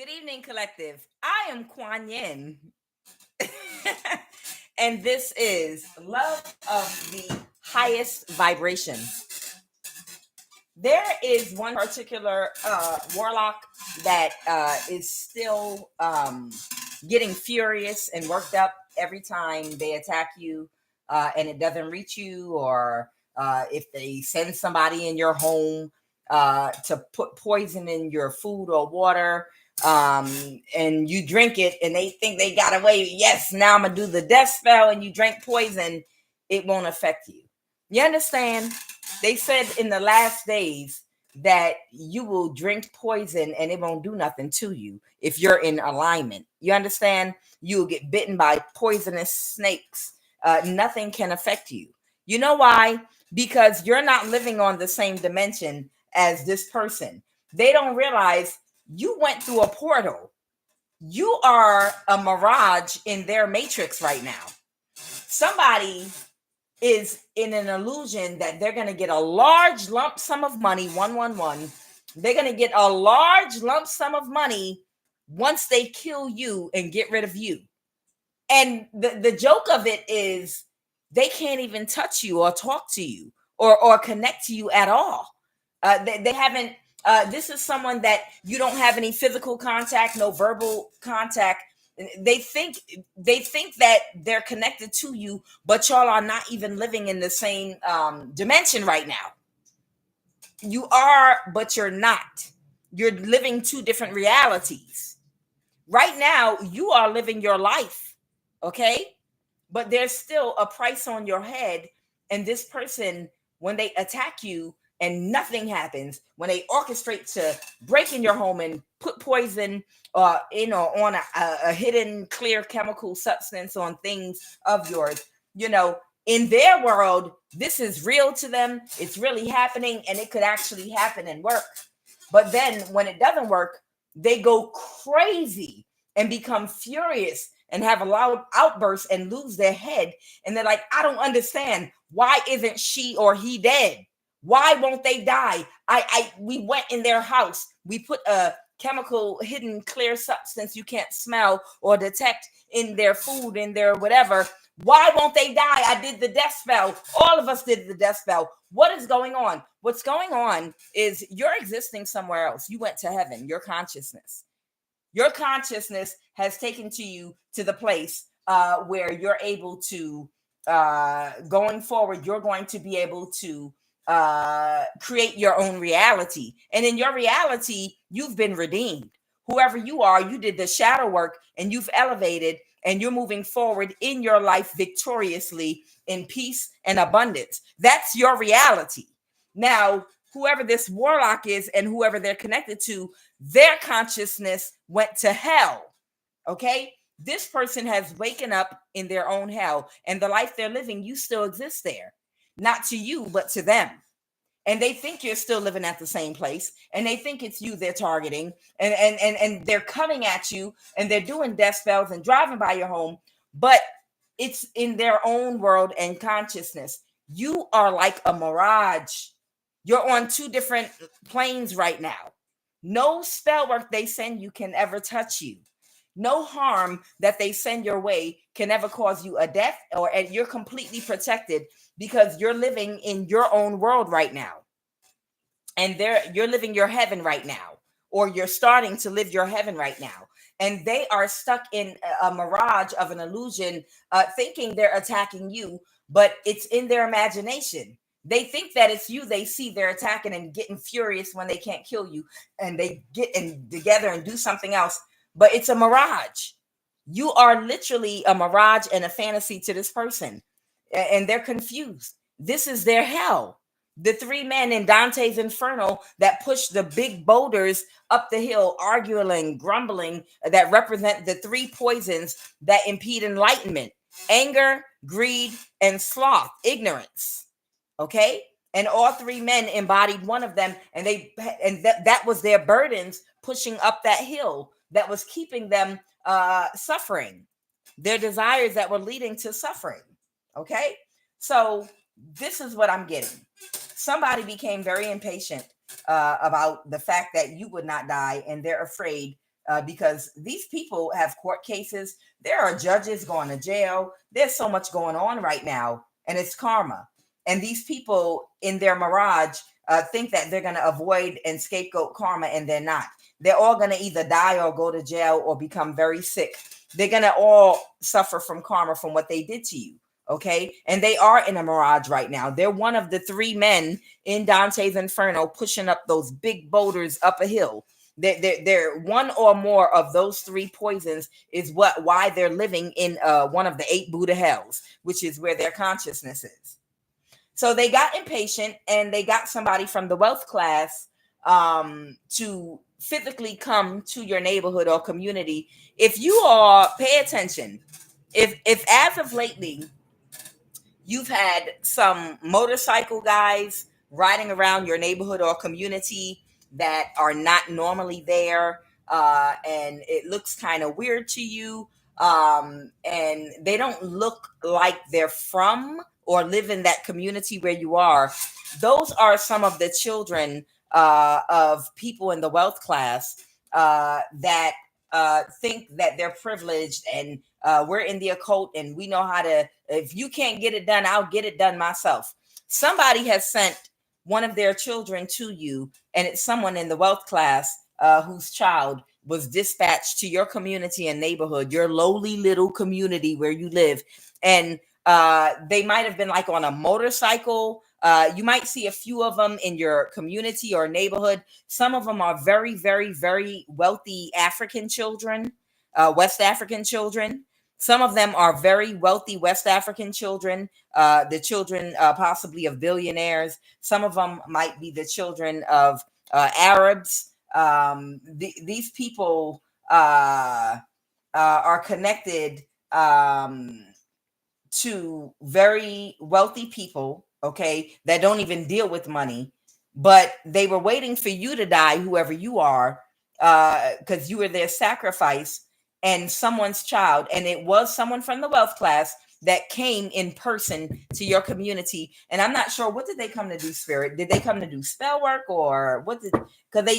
Good evening, collective. I am Quan Yin, and this is Love of the Highest Vibration. There is one particular warlock that is still getting furious and worked up every time they attack you, and it doesn't reach you, or if they send somebody in your home to put poison in your food or water, and you drink it and they think they got away. Yes, now I'm gonna do the death spell, and you drink poison, it won't affect you. You understand? They said in the last days that you will drink poison and it won't do nothing to you if you're in alignment. You understand? You'll get bitten by poisonous snakes. Nothing can affect you. You know why? Because you're not living on the same dimension as this person. They don't realize you went through a portal. You are a mirage in their matrix right now. Somebody is in an illusion that they're going to get a large lump sum of money, 111. They're going to get a large lump sum of money once they kill you and get rid of you. And the joke of it is they can't even touch you or talk to you or connect to you at all. They haven't. This is someone that you don't have any physical contact, no verbal contact. They think that they're connected to you, but y'all are not even living in the same dimension right now. You are, but you're not. You're living two different realities. Right now, you are living your life, okay? But there's still a price on your head. And this person, when they attack you and nothing happens, when they orchestrate to break in your home and put poison on a hidden clear chemical substance on things of yours, in their world, this is real to them. It's really happening, and it could actually happen and work. But then when it doesn't work, they go crazy and become furious and have a loud outburst and lose their head. And they're like, I don't understand. Why isn't she or he dead? Why won't they die? We went in their house. We put a chemical hidden clear substance you can't smell or detect in their food, in their whatever. Why won't they die? I did the death spell. All of us did the death spell. What is going on? What's going on is you're existing somewhere else. You went to heaven, your consciousness. Your consciousness has taken you to the place where you're able to, going forward, you're going to be able to create your own reality. And in your reality, you've been redeemed. Whoever you are, you did the shadow work and you've elevated, and you're moving forward in your life victoriously in peace and abundance. That's your reality. Now, whoever this warlock is and whoever they're connected to, their consciousness went to hell. Okay? This person has waken up in their own hell, and the life they're living, you still exist there. Not to you, but to them. And they think you're still living at the same place, and they think it's you they're targeting, and they're coming at you, and they're doing death spells and driving by your home, but it's in their own world and consciousness. You are like a mirage. You're on two different planes right now. No spell work they send you can ever touch you. No harm that they send your way can ever cause you a death, and you're completely protected because you're living in your own world right now. And you're living your heaven right now, or you're starting to live your heaven right now. And they are stuck in a mirage of an illusion, thinking they're attacking you, but it's in their imagination. They think that it's you they see they're attacking and getting furious when they can't kill you, and they get together and do something else. But it's a mirage. You are literally a mirage and a fantasy to this person. And they're confused. This is their hell. The three men in Dante's Inferno that push the big boulders up the hill, arguing, grumbling, that represent the three poisons that impede enlightenment: anger, greed, and sloth, ignorance. Okay? And all three men embodied one of them, and that was their burdens pushing up that hill that was keeping them suffering, their desires that were leading to suffering. Okay, so this is what I'm getting. Somebody became very impatient about the fact that you would not die, and they're afraid because these people have court cases. There are judges going to jail. There's so much going on right now, and it's karma. And these people in their mirage think that they're going to avoid and scapegoat karma, and they're not. They're all going to either die or go to jail or become very sick. They're going to all suffer from karma from what they did to you. Okay. And they are in a mirage right now. They're one of the three men in Dante's Inferno pushing up those big boulders up a hill. They're one or more of those three poisons is why they're living in one of the 8 Buddha hells, which is where their consciousness is. So they got impatient, and they got somebody from the wealth class to physically come to your neighborhood or community. If you are, pay attention, if as of lately you've had some motorcycle guys riding around your neighborhood or community that are not normally there, and it looks kind of weird to you, and they don't look like they're from or live in that community where you are, those are some of the children of people in the wealth class that think that they're privileged, and we're in the occult and we know how to, if you can't get it done, I'll get it done myself. Somebody has sent one of their children to you, and it's someone in the wealth class whose child was dispatched to your community and neighborhood, your lowly little community where you live. And they might have been like on a motorcycle. You might see a few of them in your community or neighborhood. Some of them are very, very, very wealthy African children, West African children. Some of them are very wealthy West African children, the children possibly of billionaires. Some of them might be the children of Arabs. These people are connected to very wealthy people, okay, that don't even deal with money, but they were waiting for you to die, whoever you are, because you were their sacrifice and someone's child. And it was someone from the wealth class that came in person to your community. And I'm not sure, what did they come to do, Spirit? Did they come to do spell work, or what did, because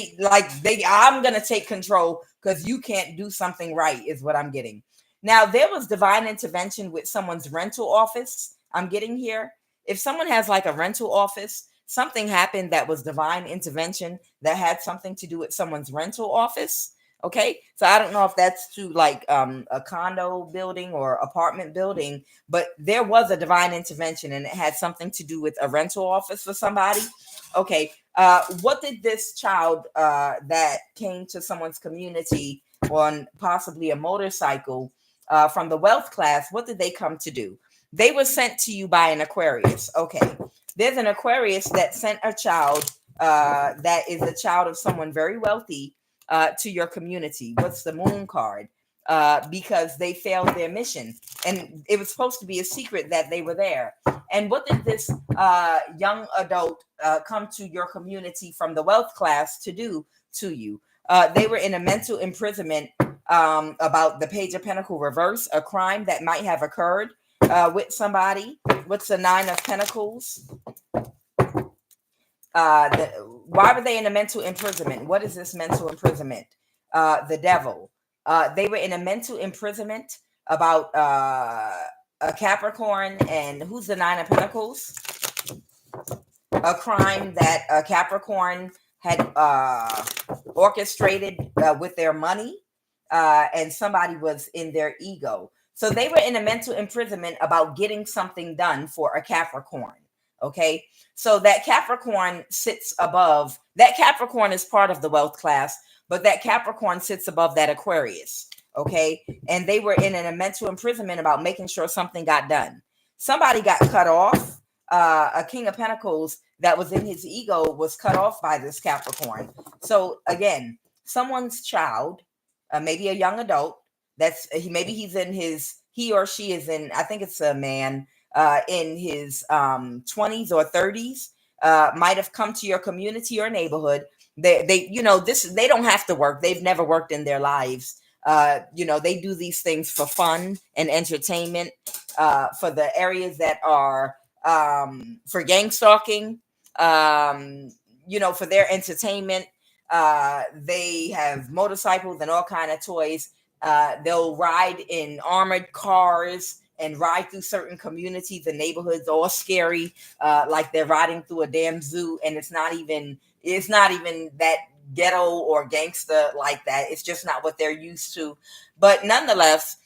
I'm going to take control because you can't do something right is what I'm getting. Now, there was divine intervention with someone's rental office. I'm getting here. If someone has like a rental office, something happened that was divine intervention that had something to do with someone's rental office. Okay. So I don't know if that's to like a condo building or apartment building, but there was a divine intervention and it had something to do with a rental office for somebody. Okay. What did this child that came to someone's community on possibly a motorcycle from the wealth class, what did they come to do? They were sent to you by an Aquarius. Okay. There's an Aquarius that sent a child that is a child of someone very wealthy to your community. What's the moon card? Because they failed their mission. And it was supposed to be a secret that they were there. And what did this young adult come to your community from the wealth class to do to you? They were in a mental imprisonment about the Page of Pentacles reverse, a crime that might have occurred with somebody. What's the 9 of Pentacles? Why were they in a mental imprisonment? What is this mental imprisonment? The devil. They were in a mental imprisonment about a Capricorn, and who's the 9 of Pentacles? A crime that a Capricorn had orchestrated with their money, and somebody was in their ego. So they were in a mental imprisonment about getting something done for a Capricorn. Okay. So that Capricorn sits above, that Capricorn is part of the wealth class, but that Capricorn sits above that Aquarius. Okay. And they were in a mental imprisonment about making sure something got done. Somebody got cut off. A King of Pentacles that was in his ego was cut off by this Capricorn. So again, someone's child, maybe a young adult, maybe he or she is in, I think it's a man, in his 20s or 30s, might have come to your community or neighborhood. They don't have to work. They've never worked in their lives. They do these things for fun and entertainment, for the areas that are for gang stalking, for their entertainment. They have motorcycles and all kind of toys. They'll ride in armored cars and ride through certain communities and neighborhoods, all scary, like they're riding through a damn zoo, and it's not even that ghetto or gangster like that. It's just not what they're used to. But nonetheless,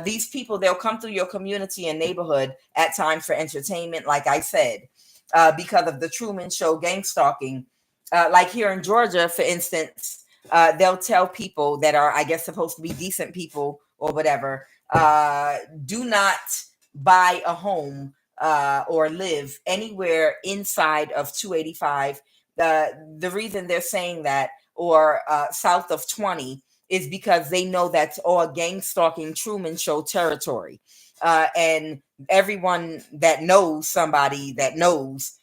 these people, they'll come through your community and neighborhood at times for entertainment, like I said, because of the Truman Show gang stalking. Like here in Georgia, for instance, they'll tell people that are, I guess, supposed to be decent people or whatever, do not buy a home or live anywhere inside of 285. The reason they're saying that, or south of 20, is because they know that's all gang stalking Truman Show territory. And everyone that knows somebody that knows,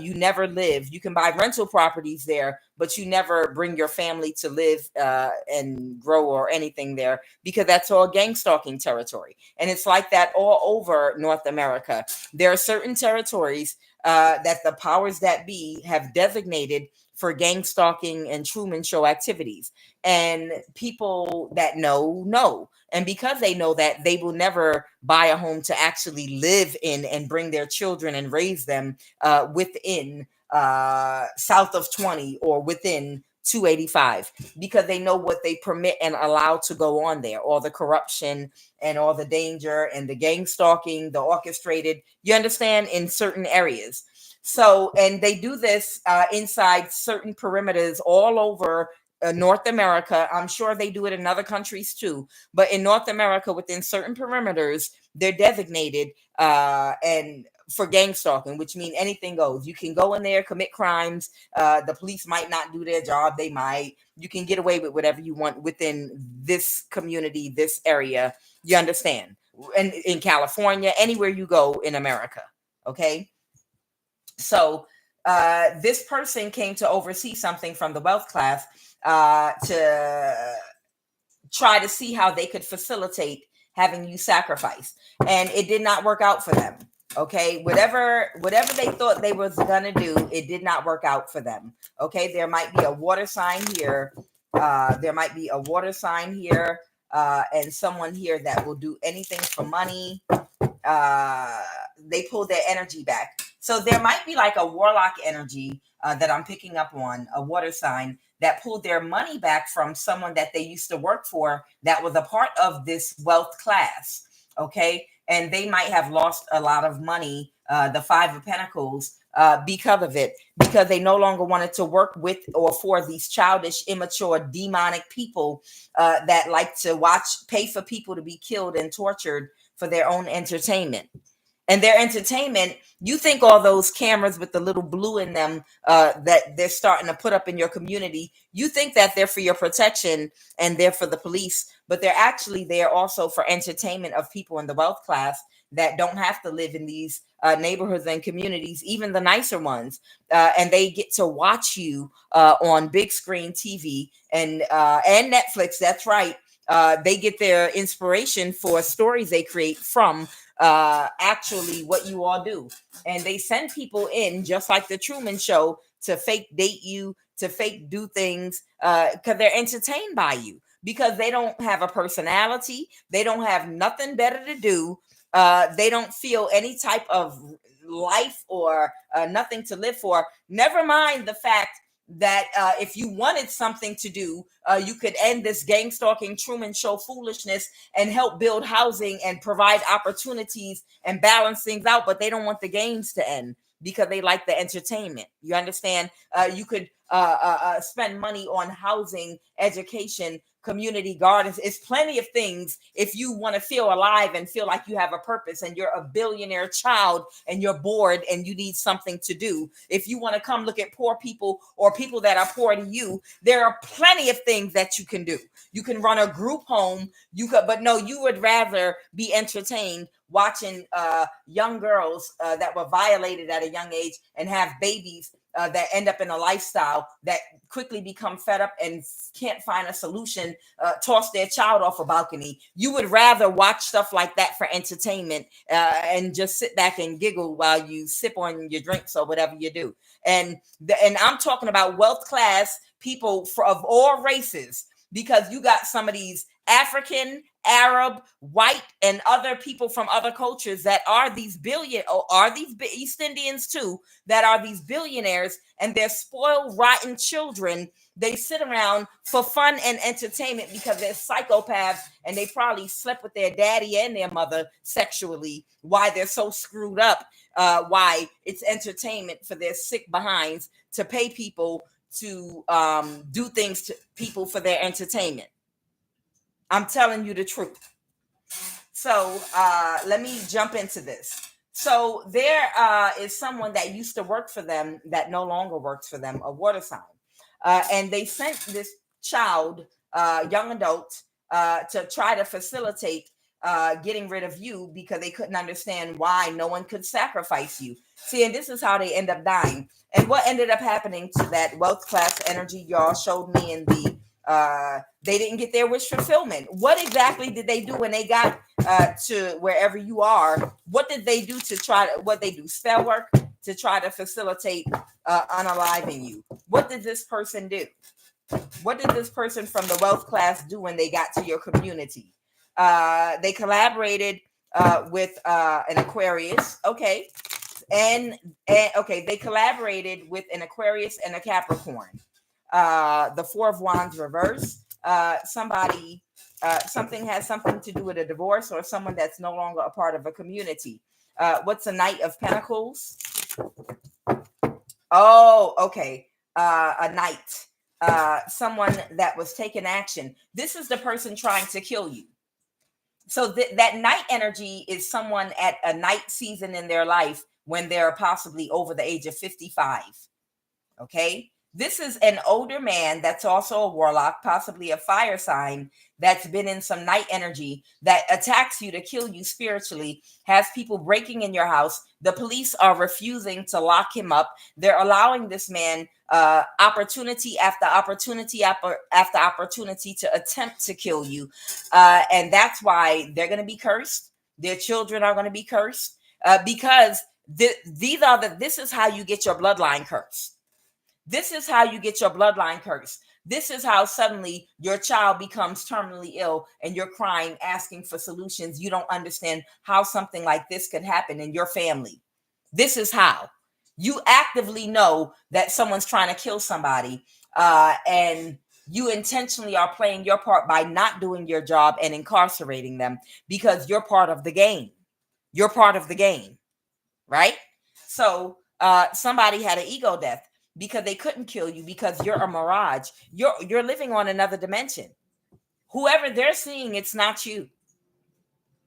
you never live. You can buy rental properties there, but you never bring your family to live and grow or anything there, because that's all gang stalking territory. And it's like that all over North America. There are certain territories that the powers that be have designated for gang stalking and Truman Show activities. And people that know. And because they know that, they will never buy a home to actually live in and bring their children and raise them within south of 20 or within 285, because they know what they permit and allow to go on there, all the corruption and all the danger and the gang stalking, the orchestrated, you understand, in certain areas. So, and they do this inside certain perimeters all over North America. I'm sure they do it in other countries too, but in North America, within certain perimeters, they're designated and for gang stalking, which means anything goes. You can go in there, commit crimes. The police might not do their job. They might. You can get away with whatever you want within this community, this area. You understand? And in California, anywhere you go in America. Okay. So this person came to oversee something from the wealth class to try to see how they could facilitate having you sacrifice. And it did not work out for them. Okay, whatever they thought they was gonna do, it did not work out for them. Okay, there might be a water sign here. There might be a water sign here, and someone here that will do anything for money. They pull their energy back. So there might be like a warlock energy that I'm picking up on, a water sign that pulled their money back from someone that they used to work for that was a part of this wealth class. Okay. And they might have lost a lot of money, the Five of Pentacles, because of it, because they no longer wanted to work with or for these childish, immature, demonic people that like to pay for people to be killed and tortured for their own entertainment. And their entertainment, you think all those cameras with the little blue in them that they're starting to put up in your community, you think that they're for your protection and they're for the police, but they're actually there also for entertainment of people in the wealth class that don't have to live in these neighborhoods and communities, even the nicer ones. And they get to watch you on big screen TV and Netflix. That's right. They get their inspiration for stories they create from actually what you all do. And they send people in, just like the Truman Show, to fake date you, to fake do things, because they're entertained by you, because they don't have a personality. They don't have nothing better to do. They don't feel any type of life or nothing to live for. Never mind the fact that if you wanted something to do, you could end this gang stalking Truman Show foolishness and help build housing and provide opportunities and balance things out. But they don't want the games to end because they like the entertainment. You understand? You could spend money on housing, education, community gardens. It's plenty of things if you want to feel alive and feel like you have a purpose and you're a billionaire child and you're bored and you need something to do. If you want to come look at poor people or people that are poor to you, there are plenty of things that you can do. You can run a group home. But no, you would rather be entertained watching young girls that were violated at a young age and have babies that end up in a lifestyle that quickly become fed up and can't find a solution, toss their child off a balcony. You would rather watch stuff like that for entertainment and just sit back and giggle while you sip on your drinks or whatever you do. And I'm talking about wealth class people of all races, because you got some of these African, Arab, white, and other people from other cultures that are these East Indians too, that are these billionaires, and they're spoiled, rotten children. They sit around for fun and entertainment because they're psychopaths, and they probably slept with their daddy and their mother sexually. Why they're so screwed up, why it's entertainment for their sick behinds to pay people to do things to people for their entertainment. I'm telling you the truth. So let me jump into this. So there is someone that used to work for them that no longer works for them, a water sign. And they sent this child, young adult, to try to facilitate getting rid of you because they couldn't understand why no one could sacrifice you. See, and this is how they end up dying. And what ended up happening to that wealth class energy y'all showed me in the they didn't get their wish fulfillment. What exactly did they do when they got to wherever you are? What did they do to try to, what they do? Spell work to try to facilitate unaliving you. What did this person do? What did this person from the wealth class do when they got to your community? They collaborated with an Aquarius. Okay. And okay, they collaborated with an Aquarius and a Capricorn. The Four of Wands reverse. Something has something to do with a divorce or someone that's no longer a part of a community. What's a Knight of Pentacles? Oh, okay. A knight. Someone that was taking action. This is the person trying to kill you. So that night energy is someone at a night season in their life when they're possibly over the age of 55. Okay. This is an older man that's also a warlock, possibly a fire sign, that's been in some night energy that attacks you to kill you spiritually, has people breaking in your house. The police are refusing to lock him up. They're allowing this man opportunity after opportunity after opportunity to attempt to kill you. And that's why they're going to be cursed. Their children are going to be cursed because this is how you get your bloodline cursed. This is how you get your bloodline cursed. This is how suddenly your child becomes terminally ill and you're crying, asking for solutions. You don't understand how something like this could happen in your family. This is how. You actively know that someone's trying to kill somebody, and you intentionally are playing your part by not doing your job and incarcerating them because you're part of the game. You're part of the game, right? So somebody had an ego death because they couldn't kill you because you're a mirage. You're living on another dimension. Whoever they're seeing, it's not you.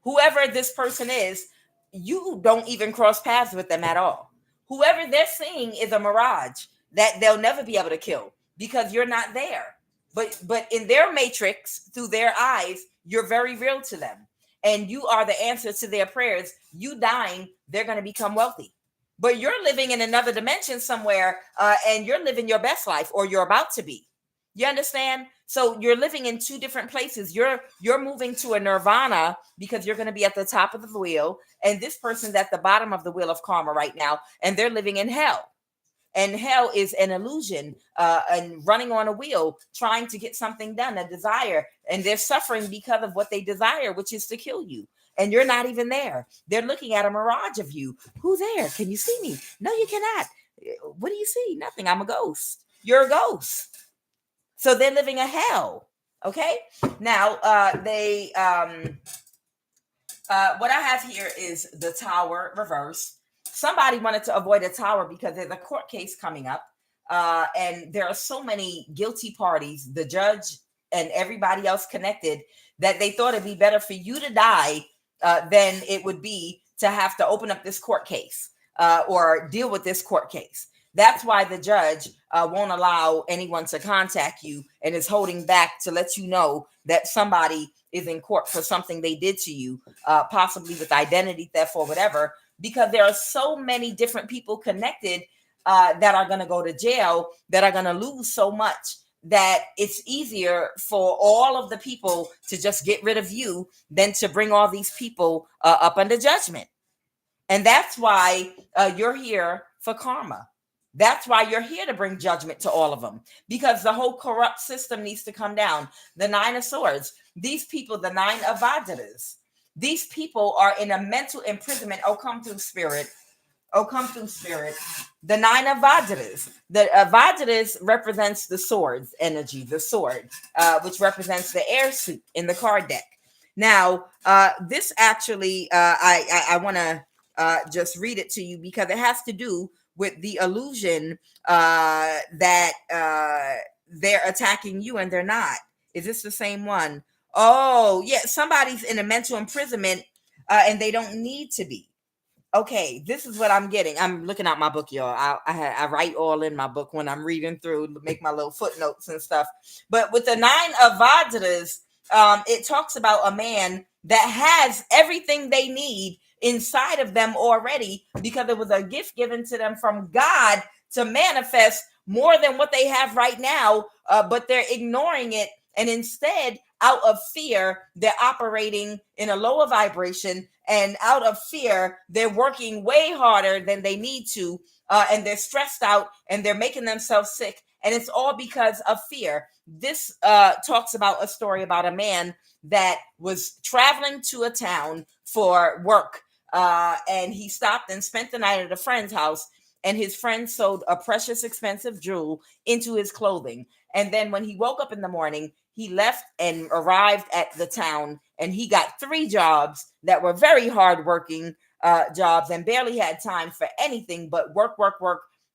Whoever this person is, you don't even cross paths with them at all. Whoever they're seeing is a mirage that they'll never be able to kill because you're not there. But in their matrix, through their eyes, you're very real to them. And you are the answer to their prayers. You dying, they're going to become wealthy. But you're living in another dimension somewhere, and you're living your best life, or you're about to be. You understand? So you're living in two different places. You're moving to a nirvana because you're going to be at the top of the wheel, and this person's at the bottom of the wheel of karma right now, and they're living in hell. And hell is an illusion, and running on a wheel, trying to get something done, a desire, and they're suffering because of what they desire, which is to kill you. And you're not even there. They're looking at a mirage of you. Who's there? Can you see me? No, you cannot. What do you see? Nothing. I'm a ghost. You're a ghost. So they're living a hell. Okay. Now, what I have here is the Tower reverse. Somebody wanted to avoid a tower because there's a court case coming up. And there are so many guilty parties, the judge and everybody else connected, that they thought it'd be better for you to die than it would be to have to open up this court case or deal with this court case. That's why the judge won't allow anyone to contact you and is holding back to let you know that somebody is in court for something they did to you, possibly with identity theft or whatever, because there are so many different people connected that are going to go to jail, that are going to lose so much that it's easier for all of the people to just get rid of you than to bring all these people up under judgment. And that's why you're here for karma. That's why you're here to bring judgment to all of them, because the whole corrupt system needs to come down. The Nine of Swords, these people, the Nine of Vajras, these people are in a mental imprisonment. Oh, come through, spirit. Oh, come through, spirit. The Nine of Vajras. The Vajras represents the swords energy, the sword, which represents the air suit in the card deck. Now, this actually, I want to just read it to you because it has to do with the illusion that they're attacking you and they're not. Is this the same one? Oh, yeah. Somebody's in a mental imprisonment and they don't need to be. Okay, this is what I'm getting. I'm looking at my book, y'all. I write all in my book when I'm reading through, make my little footnotes and stuff. But with the Nine of Vajras, it talks about a man that has everything they need inside of them already, because it was a gift given to them from God to manifest more than what they have right now, but they're ignoring it. And instead, out of fear, they're operating in a lower vibration, and out of fear, they're working way harder than they need to, and they're stressed out and they're making themselves sick. And it's all because of fear. This talks about a story about a man that was traveling to a town for work, and he stopped and spent the night at a friend's house, and his friend sewed a precious, expensive jewel into his clothing. And then when he woke up in the morning, he left and arrived at the town, and he got 3 jobs that were very hardworking jobs, and barely had time for anything but work,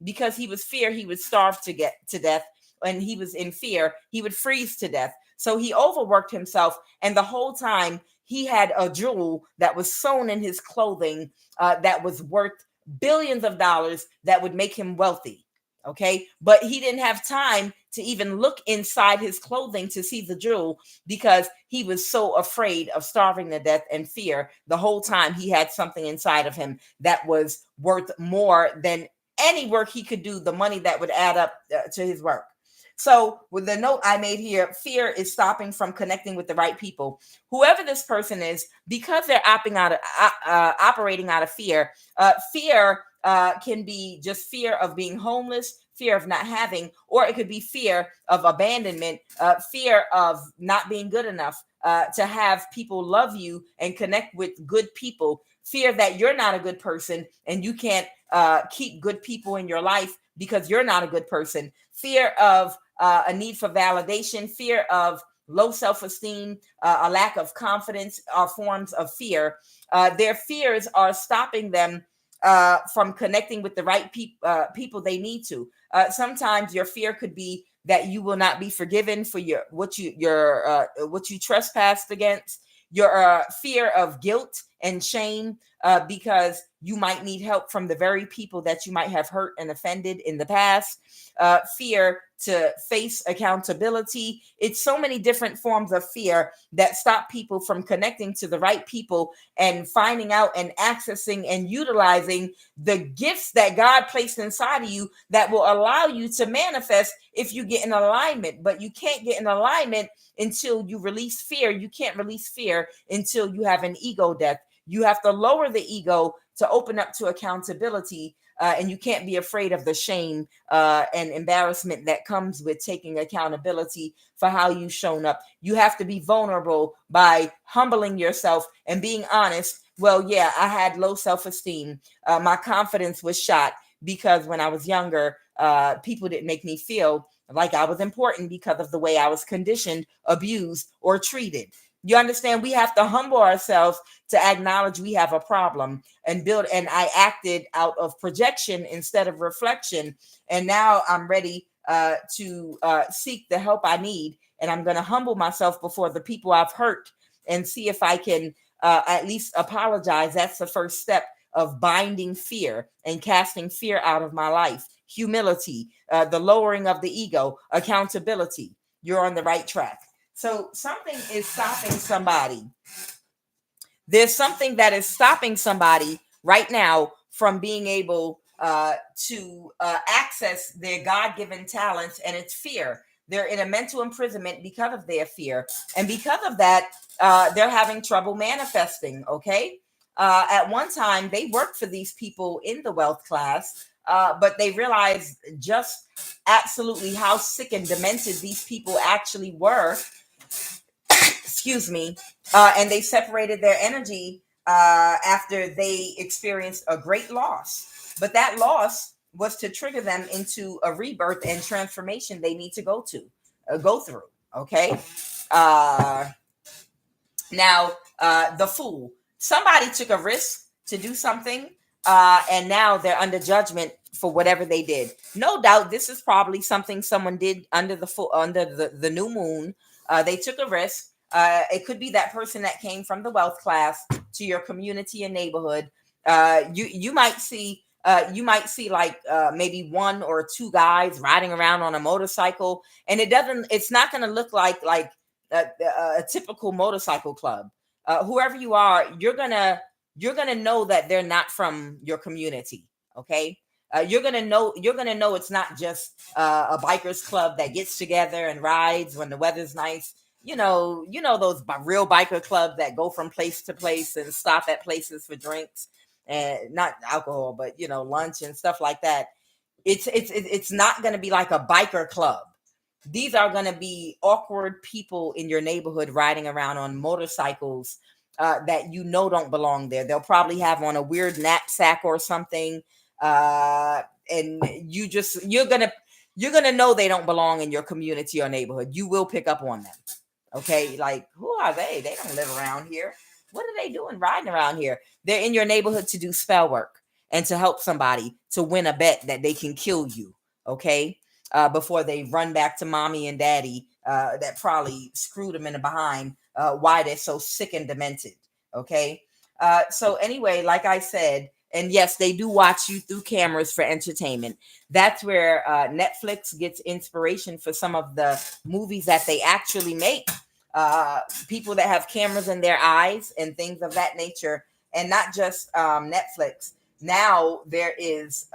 because he was fear he would starve to get to death. When he was in fear, he would freeze to death. So he overworked himself, and the whole time he had a jewel that was sewn in his clothing that was worth billions of dollars that would make him wealthy. Okay, but he didn't have time to even look inside his clothing to see the jewel, because he was so afraid of starving to death and fear. The whole time he had something inside of him that was worth more than any work he could do, the money that would add up to his work. So with the note I made here, fear is stopping from connecting with the right people. Whoever this person is, because they're operating out of fear, fear can be just fear of being homeless, fear of not having, or it could be fear of abandonment, fear of not being good enough to have people love you and connect with good people, fear that you're not a good person and you can't keep good people in your life because you're not a good person, fear of a need for validation, fear of low self-esteem, a lack of confidence are forms of fear. Their fears are stopping them from connecting with the right people they need to. Sometimes your fear could be that you will not be forgiven for what you trespassed against. Your fear of guilt and shame because you might need help from the very people that you might have hurt and offended in the past. Fear to face accountability. It's so many different forms of fear that stop people from connecting to the right people and finding out and accessing and utilizing the gifts that God placed inside of you that will allow you to manifest if you get in alignment. But you can't get in alignment until you release fear. You can't release fear until you have an ego death. You have to lower the ego to open up to accountability. And you can't be afraid of the shame and embarrassment that comes with taking accountability for how you've shown up. You have to be vulnerable by humbling yourself and being honest. Well, yeah, I had low self-esteem. My confidence was shot because when I was younger, people didn't make me feel like I was important because of the way I was conditioned, abused, or treated. You understand? We have to humble ourselves to acknowledge we have a problem and build. And I acted out of projection instead of reflection. And now I'm ready to seek the help I need. And I'm going to humble myself before the people I've hurt and see if I can at least apologize. That's the first step of binding fear and casting fear out of my life. Humility, the lowering of the ego, accountability. You're on the right track. So something is stopping somebody. There's something that is stopping somebody right now from being able to access their God-given talents, and it's fear. They're in a mental imprisonment because of their fear, and because of that, they're having trouble manifesting. Okay, at one time they worked for these people in the wealth class, but they realized just absolutely how sick and demented these people actually were. Excuse me. And they separated their energy after they experienced a great loss. But that loss was to trigger them into a rebirth and transformation they need to go through. Okay. Uh, Now, the fool. Somebody took a risk to do something, and now they're under judgment for whatever they did. No doubt, this is probably something someone did under the new moon. They took a risk. It could be that person that came from the wealth class to your community and neighborhood. You might see. Like maybe one or two guys riding around on a motorcycle, and it's not going to look like a typical motorcycle club. Whoever you are, you're gonna know that they're not from your community. Okay, you're gonna know it's not just a bikers club that gets together and rides when the weather's nice. You know those real biker clubs that go from place to place and stop at places for drinks and not alcohol, but lunch and stuff like that. It's not going to be like a biker club. These are going to be awkward people in your neighborhood riding around on motorcycles that don't belong there. They'll probably have on a weird knapsack or something, and you're gonna know they don't belong in your community or neighborhood. You will pick up on them. Okay, like, who are they? They don't live around here. What are they doing riding around here? They're in your neighborhood to do spell work and to help somebody to win a bet that they can kill you. Okay, before they run back to mommy and daddy that probably screwed them in the behind, why they're so sick and demented. Okay. So anyway, like I said, and yes, they do watch you through cameras for entertainment. That's where Netflix gets inspiration for some of the movies that they actually make. People that have cameras in their eyes and things of that nature, and not just Netflix. Now there is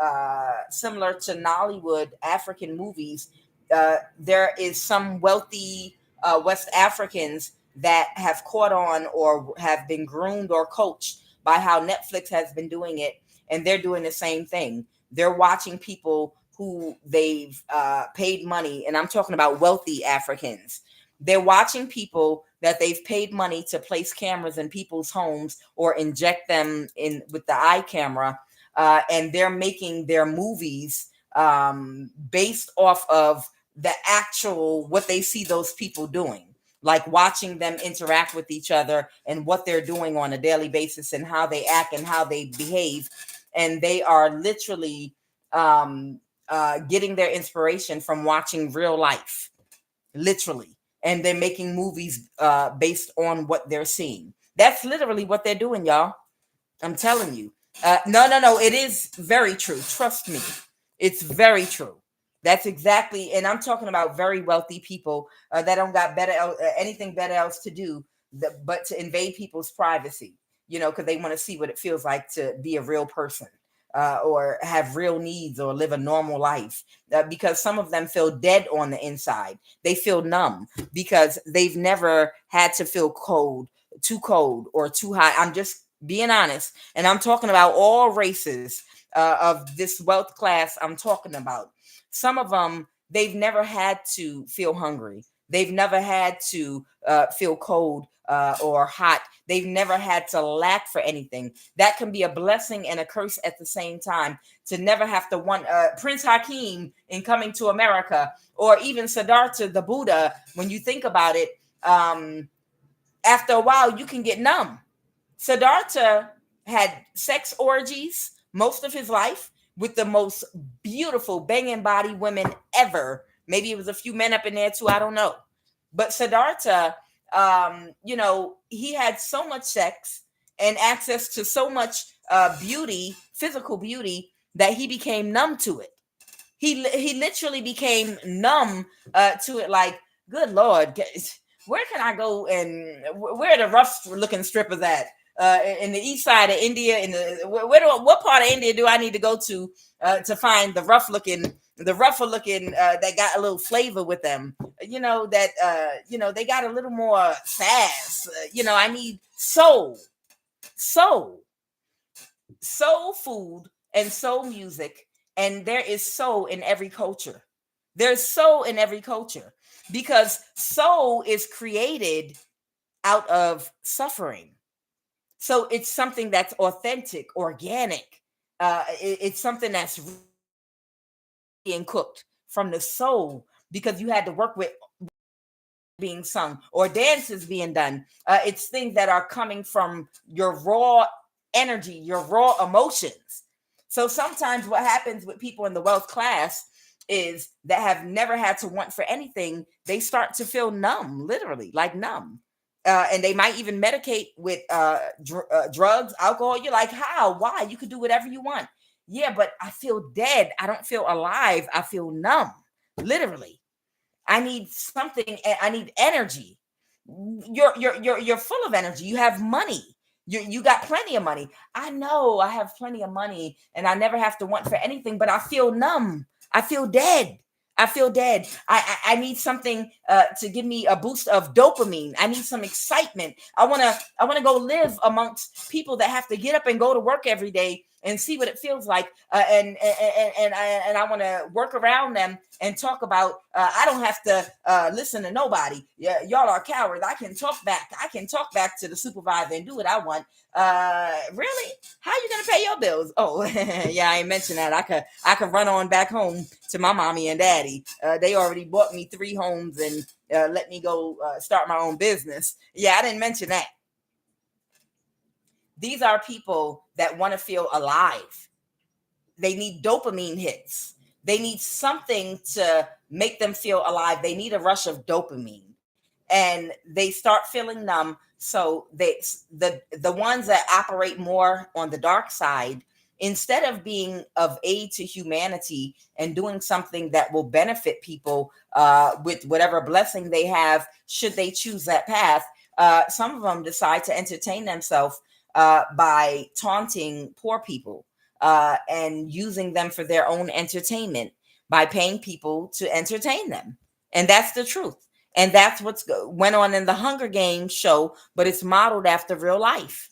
similar to Nollywood African movies. There is some wealthy West Africans that have caught on or have been groomed or coached by how Netflix has been doing it, and they're doing the same thing. They're watching people who they've paid money, and I'm talking about wealthy Africans. They're watching people that they've paid money to place cameras in people's homes or inject them in with the eye camera, and they're making their movies based off of the actual what they see those people doing, like watching them interact with each other and what they're doing on a daily basis and how they act and how they behave. And they are literally getting their inspiration from watching real life, literally. And they're making movies based on what they're seeing. That's literally what they're doing, y'all. I'm telling you. No. It is very true. Trust me. It's very true. That's exactly, and I'm talking about very wealthy people that don't got anything better else to do but to invade people's privacy, because they want to see what it feels like to be a real person or have real needs or live a normal life. Because some of them feel dead on the inside. They feel numb because they've never had to feel too cold or too hot. I'm just being honest, and I'm talking about all races of this wealth class I'm talking about. Some of them, they've never had to feel hungry. They've never had to feel cold or hot. They've never had to lack for anything. That can be a blessing and a curse at the same time, to never have to want Prince Hakeem in Coming to America, or even Siddhartha the Buddha. When you think about it, after a while, you can get numb. Siddhartha had sex orgies most of his life with the most beautiful banging body women ever. Maybe it was a few men up in there too, I don't know. But Siddhartha, he had so much sex and access to so much beauty, physical beauty, that he became numb to it. He literally became numb to it. Like, good Lord, where can I go and where are the rough looking strippers at? in the east side of India, in the what part of India do I need to go to find the rougher looking that got a little flavor with them? That they got a little more sass. I need soul, soul food, and soul music, and there is soul in every culture. There's soul in every culture because soul is created out of suffering. So it's something that's authentic, organic. It's something that's being cooked from the soul because you had to work with being sung or dances being done. It's things that are coming from your raw energy, your raw emotions. So sometimes what happens with people in the wealth class is that have never had to want for anything, they start to feel numb, literally like numb. And they might even medicate with drugs, alcohol. You're like, how? Why? You could do whatever you want. Yeah, but I feel dead. I don't feel alive. I feel numb, literally. I need something. I need energy. You're full of energy. You have money. You got plenty of money. I know I have plenty of money, and I never have to want for anything. But I feel numb. I feel dead. I feel dead. I need something to give me a boost of dopamine. I need some excitement. I wanna go live amongst people that have to get up and go to work every day and see what it feels like. And I want to work around them and talk about. I don't have to listen to nobody. Yeah, y'all are cowards. I can talk back. I can talk back to the supervisor and do what I want. Really? How you gonna pay your bills? Oh, yeah, I ain't mentioned that. I could run on back home to my mommy and daddy. They already bought me 3 homes and let me go start my own business. Yeah, I didn't mention that. These are people that want to feel alive. They need dopamine hits. They need something to make them feel alive. They need a rush of dopamine. And they start feeling numb. So the ones that operate more on the dark side, instead of being of aid to humanity and doing something that will benefit people with whatever blessing they have, should they choose that path, some of them decide to entertain themselves by taunting poor people and using them for their own entertainment by paying people to entertain them. And that's the truth. And that's what's went on in the Hunger Games show, but it's modeled after real life.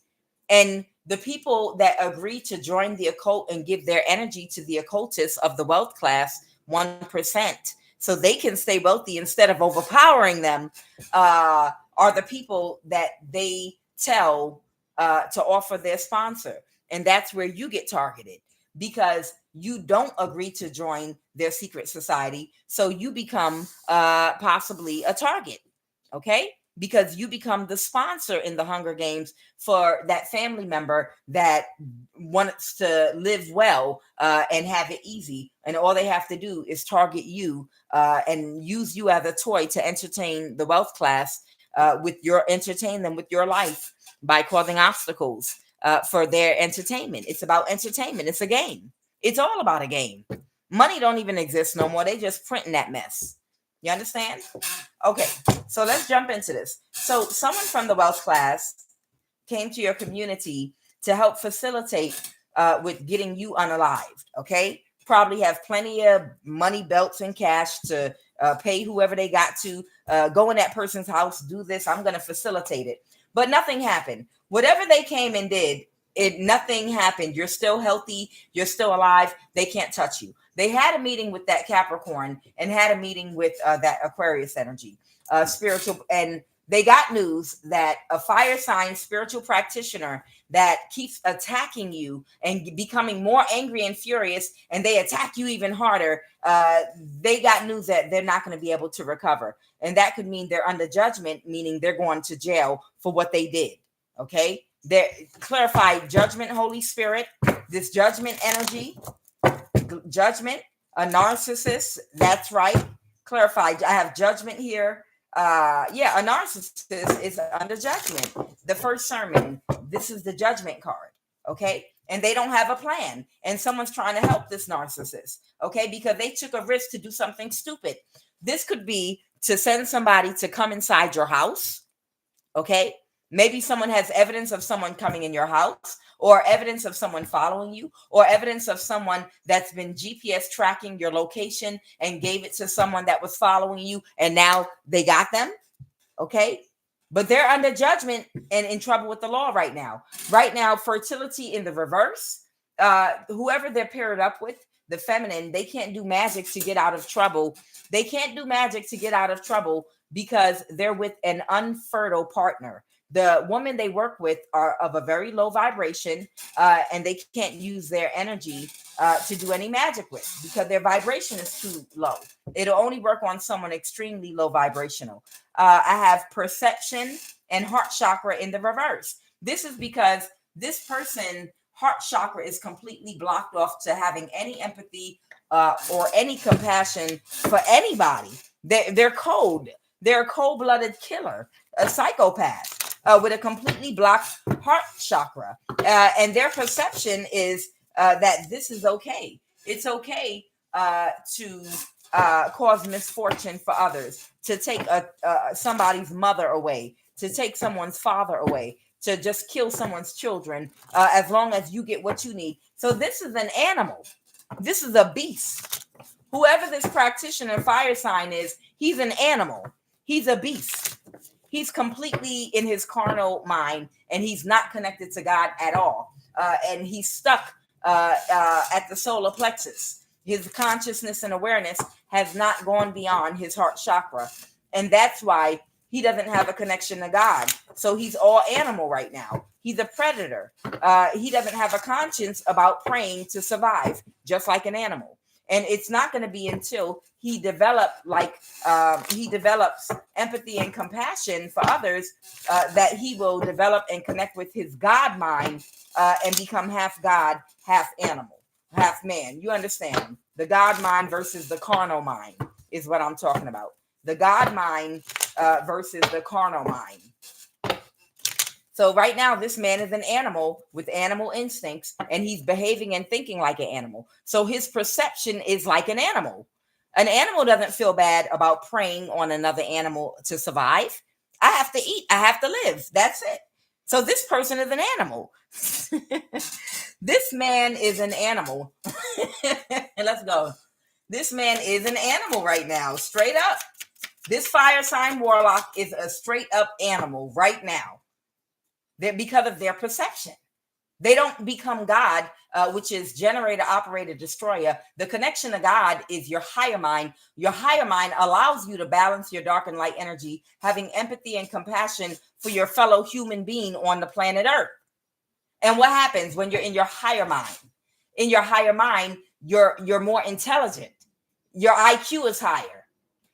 And the people that agree to join the occult and give their energy to the occultists of the wealth class, 1%, so they can stay wealthy instead of overpowering them, are the people that they tell to offer their sponsor. And that's where you get targeted because you don't agree to join their secret society. So you become possibly a target. Okay. Because you become the sponsor in the Hunger Games for that family member that wants to live well and have it easy. And all they have to do is target you and use you as a toy to entertain the wealth class entertain them with your life by causing obstacles for their entertainment. It's about entertainment. It's a game. It's all about a game. Money don't even exist no more. They just printing that mess. You understand? Okay, so let's jump into this. So someone from the wealth class came to your community to help facilitate with getting you unalived, okay? Probably have plenty of money, belts, and cash to pay whoever they got to go in that person's house, do this. I'm going to facilitate it. But nothing happened. Whatever they came and did, nothing happened. You're still healthy. You're still alive. They can't touch you. They had a meeting with that Capricorn and had a meeting with that Aquarius energy, spiritual. And they got news that a fire sign spiritual practitioner that keeps attacking you and becoming more angry and furious, and they attack you even harder. They got news that they're not going to be able to recover. And that could mean they're under judgment, meaning they're going to jail for what they did. Okay. Clarify judgment, Holy Spirit, this judgment energy, judgment, a narcissist. That's right. Clarify. I have judgment here. A narcissist is under judgment. The first sermon, this is the judgment card. Okay. And they don't have a plan. And someone's trying to help this narcissist. Okay. Because they took a risk to do something stupid. This could be to send somebody to come inside your house. Okay. Maybe someone has evidence of someone coming in your house, or evidence of someone following you, or evidence of someone that's been GPS tracking your location and gave it to someone that was following you, and now they got them. Okay. But they're under judgment and in trouble with the law right now. Right now, fertility in the reverse, whoever they're paired up with, the feminine, they can't do magic to get out of trouble. They can't do magic to get out of trouble because they're with an unfertile partner. The woman they work with are of a very low vibration, and they can't use their energy to do any magic with because their vibration is too low. It'll only work on someone extremely low vibrational. I have perception and heart chakra in the reverse. This is because this person heart chakra is completely blocked off to having any empathy or any compassion for anybody. They're cold. They're a cold-blooded killer, a psychopath with a completely blocked heart chakra. And their perception is that this is okay. It's okay to cause misfortune for others, to take somebody's mother away, to take someone's father away, to just kill someone's children, as long as you get what you need. So this is an animal. This is a beast. Whoever this practitioner fire sign is, he's an animal. He's a beast. He's completely in his carnal mind, and he's not connected to God at all. And he's stuck at the solar plexus. His consciousness and awareness has not gone beyond his heart chakra. And that's why he doesn't have a connection to God. So he's all animal right now. He's a predator. He doesn't have a conscience about praying to survive, just like an animal. And it's not going to be until he develops empathy and compassion for others that he will develop and connect with his God mind and become half God, half animal, half man. You understand? The God mind versus the carnal mind is what I'm talking about. The God mind versus the carnal mind. So right now, this man is an animal with animal instincts, and he's behaving and thinking like an animal. So his perception is like an animal. An animal doesn't feel bad about preying on another animal to survive. I have to eat. I have to live. That's it. So this person is an animal. This man is an animal. Let's go. This man is an animal right now, straight up. This fire sign warlock is a straight up animal right now. They're, because of their perception. They don't become God, which is generator, operator, destroyer. The connection to God is your higher mind. Your higher mind allows you to balance your dark and light energy, having empathy and compassion for your fellow human being on the planet Earth. And what happens when you're in your higher mind? In your higher mind, you're more intelligent. Your IQ is higher.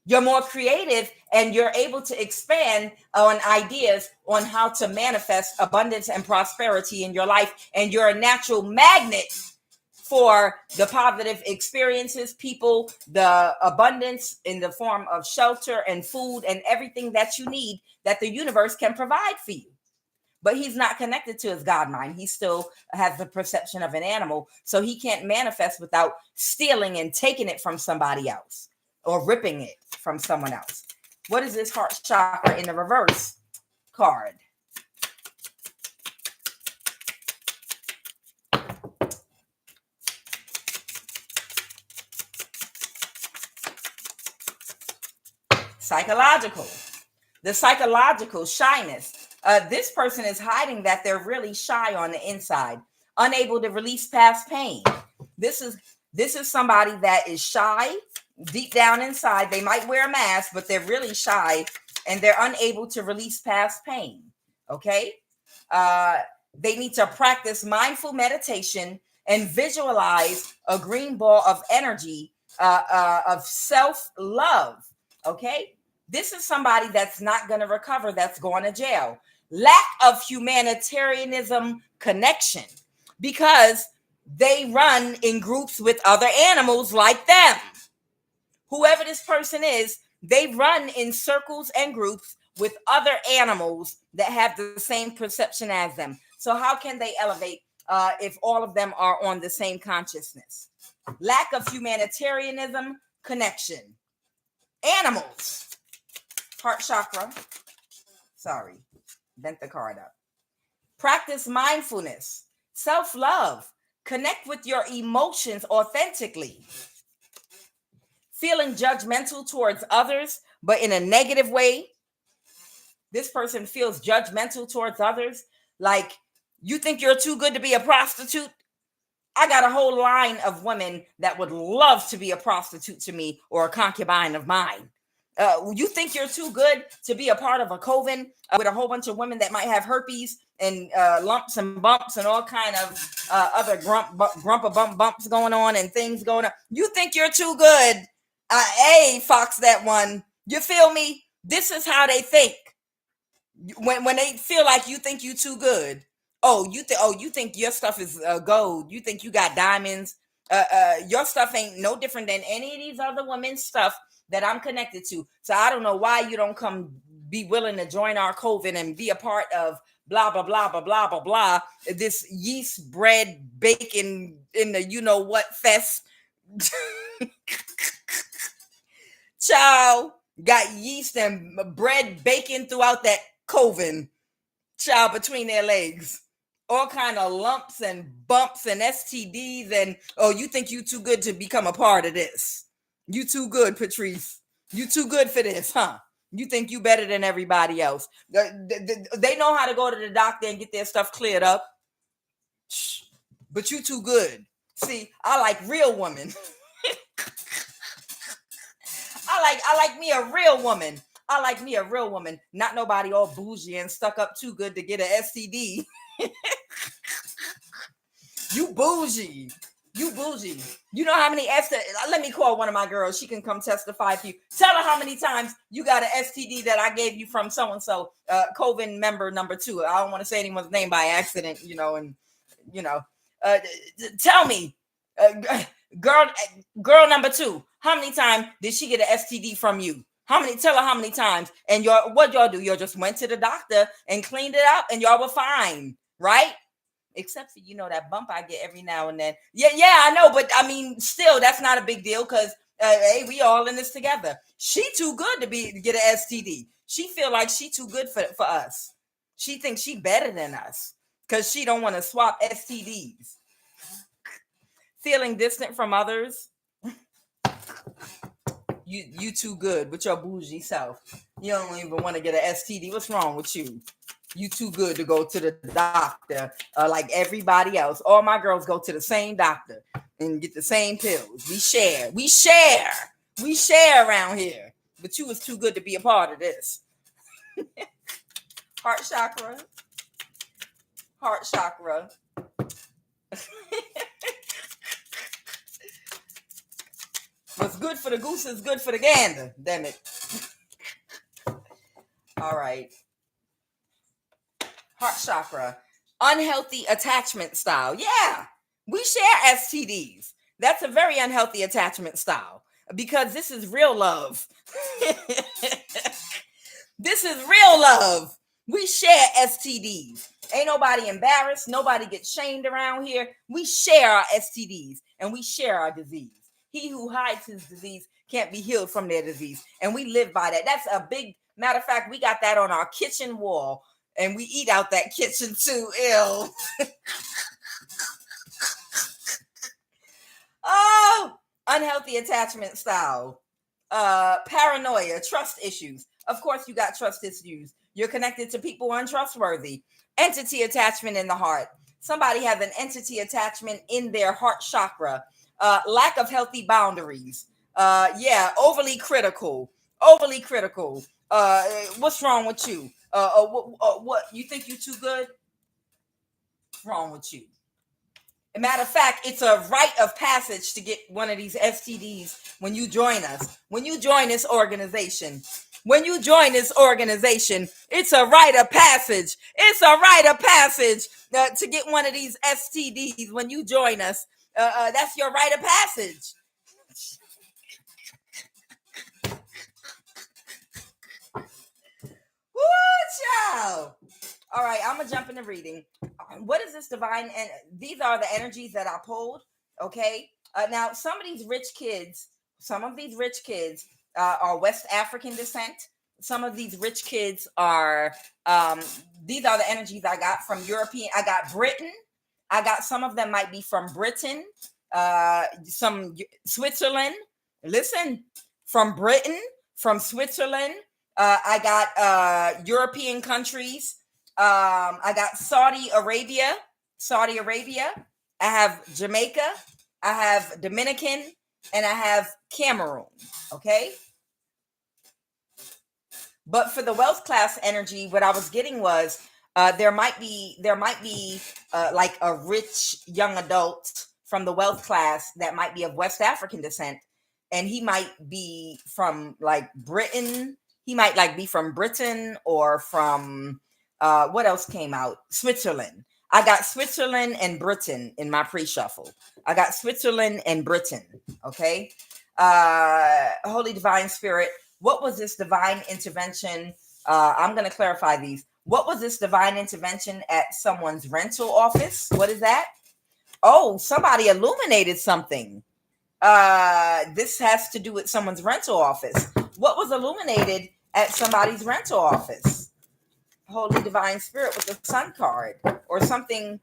You're more creative, and you're able to expand on ideas on how to manifest abundance and prosperity in your life. And you're a natural magnet for the positive experiences, people, the abundance in the form of shelter and food and everything that you need that the universe can provide for you. But he's not connected to his God mind. He still has the perception of an animal. So he can't manifest without stealing and taking it from somebody else or ripping it from someone else. What is this heart chakra in the reverse card? Psychological. The psychological shyness. This person is hiding that they're really shy on the inside, unable to release past pain. This is somebody that is shy deep down inside. They might wear a mask, but they're really shy and they're unable to release past pain. Okay. They need to practice mindful meditation and visualize a green ball of energy of self-love. Okay. This is somebody that's not going to recover, that's going to jail. Lack of humanitarianism connection, because they run in groups with other animals like them. Whoever this person is, they run in circles and groups with other animals that have the same perception as them. So how can they elevate if all of them are on the same consciousness? Lack of humanitarianism connection. Animals. Heart chakra. Sorry. Vent the card up. Practice mindfulness, self-love, connect with your emotions authentically. Feeling judgmental towards others, but in a negative way. This person feels judgmental towards others. Like, you think you're too good to be a prostitute? I got a whole line of women that would love to be a prostitute to me or a concubine of mine. You think you're too good to be a part of a coven with a whole bunch of women that might have herpes and lumps and bumps and all kind of other bumps going on and things going on. You think you're too good. Hey, Fox, that one. You feel me? This is how they think. When they feel like you think you too good. You think your stuff is gold. You think you got diamonds. Your stuff ain't no different than any of these other women's stuff that I'm connected to. So I don't know why you don't come be willing to join our coven and be a part of blah, blah, blah, blah, blah, blah, blah. This yeast bread bacon in the you know what fest. Child got yeast and bread bacon throughout that coven. Child between their legs. All kind of lumps and bumps and STDs and you think you too good to become a part of this. You too good, Patrice. You too good for this, huh? You think you better than everybody else. They know how to go to the doctor and get their stuff cleared up. But you too good. See, I like real women. I like me a real woman. I like me a real woman, not nobody all bougie and stuck up too good to get an STD. You bougie. You bougie. You know how many let me call one of my girls. She can come testify for you. Tell her how many times you got an STD that I gave you from so-and-so, Coven member number 2. I don't want to say anyone's name by accident, tell me, girl number 2, how many times did she get an STD from you? Tell her how many times. And what y'all do? Y'all just went to the doctor and cleaned it up and y'all were fine, right? Except for, that bump I get every now and then. Yeah, I know. But I mean, still, that's not a big deal because, hey, we all in this together. She too good to get an STD. She feel like she too good for us. She thinks she better than us because she don't want to swap STDs. Feeling distant from others. You too good with your bougie self. You don't even want to get an STD. What's wrong with you? You too good to go to the doctor like everybody else. All my girls go to the same doctor and get the same pills. We share around here. But you was too good to be a part of this. Heart chakra. What's good for the goose is good for the gander. Damn it. All right. Heart chakra. Unhealthy attachment style. Yeah. We share STDs. That's a very unhealthy attachment style because this is real love. This is real love. We share STDs. Ain't nobody embarrassed. Nobody gets shamed around here. We share our STDs and we share our disease. He who hides his disease can't be healed from their disease. And we live by that. That's a big matter of fact. We got that on our kitchen wall and we eat out that kitchen too. Ew. Oh, unhealthy attachment style. Paranoia, trust issues. Of course, you got trust issues. You're connected to people untrustworthy. Entity attachment in the heart. Somebody has an entity attachment in their heart chakra. Lack of healthy boundaries. Overly critical. What's wrong with you? What you think you too good? What's wrong with you? Matter of fact, it's a rite of passage to get one of these STDs when you join us. When you join this organization. It's a rite of passage. To get one of these STDs when you join us. That's your rite of passage. Woo, child. All right, I'm going to jump into reading. What is this divine? And these are the energies that I pulled. Okay. Now, some of these rich kids are West African descent. Some of these rich kids are, um, these are the energies I got from European. I got Britain. I got some of them might be from Britain, some Switzerland. Listen, from Britain, from Switzerland. I got European countries. I got Saudi Arabia. Saudi Arabia. I have Jamaica. I have Dominican, and I have Cameroon. Okay. But for the wealth class energy, what I was getting was there might be like a rich young adult from the wealth class that might be of West African descent, and he might be from like Britain. He might like be from Britain or from what else came out? Switzerland. I got Switzerland and Britain in my pre-shuffle. I got Switzerland and Britain. Okay. Holy Divine Spirit, what was this divine intervention? I'm going to clarify these. What was this divine intervention at someone's rental office? What is that? Oh, somebody illuminated something. This has to do with someone's rental office. What was illuminated at somebody's rental office? Holy Divine Spirit with the Sun card or something.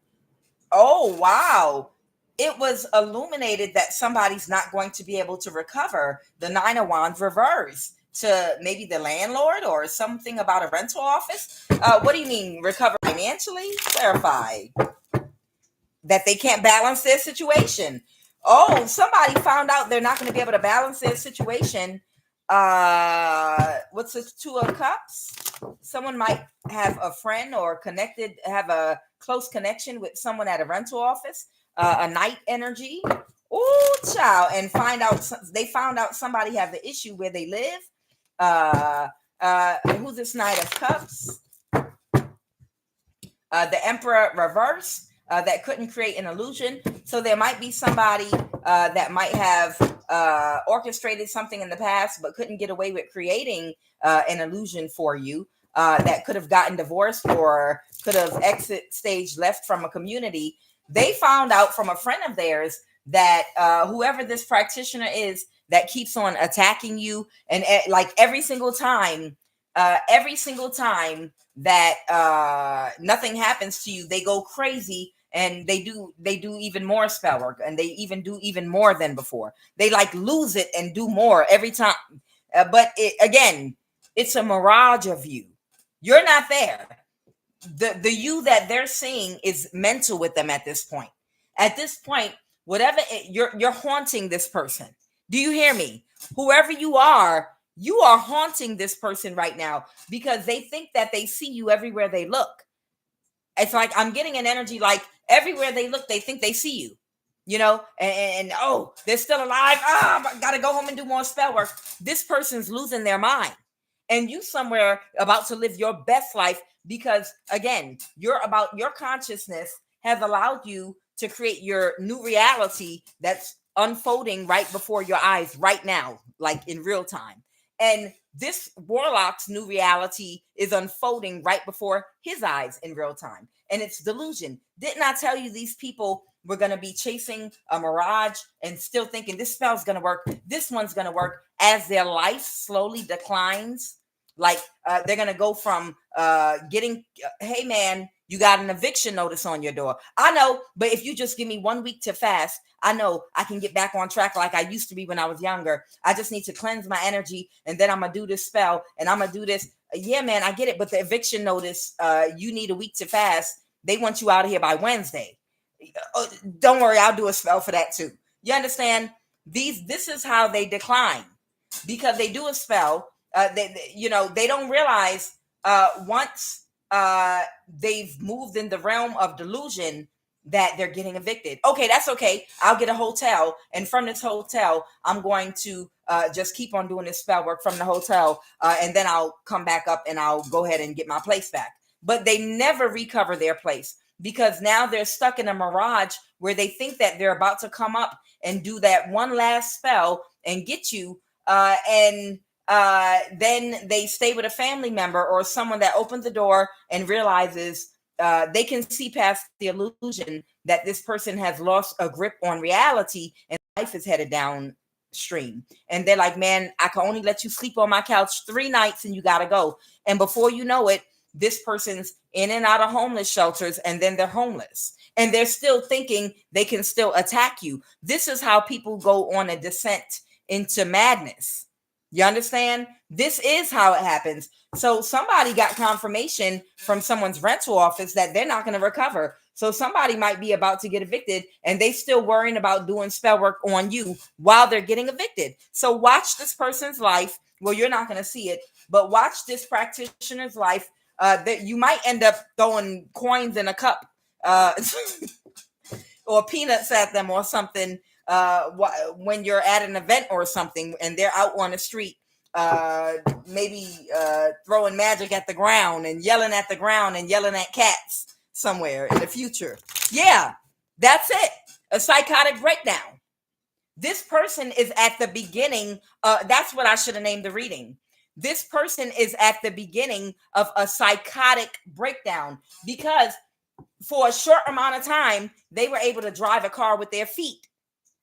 Oh, wow. It was illuminated that somebody's not going to be able to recover the Nine of Wands reverse to maybe the landlord or something about a rental office. What do you mean recover financially? Clarify. That they can't balance their situation. Oh, somebody found out they're not going to be able to balance their situation. What's the Two of Cups? Someone might have a friend or have a close connection with someone at a rental office. A night energy. Oh, child. And they found out somebody have the issue where they live. Who's this Knight of Cups? The Emperor reverse. That couldn't create an illusion. So there might be somebody that might have orchestrated something in the past, but couldn't get away with creating an illusion for you. That could have gotten divorced or could have exit stage left from a community. They found out from a friend of theirs that whoever this practitioner is that keeps on attacking you, and like every single time that nothing happens to you, they go crazy and they do even more spell work, and they even do even more than before. They like lose it and do more every time. But again, it's a mirage of you. You're not there. The you that they're seeing is mental with them at this point. At this point, you're haunting this person. Do you hear me? Whoever you are haunting this person right now because they think that they see you everywhere they look. It's like I'm getting an energy like everywhere they look, they think they see you. You know, and oh, they're still alive. I gotta go home and do more spell work. This person's losing their mind. And you somewhere about to live your best life because again, your consciousness has allowed you to create your new reality that's unfolding right before your eyes right now, like in real time. And this warlock's new reality is unfolding right before his eyes in real time. And it's delusion. Didn't I tell you these people were going to be chasing a mirage and still thinking this spell's going to work, this one's going to work, as their life slowly declines? Like they're going to go from getting, hey man, you got an eviction notice on your door. I know, but if you just give me 1 week to fast, I know I can get back on track like I used to be when I was younger. I just need to cleanse my energy, and then I'm going to do this spell, and I'm going to do this. Yeah, man, I get it. But the eviction notice, you need a week to fast. They want you out of here by Wednesday. Don't worry, I'll do a spell for that too. You understand? This is how they decline, because they do a spell. They don't realize once they've moved in the realm of delusion that they're getting evicted. Okay, that's okay. I'll get a hotel, and from this hotel, I'm going to just keep on doing this spell work from the hotel, and then I'll come back up and I'll go ahead and get my place back. But they never recover their place because now they're stuck in a mirage where they think that they're about to come up and do that one last spell and get you, and then they stay with a family member or someone that opens the door and realizes they can see past the illusion that this person has lost a grip on reality and life is headed down stream. And they're like, man, I can only let you sleep on my couch 3 nights and you got to go. And before you know it, this person's in and out of homeless shelters, and then they're homeless. And they're still thinking they can still attack you. This is how people go on a descent into madness. You understand? This is how it happens. So somebody got confirmation from someone's rental office that they're not going to recover. So somebody might be about to get evicted and they still worrying about doing spell work on you while they're getting evicted. So watch this person's life. Well, you're not going to see it, but watch this practitioner's life. That you might end up throwing coins in a cup or peanuts at them or something when you're at an event or something and they're out on the street, maybe throwing magic at the ground and yelling at the ground and yelling at cats somewhere in the future. Yeah, that's it. A psychotic breakdown. This person is at the beginning. That's what I should have named the reading. This person is at the beginning of a psychotic breakdown because for a short amount of time, they were able to drive a car with their feet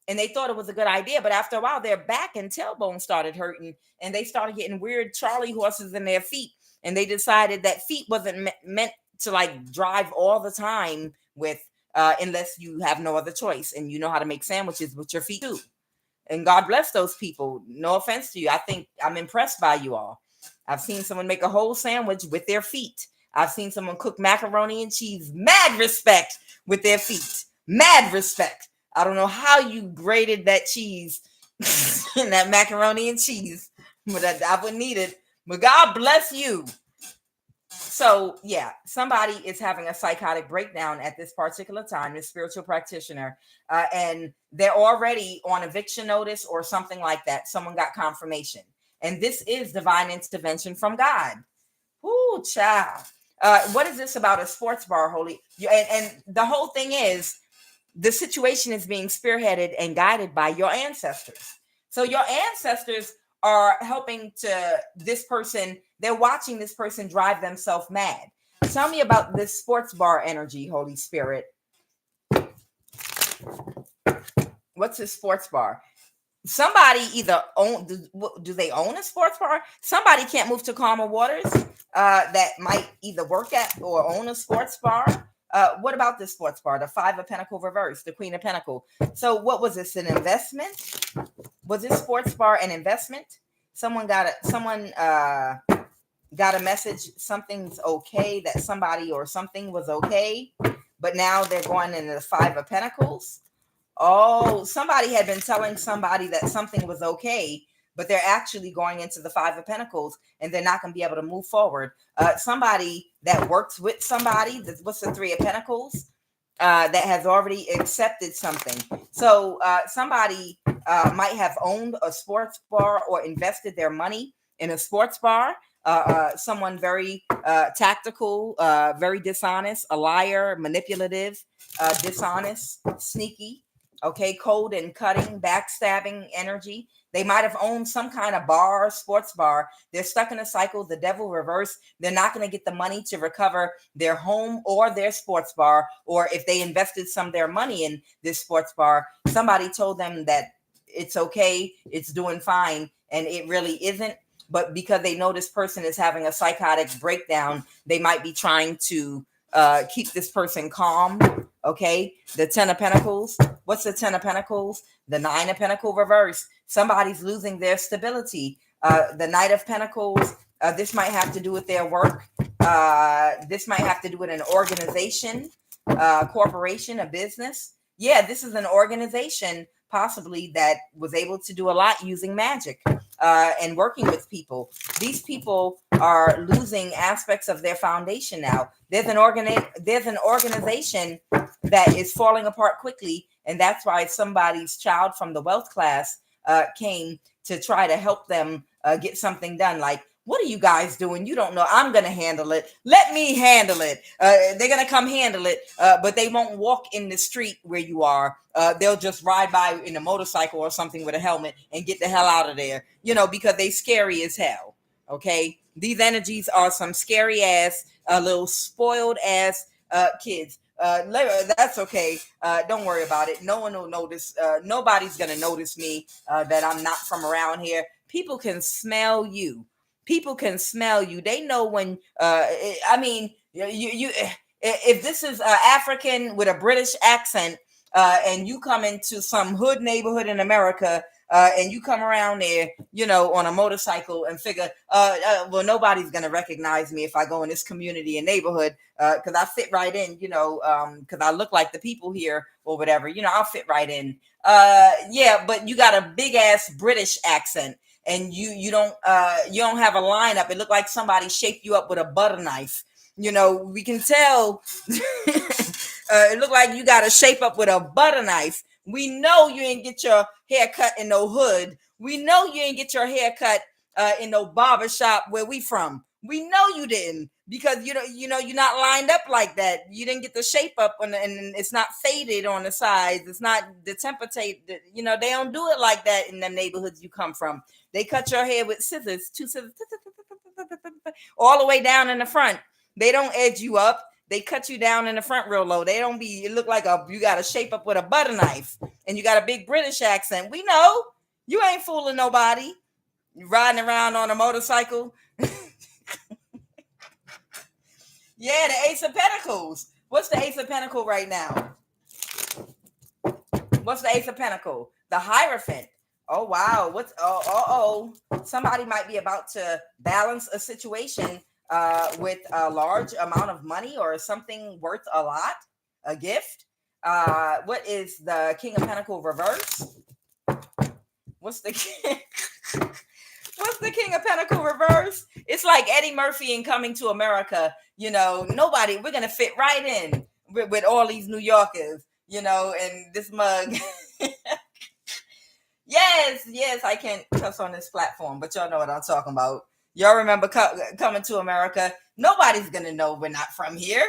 and they thought it was a good idea. But after a while, their back and tailbone started hurting and they started getting weird Charlie horses in their feet. And they decided that feet wasn't meant to like drive all the time with, unless you have no other choice and you know how to make sandwiches with your feet too. And God bless those people. No offense to you. I think I'm impressed by you all. I've seen someone make a whole sandwich with their feet. I've seen someone cook macaroni and cheese. Mad respect with their feet. Mad respect. I don't know how you grated that cheese and that macaroni and cheese, but I would need it. But God bless you. So yeah, somebody is having a psychotic breakdown at this particular time, this spiritual practitioner, and they're already on eviction notice or something like that. Someone got confirmation. And this is divine intervention from God. Ooh, child. What is this about a sports bar, Holy? And the whole thing is, the situation is being spearheaded and guided by your ancestors. So your ancestors are helping to this person. They're watching this person drive themselves mad. Tell me about this sports bar energy, Holy Spirit. What's a sports bar? Somebody either do they own a sports bar? Somebody can't move to calmer waters that might either work at or own a sports bar. What about this sports bar? The 5 of Pentacles reverse, the Queen of Pentacles. So what was this, an investment? Was this sports bar an investment? Someone got a message, something's okay, that somebody or something was okay, but now they're going into the 5 of Pentacles. Oh, somebody had been telling somebody that something was okay, but they're actually going into the 5 of Pentacles and they're not going to be able to move forward. Somebody that works with somebody, what's the 3 of Pentacles, that has already accepted something. So somebody might have owned a sports bar or invested their money in a sports bar. Someone very tactical, very dishonest, a liar, manipulative, dishonest, sneaky. Okay, cold and cutting, backstabbing energy. They might have owned some kind of bar, sports bar. They're stuck in a cycle, the devil reverse. They're not going to get the money to recover their home or their sports bar. Or if they invested some of their money in this sports bar, somebody told them that it's okay, it's doing fine, and it really isn't. But because they know this person is having a psychotic breakdown, they might be trying to keep this person calm. Okay, the 10 of Pentacles. What's the 10 of Pentacles? The 9 of Pentacles reverse. Somebody's losing their stability. The Knight of Pentacles. This might have to do with their work. This might have to do with an organization, corporation, a business. Yeah, this is an organization possibly that was able to do a lot using magic and working with people. These people are losing aspects of their foundation now. There's an organization that is falling apart quickly, and that's why somebody's child from the wealth class came to try to help them get something done. Like, what are you guys doing? You don't know. I'm going to handle it. Let me handle it. They're going to come handle it, but they won't walk in the street where you are. They'll just ride by in a motorcycle or something with a helmet and get the hell out of there, because they scary as hell. Okay. These energies are some scary ass, little spoiled ass kids. That's okay. Don't worry about it. No one will notice. Nobody's gonna notice me that I'm not from around here. People can smell you. People can smell you. They know when. I mean, you. If this is African with a British accent, and you come into some hood neighborhood in America, and you come around there, on a motorcycle and figure, well, nobody's gonna recognize me if I go in this community and neighborhood, because I fit right in, because I look like the people here or whatever, I'll fit right in. Yeah, but you got a big ass British accent, and you don't have a lineup. It looked like somebody shaped you up with a butter knife. We can tell. It looked like you got to shape up with a butter knife. We know you ain't get your hair cut in no hood. We know you ain't get your hair cut in no barber shop where we from. We know you didn't, because you're not lined up like that. You didn't get the shape up, and it's not faded on the sides. It's not detemporated. They don't do it like that in the neighborhoods you come from. They cut your hair with scissors, two scissors, all the way down in the front. They don't edge you up. They cut you down in the front real low. They don't be, it look like you got to shape up with a butter knife, and you got a big British accent. We know you ain't fooling nobody. You riding around on a motorcycle. Yeah, the Ace of Pentacles. What's the Ace of Pentacles right now? What's the Ace of Pentacles? The Hierophant. Oh, wow. Somebody might be about to balance a situation with a large amount of money or something worth a lot, a gift. What is the King of Pentacles reverse? What's the King of Pentacles reverse? It's like Eddie Murphy in Coming to America. Nobody, we're going to fit right in with all these New Yorkers, and this mug. Yes, I can't cuss on this platform, but y'all know what I'm talking about. Y'all remember Coming to America? Nobody's going to know we're not from here.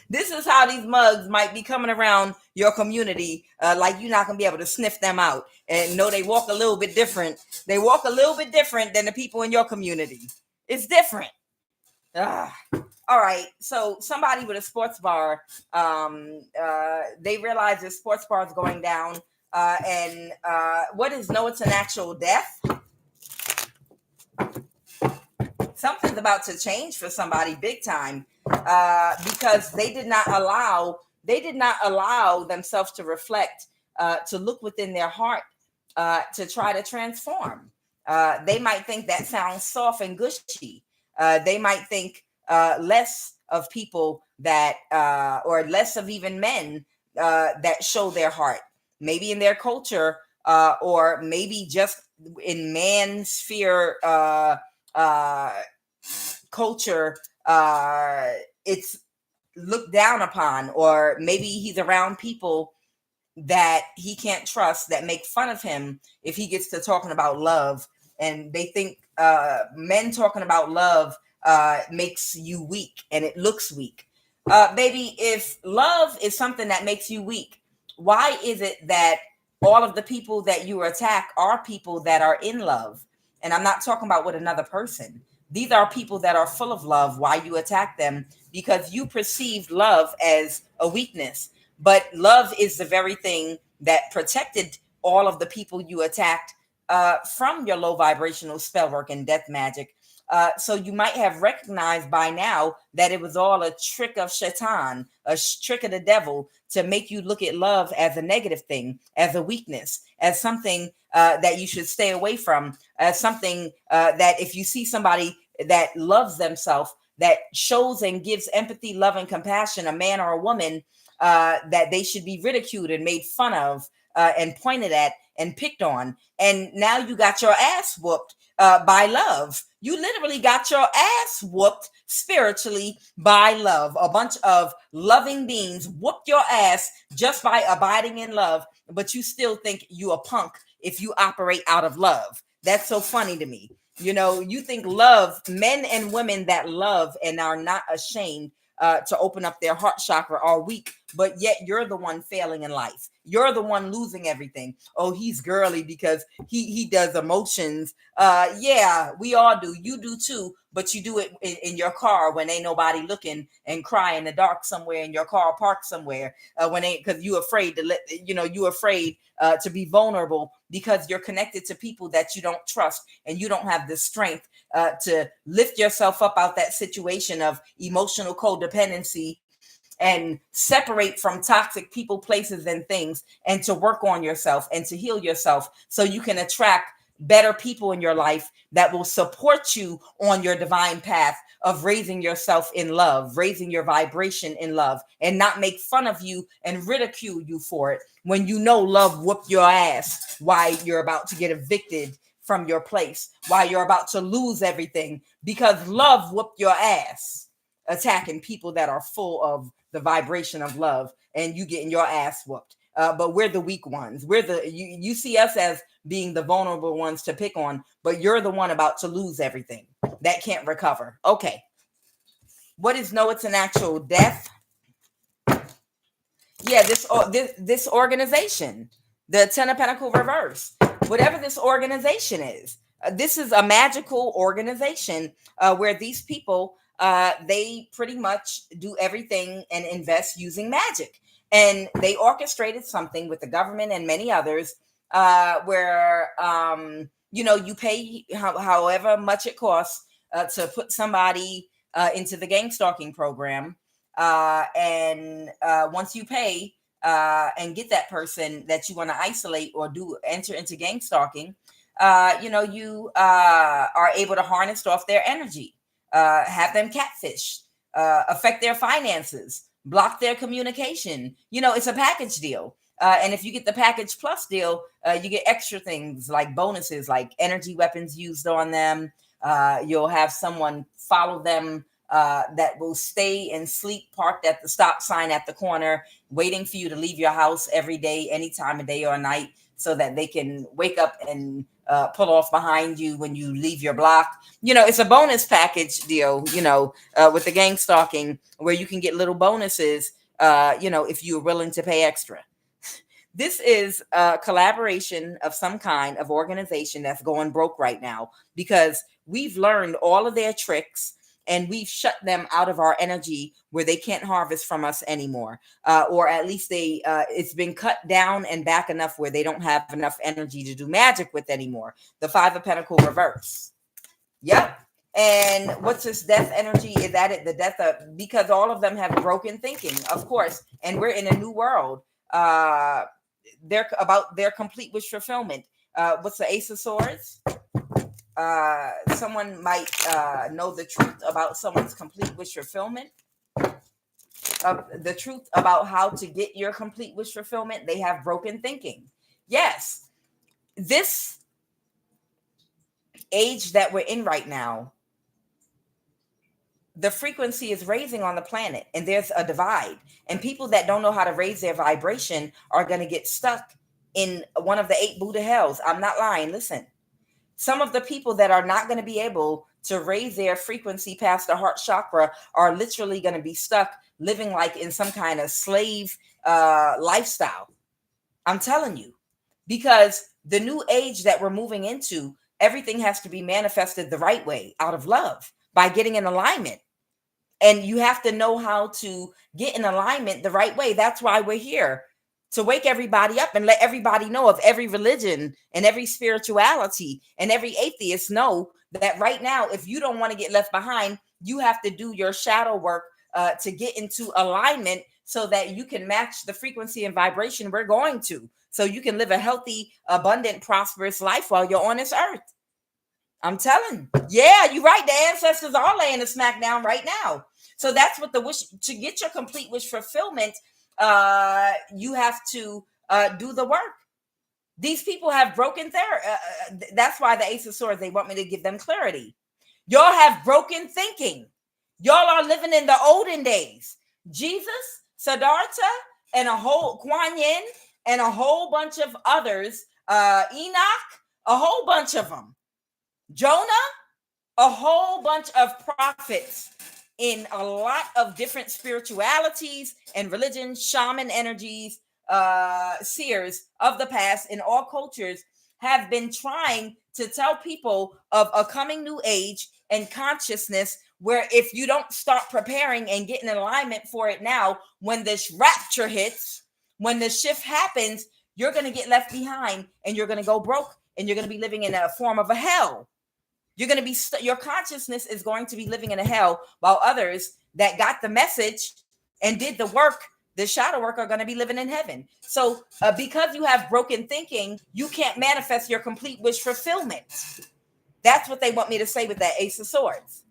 This is how these mugs might be coming around your community, like you're not going to be able to sniff them out. And no, they walk a little bit different. They walk a little bit different than the people in your community. It's different. All right, so somebody with a sports bar, they realize the sports bar is going down, and it's an actual death. Something's about to change for somebody big time, because they did not allow themselves to reflect, to look within their heart, to try to transform. They might think that sounds soft and gushy. They might think less of people that, or less of even men that show their heart, maybe in their culture, or maybe just in man sphere culture. It's looked down upon, or maybe he's around people that he can't trust, that make fun of him if he gets to talking about love, and they think men talking about love makes you weak, and it looks weak. Baby, if love is something that makes you weak, why is it that all of the people that you attack are people that are in love? And I'm not talking about with another person. These are people that are full of love. Why you attack them? Because you perceive love as a weakness. But love is the very thing that protected all of the people you attacked from your low vibrational spell work and death magic. So you might have recognized by now that it was all a trick of Shaitan, a trick of the devil, to make you look at love as a negative thing, as a weakness, as something that you should stay away from, as something that if you see somebody that loves themselves, that shows and gives empathy, love, and compassion, a man or a woman, that they should be ridiculed and made fun of, and pointed at and picked on. And now you got your ass whooped by love. You literally got your ass whooped spiritually by love. A bunch of loving beings whooped your ass just by abiding in love, but you still think you a punk if you operate out of love. That's so funny to me. You think love, men and women that love and are not ashamed to open up their heart chakra all week, but yet you're the one failing in life. You're the one losing everything. Oh, he's girly because he does emotions. Yeah, we all do. You do too, but you do it in your car when ain't nobody looking, and cry in the dark somewhere in your car parked somewhere, when ain't, because you afraid to you afraid to be vulnerable because you're connected to people that you don't trust, and you don't have the strength to lift yourself up out that situation of emotional codependency and separate from toxic people, places, and things, and to work on yourself and to heal yourself so you can attract better people in your life that will support you on your divine path of raising yourself in love, raising your vibration in love, and not make fun of you and ridicule you for it when you know love whooped your ass while you're about to get evicted from your place, while you're about to lose everything, because love whooped your ass attacking people that are full of the vibration of love, and you getting your ass whooped. But we're the weak ones. You see us as being the vulnerable ones to pick on, but you're the one about to lose everything that can't recover. Okay. What is no? It's an actual death. Yeah, this organization, the Ten of Pentacles reverse, whatever this organization is, this is a magical organization where these people they pretty much do everything and invest using magic, and they orchestrated something with the government and many others where you pay however much it costs to put somebody into the gang stalking program. And once you pay and get that person that you want to isolate or enter into gang stalking, you are able to harness off their energy, have them catfish, affect their finances, block their communication. It's a package deal. And if you get the package plus deal, you get extra things like bonuses, like energy weapons used on them. You'll have someone follow them that will stay and sleep parked at the stop sign at the corner, waiting for you to leave your house every day, any time of day or night, so that they can wake up and pull off behind you when you leave your block. It's a bonus package deal, with the gang stalking, where you can get little bonuses, if you're willing to pay extra. This is a collaboration of some kind of organization that's going broke right now because we've learned all of their tricks, and we've shut them out of our energy where they can't harvest from us anymore. Or at least it's been cut down and back enough where they don't have enough energy to do magic with anymore. The Five of Pentacles reverse. Yep. And what's this death energy? Is that it? The death of, because all of them have broken thinking, of course. And we're in a new world. They're about their complete wish fulfillment. What's the Ace of Swords? Someone might know the truth about someone's complete wish fulfillment. The truth about how to get your complete wish fulfillment. They have broken thinking. Yes, this age that we're in right now, the frequency is raising on the planet, and there's a divide. And people that don't know how to raise their vibration are going to get stuck in one of the 8 Buddha hells. I'm not lying. Listen. Some of the people that are not going to be able to raise their frequency past the heart chakra are literally going to be stuck living like in some kind of slave lifestyle. I'm telling you, because the new age that we're moving into, everything has to be manifested the right way, out of love, by getting in alignment. And you have to know how to get in alignment the right way. That's why we're here, to wake everybody up and let everybody know of every religion and every spirituality and every atheist know that right now, if you don't want to get left behind, you have to do your shadow work to get into alignment so that you can match the frequency and vibration we're going to, so you can live a healthy, abundant, prosperous life while you're on this earth. I'm telling you. Yeah, you're right. The ancestors are laying the smack down right now. So that's what the wish, to get your complete wish fulfillment, you have to do the work. These people have broken that's why the Ace of Swords, they want me to give them clarity. Y'all have broken thinking. Y'all are living in the olden days. Jesus, Siddhartha, and a whole Kuan Yin, and a whole bunch of others, Enoch, a whole bunch of them, Jonah, a whole bunch of prophets in a lot of different spiritualities and religions, shaman energies, seers of the past in all cultures have been trying to tell people of a coming new age and consciousness where if you don't start preparing and get in alignment for it now, when this rapture hits, when the shift happens, you're going to get left behind and you're going to go broke and you're going to be living in a form of a hell. You're going to be, your consciousness is going to be living in a hell, while others that got the message and did the work, the shadow work, are going to be living in heaven. So because you have broken thinking, you can't manifest your complete wish fulfillment. That's what they want me to say with that Ace of Swords.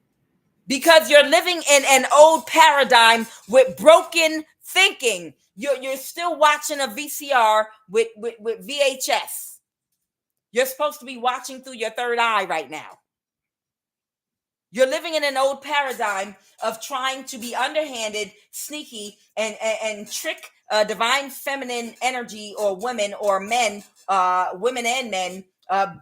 Because you're living in an old paradigm with broken thinking. You're still watching a VCR with VHS. You're supposed to be watching through your third eye right now. You're living in an old paradigm of trying to be underhanded, sneaky, and trick divine feminine energy, or women or men, women and men,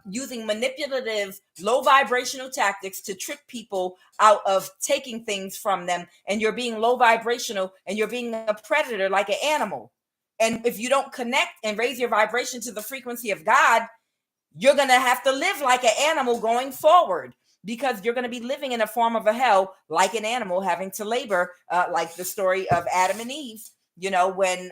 using manipulative, low vibrational tactics to trick people out of taking things from them. And you're being low vibrational and you're being a predator like an animal. And if you don't connect and raise your vibration to the frequency of God, you're going to have to live like an animal going forward, because you're going to be living in a form of a hell like an animal, having to labor, like the story of Adam and Eve. You know, when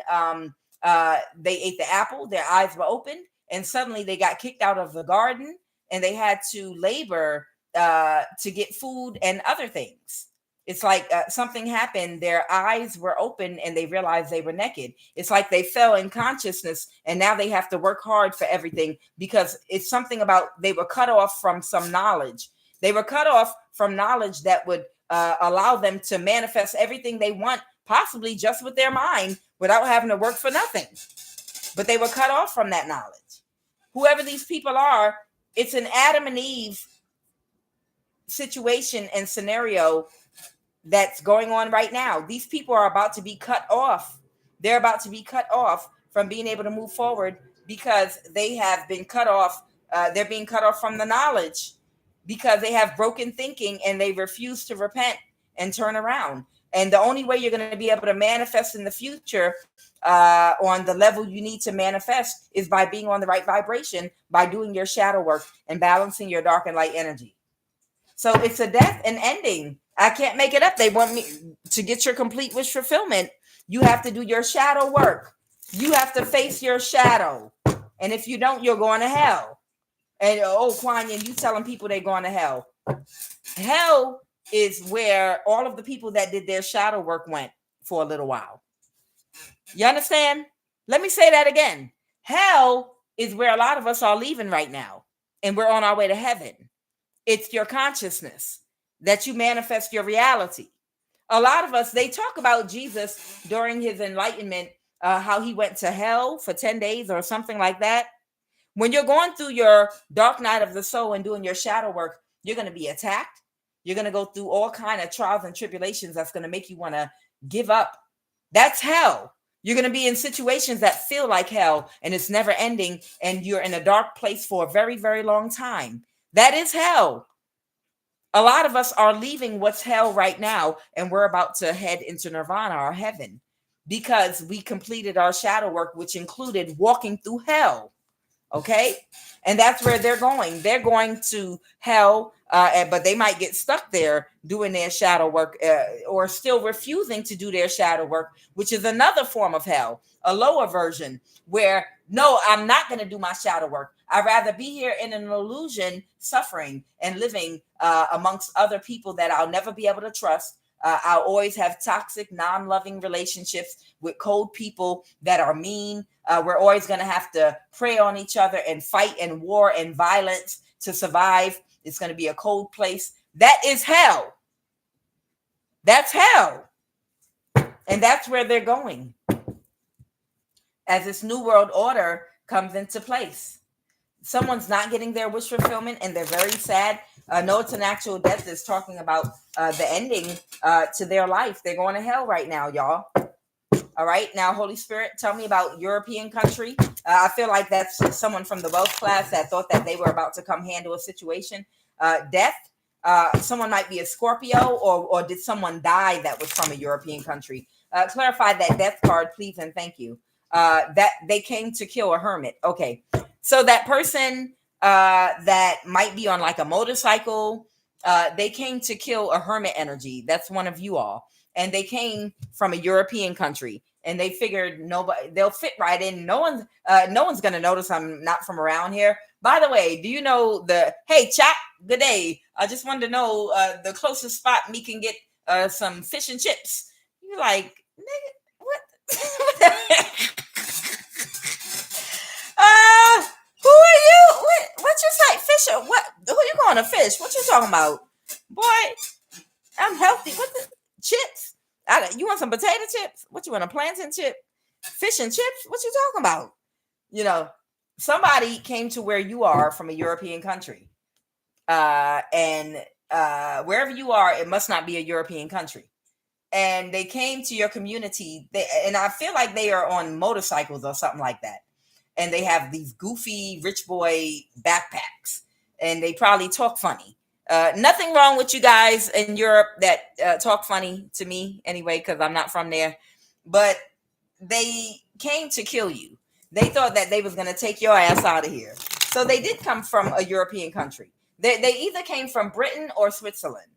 they ate the apple, their eyes were opened, and suddenly they got kicked out of the garden, and they had to labor to get food and other things. It's like something happened. Their eyes were open and they realized they were naked. It's like they fell in consciousness and now they have to work hard for everything, because it's something about they were cut off from some knowledge. They were cut off from knowledge that would allow them to manifest everything they want, possibly just with their mind, without having to work for nothing. But they were cut off from that knowledge. Whoever these people are, it's an Adam and Eve situation and scenario that's going on right now. These people are about to be cut off. They're about to be cut off from being able to move forward, because they have been cut off. They're being cut off from the knowledge, because they have broken thinking and they refuse to repent and turn around. And the only way you're going to be able to manifest in the future on the level you need to manifest is by being on the right vibration, by doing your shadow work and balancing your dark and light energy. So it's a death and ending. I can't make it up. They want me to get your complete wish fulfillment. You have to do your shadow work. You have to face your shadow. And if you don't, you're going to hell. And QUAN, you telling people they're going to hell. Hell is where all of the people that did their shadow work went for a little while. You understand? Let me say that again. Hell is where a lot of us are leaving right now, and we're on our way to heaven. It's your consciousness that you manifest your reality. A lot of us, they talk about Jesus during his enlightenment, how he went to hell for 10 days or something like that. When you're going through your dark night of the soul and doing your shadow work, you're going to be attacked. You're going to go through all kinds of trials and tribulations that's going to make you want to give up. That's hell. You're going to be in situations that feel like hell, and it's never ending, and you're in a dark place for a very, very long time. That is hell. A lot of us are leaving what's hell right now, and we're about to head into nirvana or heaven, because we completed our shadow work, which included walking through hell. Okay. And that's where they're going. They're going to hell, but they might get stuck there doing their shadow work, or still refusing to do their shadow work, which is another form of hell, a lower version where, no, I'm not going to do my shadow work. I'd rather be here in an illusion, suffering and living amongst other people that I'll never be able to trust. I'll always have toxic, non-loving relationships with cold people that are mean. We're always going to have to prey on each other and fight and war and violence to survive. It's going to be a cold place. That is hell. That's hell. And that's where they're going as this new world order comes into place. Someone's not getting their wish fulfillment and they're very sad. No, it's an actual death. That's talking about the ending to their life. They're going to hell right now, y'all. All right. Now, Holy Spirit, tell me about European country. I feel like that's someone from the wealth class that thought that they were about to come handle a situation. Death. Someone might be a Scorpio, or did someone die that was from a European country? Clarify that death card, please, and thank you. That they came to kill a hermit. Okay, so that person that might be on like a motorcycle, they came to kill a hermit energy. That's one of you all, and they came from a European country, and they figured nobody, they'll fit right in. No one's gonna notice I'm not from around here. By the way, do you know hey, chap, good day. I just wanted to know the closest spot me can get some fish and chips. You're like, nigga, what? What the heck? Who are you? What you say? Fisher? What? Who you going to fish? What you talking about? Boy, I'm healthy. What the chips? You want some potato chips? What you want, a plantain chip? Fish and chips? What you talking about? You know, somebody came to where you are from a European country. And wherever you are, it must not be a European country. And they came to your community. And I feel like they are on motorcycles or something like that. And they have these goofy rich boy backpacks. And they probably talk funny. Nothing wrong with you guys in Europe that talk funny to me anyway, because I'm not from there. But they came to kill you. They thought that they was going to take your ass out of here. So they did come from a European country. They either came from Britain or Switzerland.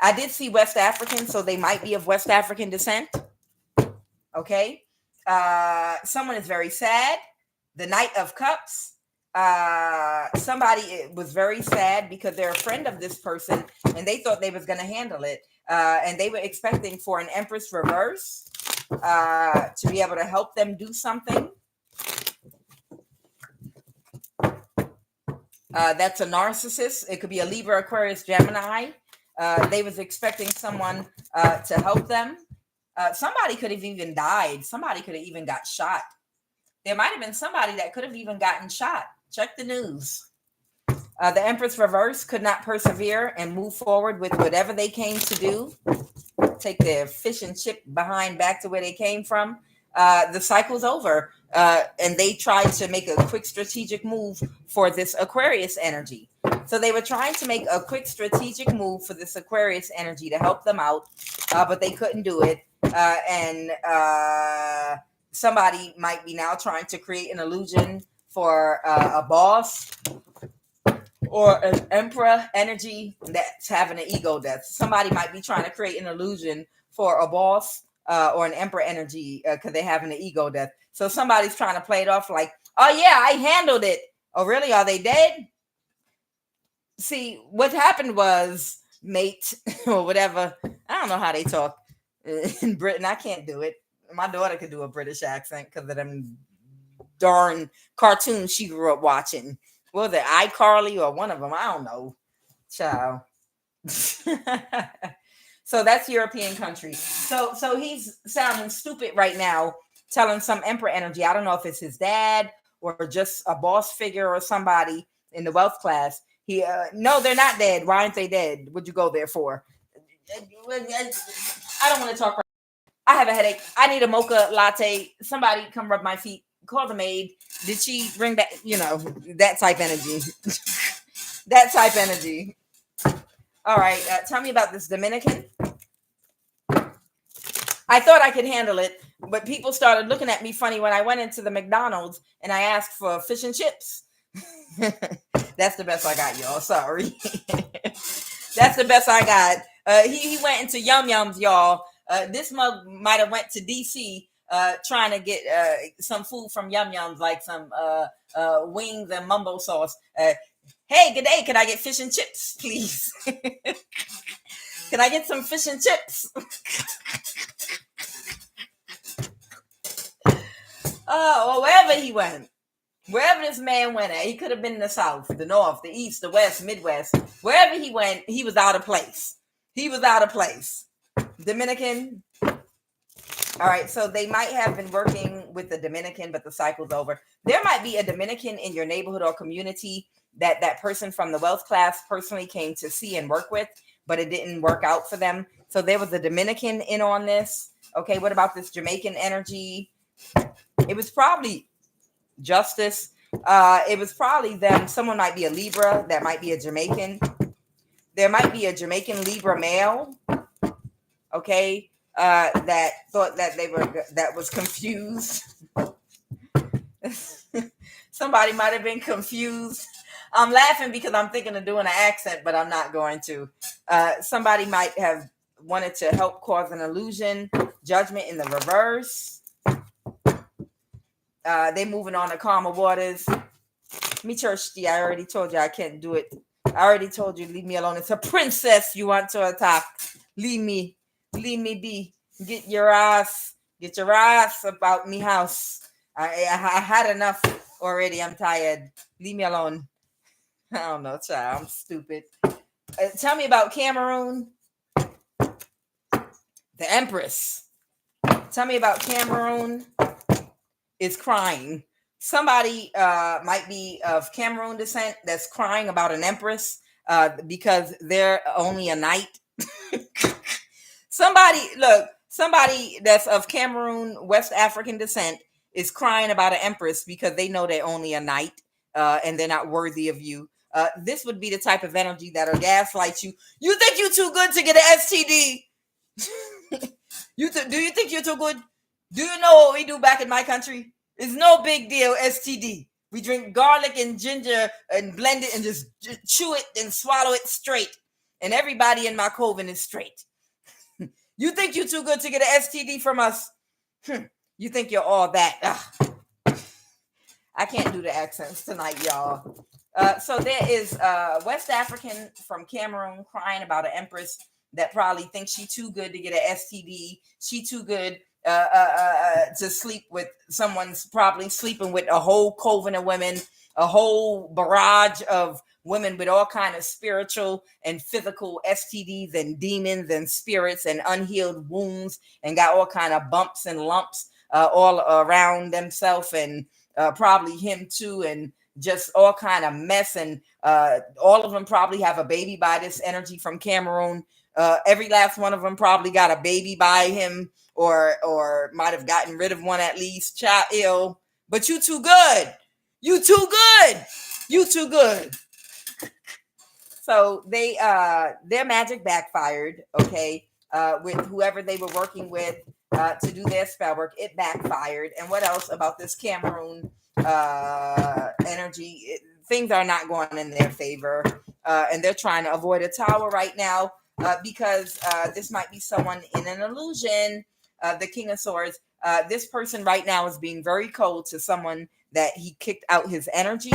I did see West African, so they might be of West African descent. Okay. Someone is very sad. The Knight of Cups. Somebody was very sad because they're a friend of this person and they thought they was going to handle it. And they were expecting for an Empress reverse to be able to help them do something. That's a narcissist. It could be a Libra, Aquarius, Gemini. They was expecting someone to help them. Somebody could have even died. Somebody could have even got shot. There might have been somebody that could have even gotten shot. Check the news. The Empress reverse could not persevere and move forward with whatever they came to do. Take their fish and chip behind back to where they came from. The cycle's over. And they tried to make a quick strategic move for this Aquarius energy. So they were trying to make a quick strategic move for this Aquarius energy to help them out, but they couldn't do it. And somebody might be now trying to create an illusion for a boss or an emperor energy that's having an ego death. Somebody might be trying to create an illusion for a boss or an emperor energy because they're having an ego death. So somebody's trying to play it off like, oh yeah, I handled it. Oh really? Are they dead? See, what happened was, mate, or whatever. I don't know how they talk in Britain. I can't do it. My daughter could do a British accent because of them darn cartoons she grew up watching. What was it, iCarly or one of them? I don't know. Child. So that's European country. So he's sounding stupid right now, telling some emperor energy. I don't know if it's his dad or just a boss figure or somebody in the wealth class. No, they're not dead. Why aren't they dead? What'd you go there for? I don't want to talk. I have a headache. I need a mocha latte. Somebody come rub my feet. Call the maid. Did she bring that? You know, that type energy. That type energy. All right. Tell me about this Dominican. I thought I could handle it, but people started looking at me funny when I went into the McDonald's and I asked for fish and chips. That's the best I got, y'all. Sorry. That's the best I got. He went into Yum Yums, y'all. This mug might have went to DC trying to get some food from Yum Yums, like some wings and mumbo sauce. Hey, good day. Can I get fish and chips, please? Can I get some fish and chips? Oh, well, wherever he went. Wherever this man went at, he could have been in the South, the North, the East, the West, Midwest. Wherever he went, he was out of place. Dominican. All right, so they might have been working with the Dominican, but the cycle's over. There might be a Dominican in your neighborhood or community that person from the wealth class personally came to see and work with, but it didn't work out for them. So there was a Dominican in on this. Okay, what about this Jamaican energy? It was probably justice, It was probably them. Someone might be a Libra. That might be a Jamaican. There might be a Jamaican Libra male. Okay. That thought that that was confused. Somebody might have been confused. I'm laughing because I'm thinking of doing an accent, but I'm not going to. Somebody might have wanted to help cause an illusion, judgment in the reverse. They moving on to calmer waters. Me thirsty. I already told you I can't do it. I already told you, leave me alone. It's a princess you want to attack. Leave me be. Get your ass about me house. I had enough already. I'm tired. Leave me alone. I don't know, child. I'm stupid. Tell me about Cameroon. The Empress. Tell me about Cameroon. Is crying. Somebody might be of Cameroon descent that's crying about an empress because they're only a knight. Somebody that's of Cameroon, West African descent is crying about an empress because they know they're only a knight and they're not worthy of you. This would be the type of energy that'll gaslight you. You think you're too good to get an STD? Do you think you're too good? Do you know what we do back in my country? It's no big deal, STD. We drink garlic and ginger and blend it and just chew it and swallow it straight. And everybody in my coven is straight. You think you're too good to get an STD from us? You think you're all that? I can't do the accents tonight, y'all. So there is West African from Cameroon crying about an empress that probably thinks she too good to get an STD. She too good to sleep with someone's probably sleeping with a whole coven of women, a whole barrage of women with all kind of spiritual and physical STDs and demons and spirits and unhealed wounds and got all kind of bumps and lumps all around themselves and probably him too and just all kind of mess and all of them probably have a baby by this energy from Cameroon. Every last one of them probably got a baby by him or might have gotten rid of one at least. Child ill, but you too good. You too good. You too good. So they their magic backfired, okay, with whoever they were working with to do their spell work. It backfired. And what else about this Cameroon energy? Things are not going in their favor, and they're trying to avoid a tower right now because this might be someone in an illusion. The King of Swords. This person right now is being very cold to someone that he kicked out his energy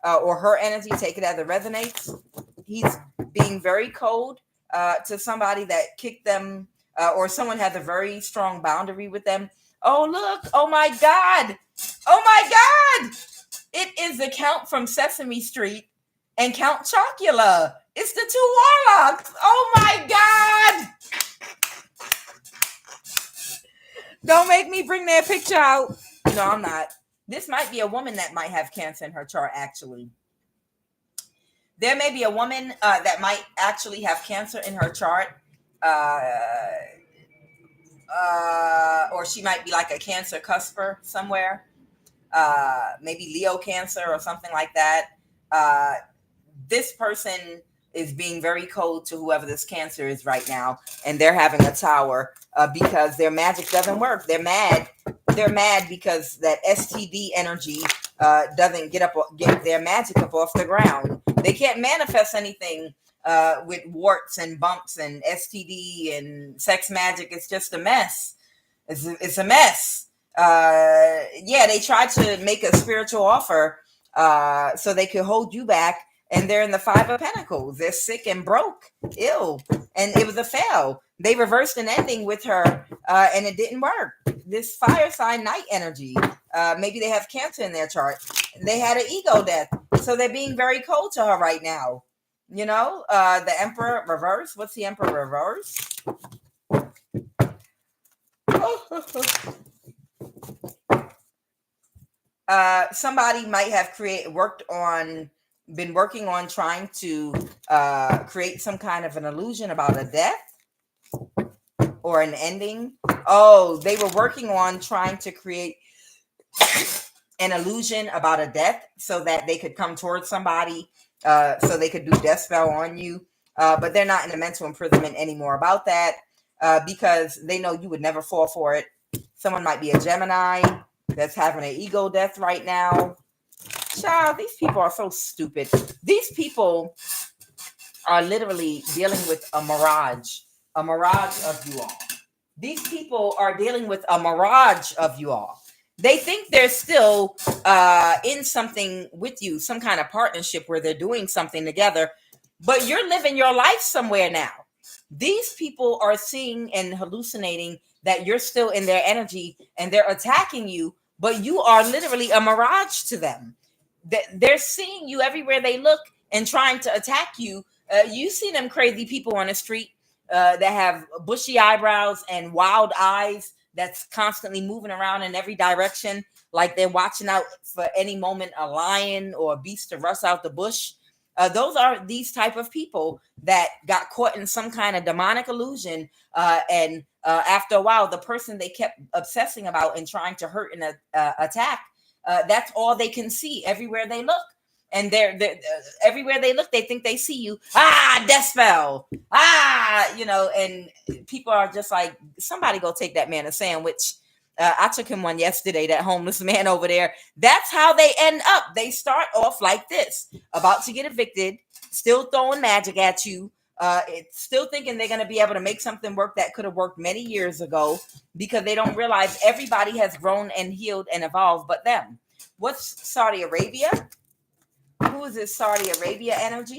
or her energy. Take it as it resonates. He's being very cold to somebody that kicked them or someone has a very strong boundary with them. Oh, look. Oh, my God. Oh, my God. It is the Count from Sesame Street and Count Chocula. It's the two warlocks. Oh, my God. Don't make me bring their picture out. No, I'm not. This might be a woman that might have Cancer in her chart, actually. There may be a woman that might actually have Cancer in her chart. Or she might be like a Cancer cusper somewhere. Maybe Leo Cancer or something like that. This person is being very cold to whoever this Cancer is right now. And they're having a tower because their magic doesn't work. They're mad. They're mad because that STD energy doesn't get their magic up off the ground. They can't manifest anything with warts and bumps and STD and sex magic. It's just a mess. It's a mess. Yeah, they tried to make a spiritual offer so they could hold you back. And they're in the Five of Pentacles. They're sick and broke, ill. And it was a fail. They reversed an ending with her, and it didn't work. This fire sign night energy. Maybe they have Cancer in their chart. They had an ego death. So they're being very cold to her right now. You know, the Emperor reverse. What's the Emperor reverse? Somebody might have been working on trying to create some kind of an illusion about a death or an ending. Oh, they were working on trying to create an illusion about a death so that they could come towards somebody, so they could do death spell on you. But they're not in a mental imprisonment anymore about that, because they know you would never fall for it. Someone might be a Gemini that's having an ego death right now. Child, these people are so stupid. These people are literally dealing with a mirage of you all. These people are dealing with a mirage of you all. They think they're still in something with you, some kind of partnership where they're doing something together, but you're living your life somewhere now. These people are seeing and hallucinating that you're still in their energy and they're attacking you, but you are literally a mirage to them. They're seeing you everywhere they look and trying to attack you. You see them crazy people on the street that have bushy eyebrows and wild eyes that's constantly moving around in every direction, like they're watching out for any moment a lion or a beast to rush out the bush. Those are these type of people that got caught in some kind of demonic illusion, and after a while, the person they kept obsessing about and trying to hurt and attack, that's all they can see everywhere they look. And they're everywhere they look, they think they see you. Death spell. And people are just like, somebody go take that man a sandwich. I took him one yesterday, that homeless man over there. That's how they end up. They start off like this, about to get evicted, still throwing magic at you, still thinking they're going to be able to make something work that could have worked many years ago, because they don't realize everybody has grown and healed and evolved but them. What's Saudi Arabia? Who is this Saudi Arabia energy?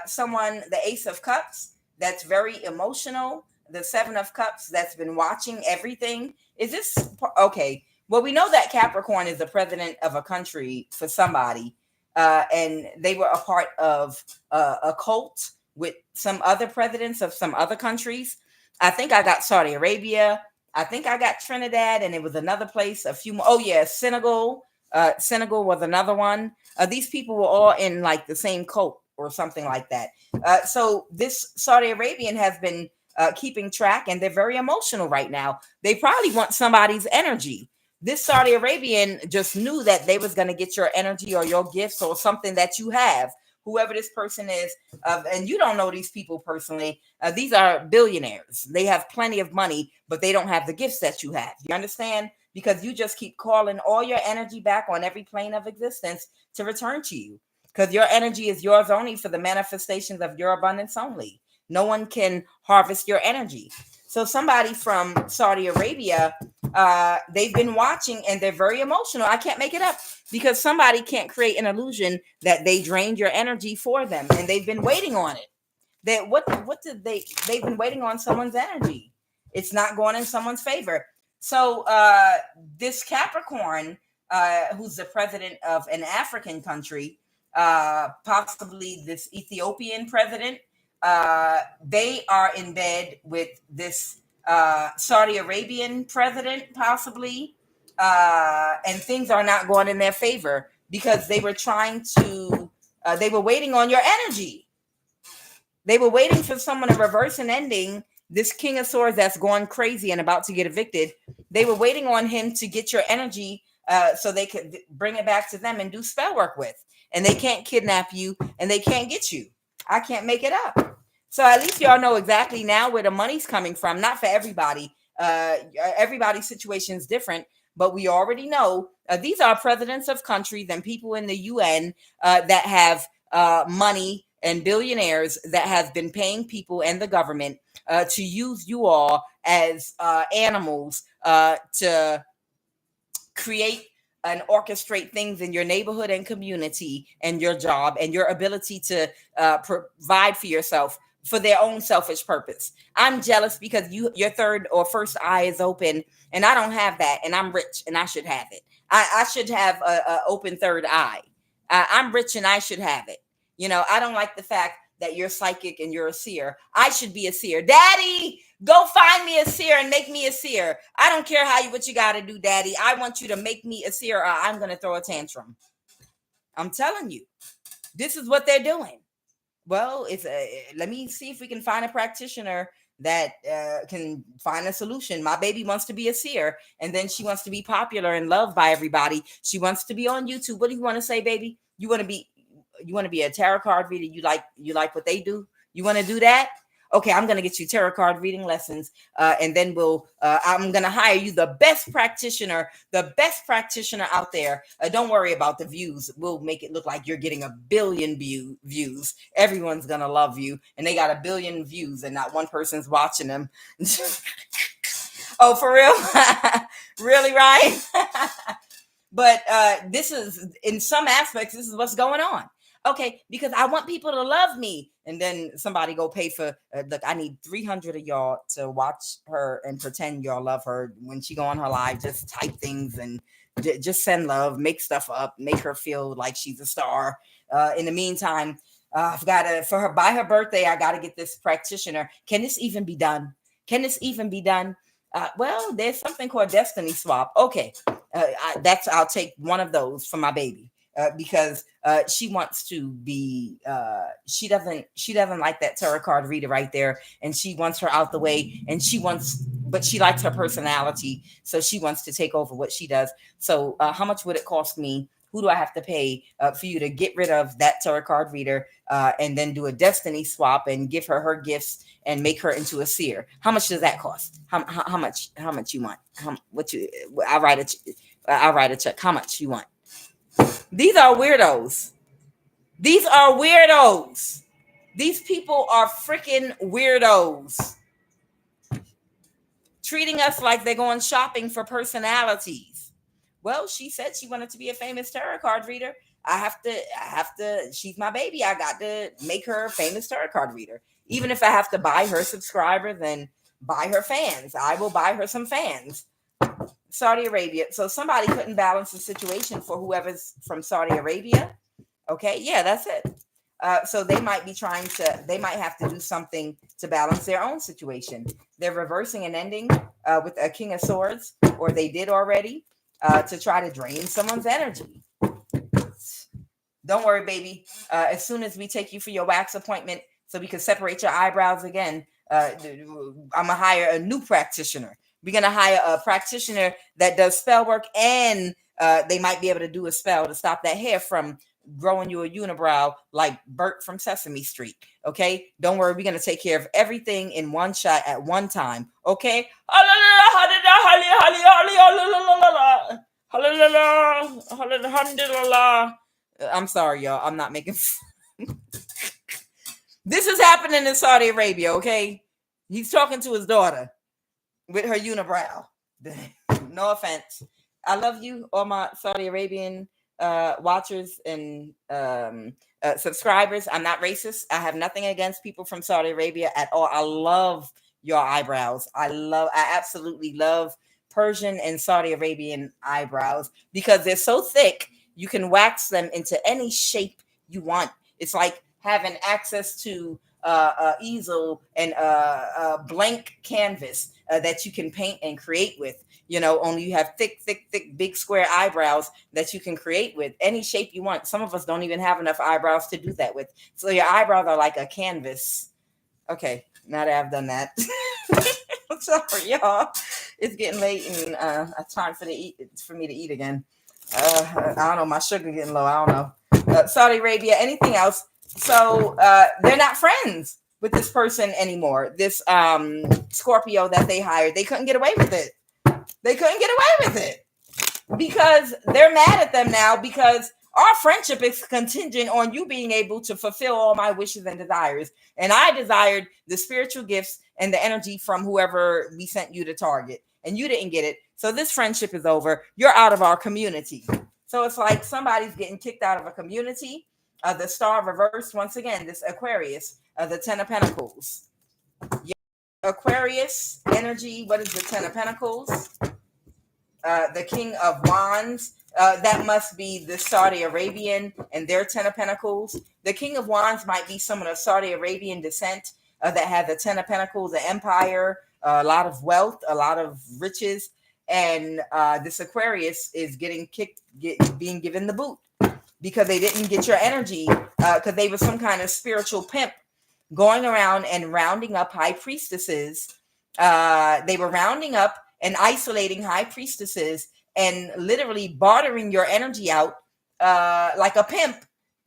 Someone, the Ace of Cups, that's very emotional. The Seven of Cups, that's been watching everything. Is this okay? Well, we know that Capricorn is the president of a country for somebody, and they were a part of a cult with some other presidents of some other countries. I think I got Saudi Arabia. I think I got Trinidad, and it was another place. A few more. Oh yeah, Senegal. Senegal was another one. These people were all in like the same cult or something like that. So this Saudi Arabian has been keeping track, and they're very emotional right now. They probably want somebody's energy. This Saudi Arabian just knew that they was going to get your energy or your gifts or something that you have, whoever this person is. And you don't know these people personally. These are billionaires. They have plenty of money, but they don't have the gifts that you have. You understand? Because you just keep calling all your energy back on every plane of existence to return to you. Because your energy is yours only for the manifestations of your abundance only. No one can harvest your energy. So somebody from Saudi Arabia, they've been watching and they're very emotional. I can't make it up, because somebody can't create an illusion that they drained your energy for them, and they've been waiting on it. They've been waiting on someone's energy. It's not going in someone's favor. So this Capricorn, who's the president of an African country, possibly this Ethiopian president, they are in bed with this Saudi Arabian president, possibly, and things are not going in their favor, because they were they were waiting on your energy. They were waiting for someone to reverse an ending. This King of Swords that's going crazy and about to get evicted, they were waiting on him to get your energy, so they could bring it back to them and do spell work with. And they can't kidnap you, and they can't get you. I can't make it up. So at least y'all know exactly now where the money's coming from. Not for everybody. Everybody's situation is different, but we already know these are presidents of countries and people in the UN that have money, and billionaires that have been paying people and the government to use you all as animals to create and orchestrate things in your neighborhood and community and your job and your ability to provide for yourself for their own selfish purpose. I'm jealous because your third or first eye is open, and I don't have that, and I'm rich and I should have it. I should have a open third eye. I'm rich and I should have it. You know, I don't like the fact that you're psychic and you're a seer. I should be a seer. Daddy, go find me a seer and make me a seer. I don't care what you got to do, Daddy. I want you to make me a seer, or I'm going to throw a tantrum. I'm telling you, this is what they're doing. Well, let me see if we can find a practitioner that can find a solution. My baby wants to be a seer, and then she wants to be popular and loved by everybody. She wants to be on YouTube. What do you want to say, baby? You want to be a tarot card reader? You like what they do? You want to do that? Okay, I'm gonna get you tarot card reading lessons, and then I'm gonna hire you the best practitioner out there. Don't worry about the views. We'll make it look like you're getting 1 billion views. Everyone's gonna love you, and they got 1 billion views, and not one person's watching them. Oh, for real? Really, Ryan? But this is, in some aspects, this is what's going on. Okay, because I want people to love me. And then somebody go pay for, look, I need 300 of y'all to watch her and pretend y'all love her. When she go on her live, just type things and just send love, make stuff up, make her feel like she's a star. In the meantime, I've got to, by her birthday, I got to get this practitioner. Can this even be done? Well, there's something called destiny swap. Okay, I'll take one of those for my baby. Because she wants to be, she doesn't like that tarot card reader right there, and she wants her out the way, but she likes her personality, so she wants to take over what she does. So how much would it cost me? Who do I have to pay for you to get rid of that tarot card reader, and then do a destiny swap and give her gifts and make her into a seer? How much does that cost? How much you want? I'll write a check. How much you want? These are weirdos. These people are freaking weirdos. Treating us like they're going shopping for personalities. Well, she said she wanted to be a famous tarot card reader. I have to, she's my baby. I got to make her a famous tarot card reader. Even if I have to buy her subscribers and buy her fans, I will buy her some fans. Saudi Arabia. So somebody couldn't balance the situation for whoever's from Saudi Arabia. Okay, yeah, that's it. So they might have to do something to balance their own situation. They're reversing an ending with a King of Swords, or they did already, to try to drain someone's energy. Don't worry, baby. As soon as we take you for your wax appointment so we can separate your eyebrows again, I'm going to hire a new practitioner. We're going to hire a practitioner that does spell work, and they might be able to do a spell to stop that hair from growing you a unibrow like Bert from Sesame Street. Okay? Don't worry. We're going to take care of everything in one shot at one time. Okay? I'm sorry, y'all. I'm not making This is happening in Saudi Arabia, okay? He's talking to his daughter with her unibrow. No offense. I love you, all my Saudi Arabian watchers and subscribers. I'm not racist. I have nothing against people from Saudi Arabia at all. I love your eyebrows. I absolutely love Persian and Saudi Arabian eyebrows because they're so thick, you can wax them into any shape you want. It's like having access to easel and a blank canvas that you can paint and create with. Only you have thick, big square eyebrows that you can create with any shape you want. Some of us don't even have enough eyebrows to do that with. So your eyebrows are like a canvas. Okay, now that I've done that. I'm sorry, y'all. It's getting late and it's time for me to eat again. I don't know, my sugar getting low. I don't know. Saudi Arabia, anything else? So they're not friends with this person anymore. This Scorpio that they hired, they couldn't get away with it. Because they're mad at them now because our friendship is contingent on you being able to fulfill all my wishes and desires. And I desired the spiritual gifts and the energy from whoever we sent you to target. And you didn't get it. So this friendship is over. You're out of our community. So it's like somebody's getting kicked out of a community. The star reversed once again, this Aquarius, the 10 of Pentacles. Aquarius energy. What is the 10 of Pentacles? The King of Wands. That must be the Saudi Arabian and their 10 of Pentacles. The King of Wands might be someone of Saudi Arabian descent that had the 10 of Pentacles, the empire, a lot of wealth, a lot of riches. And this Aquarius is being given the boot because they didn't get your energy because they were some kind of spiritual pimp going around and rounding up high priestesses. They were rounding up and isolating high priestesses and literally bartering your energy out like a pimp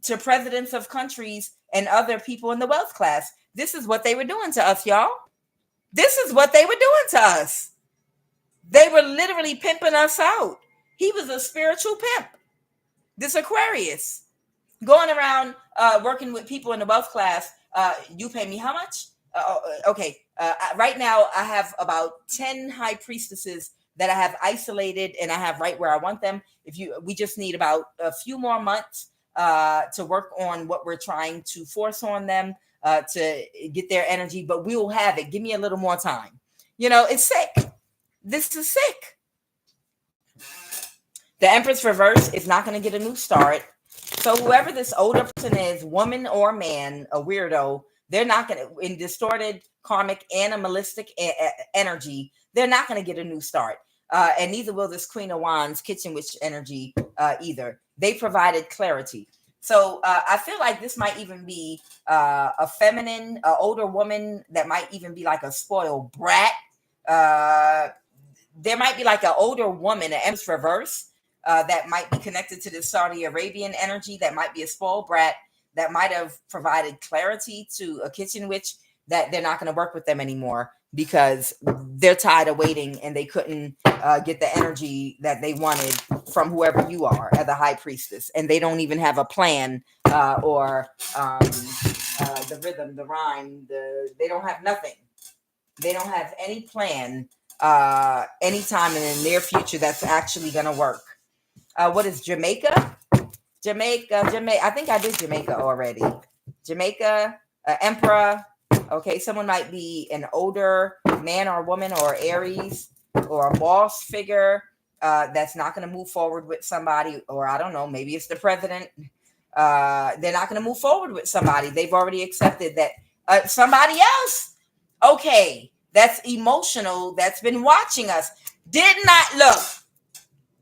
to presidents of countries and other people in the wealth class. This is what they were doing to us, y'all. This is what they were doing to us. They were literally pimping us out. He was a spiritual pimp. This Aquarius going around working with people in the wealth class. You pay me how much? Okay. Right now, I have about 10 high priestesses that I have isolated, and I have right where I want them. We just need about a few more months to work on what we're trying to force on them to get their energy, but we will have it. Give me a little more time. It's sick. This is sick. The Empress reverse is not going to get a new start. So whoever this older person is, woman or man, a weirdo, they're not going to, in distorted karmic animalistic energy, they're not going to get a new start. And neither will this Queen of Wands kitchen witch energy either. They provided clarity. So I feel like this might even be a feminine, older woman that might even be like a spoiled brat. There might be like an older woman, an Empress reverse, that might be connected to the Saudi Arabian energy, that might be a spoiled brat, that might have provided clarity to a kitchen witch that they're not going to work with them anymore because they're tired of waiting and they couldn't get the energy that they wanted from whoever you are as a high priestess. And they don't even have a plan or the rhythm, the rhyme, they don't have nothing. They don't have any plan anytime in the near future that's actually going to work. What is Jamaica? Jamaica. I think I did Jamaica already. Jamaica, Emperor. Okay, someone might be an older man or woman or Aries or a boss figure that's not going to move forward with somebody, or I don't know, maybe it's the president. They're not going to move forward with somebody. They've already accepted that somebody else. Okay, that's emotional. That's been watching us. Did not look.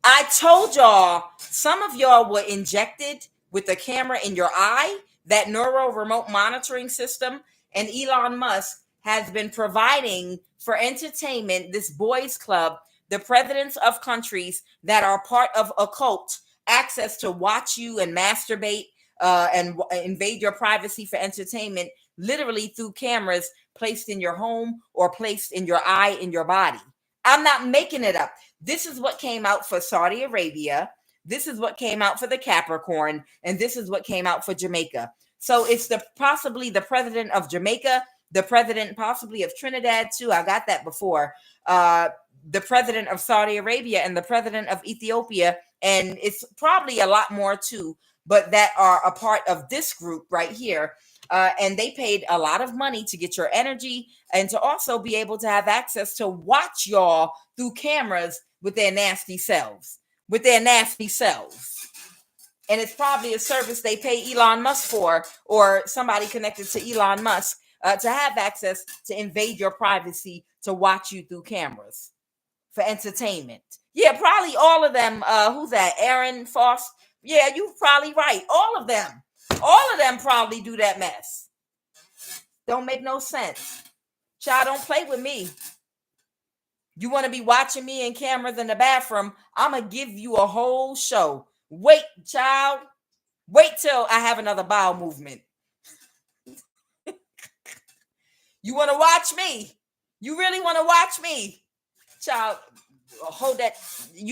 I told y'all, some of y'all were injected with the camera in your eye, that neuro remote monitoring system, and Elon Musk has been providing for entertainment, this boys club, the presidents of countries that are part of a cult, access to watch you and masturbate and invade your privacy for entertainment, literally through cameras placed in your home or placed in your eye, in your body. I'm not making it up. This is what came out for Saudi Arabia. This is what came out for the Capricorn. And this is what came out for Jamaica. So it's possibly the president of Jamaica, the president possibly of Trinidad too. I got that before. The president of Saudi Arabia and the president of Ethiopia. And it's probably a lot more too, but that are a part of this group right here. And they paid a lot of money to get your energy and to also be able to have access to watch y'all through cameras with their nasty selves. And it's probably a service they pay Elon Musk for, or somebody connected to Elon Musk to have access to invade your privacy, to watch you through cameras for entertainment. Yeah, probably all of them. Who's that? Aaron Foss? Yeah, you're probably right. All of them probably do that mess. Don't make no sense. Child, don't play with me. You want to be watching me in cameras in the bathroom? I'm going to give you a whole show. Wait, child. Wait till I have another bowel movement. You want to watch me? You really want to watch me? Child, hold that.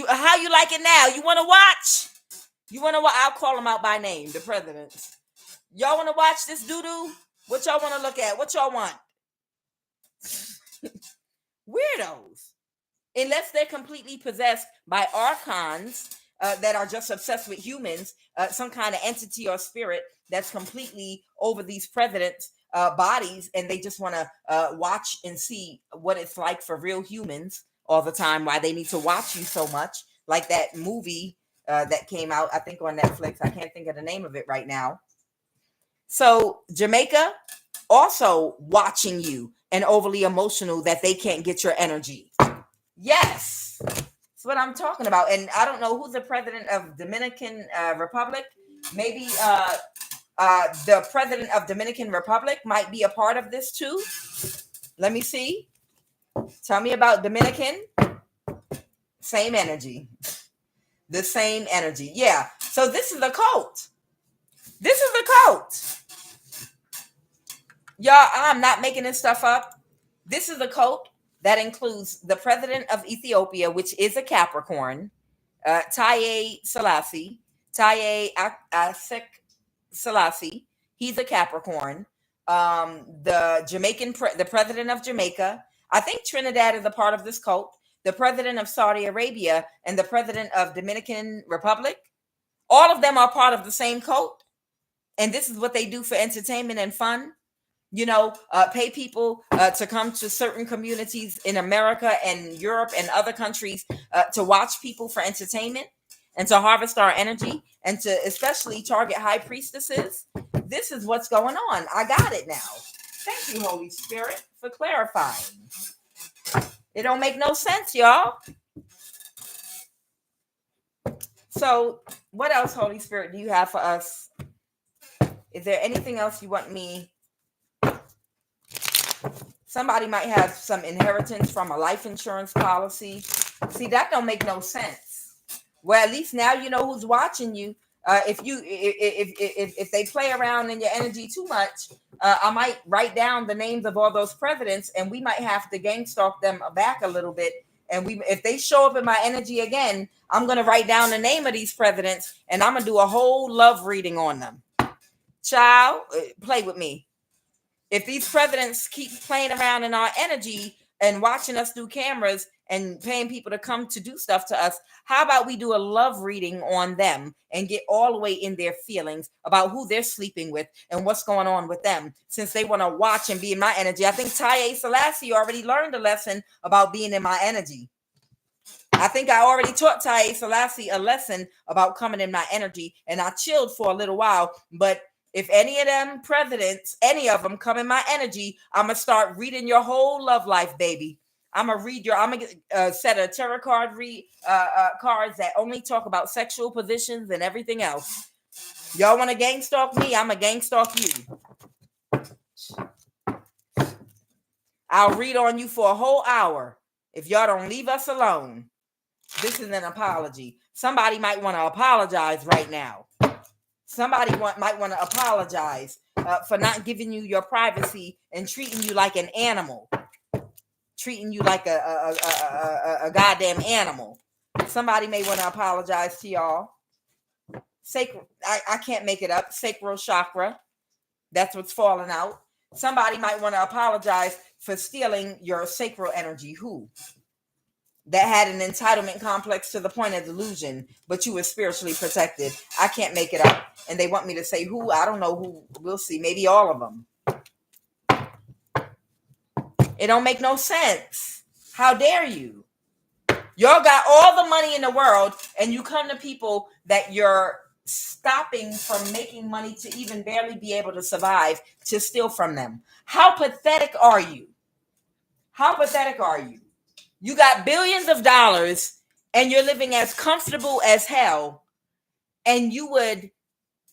How you like it now? You want to watch? I'll call them out by name, the presidents. Y'all want to watch this doo-doo? What y'all want to look at? What y'all want? Weirdos. Unless they're completely possessed by archons that are just obsessed with humans, some kind of entity or spirit that's completely over these presidents' bodies, and they just want to watch and see what it's like for real humans all the time, why they need to watch you so much. Like that movie that came out, I think on Netflix. I can't think of the name of it right now. So Jamaica also watching you and overly emotional that they can't get your energy. Yes, that's what I'm talking about. And I don't know who's the president of Dominican Republic. Maybe The president of Dominican Republic might be a part of this too. Let me see. Tell me about Dominican. Same energy. The same energy. Yeah. So this is a cult. This is a cult. Y'all, I'm not making this stuff up. This is a cult that includes the president of Ethiopia, which is a Capricorn, Taye Selassie, Taye Asek Selassie. He's a Capricorn. The president of Jamaica. I think Trinidad is a part of this cult. The president of Saudi Arabia and the president of Dominican Republic. All of them are part of the same cult. And this is what they do for entertainment and fun. Pay people to come to certain communities in America and Europe and other countries to watch people for entertainment and to harvest our energy and to especially target high priestesses. This is what's going on. I got it now. Thank you, Holy Spirit, for clarifying. It don't make no sense, y'all. So what else, Holy Spirit, do you have for us? Is there anything else you want me? Somebody might have some inheritance from a life insurance policy. See, that don't make no sense. Well, at least now you know who's watching you. If they play around in your energy too much, I might write down the names of all those presidents, and we might have to gang stalk them back a little bit. And if they show up in my energy again, I'm gonna write down the name of these presidents, and I'm gonna do a whole love reading on them. Child, play with me. If these presidents keep playing around in our energy and watching us through cameras and paying people to come to do stuff to us, how about we do a love reading on them and get all the way in their feelings about who they're sleeping with and what's going on with them, since they want to watch and be in my energy. I think Taye Selassie already learned a lesson about being in my energy. I think I already taught Taye Selassie a lesson about coming in my energy, and I chilled for a little while, but if any of them presidents, any of them come in my energy, I'm going to start reading your whole love life, baby. I'm going to get a set of tarot card cards that only talk about sexual positions and everything else. Y'all want to gang stalk me? I'm going to gang stalk you. I'll read on you for a whole hour if y'all don't leave us alone. This is an apology. Somebody might want to apologize right now. Somebody might want to apologize for not giving you your privacy and treating you like an animal, treating you like a goddamn animal. Somebody may want to apologize to y'all. Sacral, I can't make it up. Sacral chakra. That's what's falling out. Somebody might want to apologize for stealing your sacral energy. Who? That had an entitlement complex to the point of delusion, but you were spiritually protected. I can't make it up. And they want me to say who. I don't know who. We'll see. Maybe all of them. It don't make no sense. How dare you? Y'all got all the money in the world, and you come to people that you're stopping from making money to even barely be able to survive to steal from them. How pathetic are you? How pathetic are you? You got billions of dollars and you're living as comfortable as hell, and you would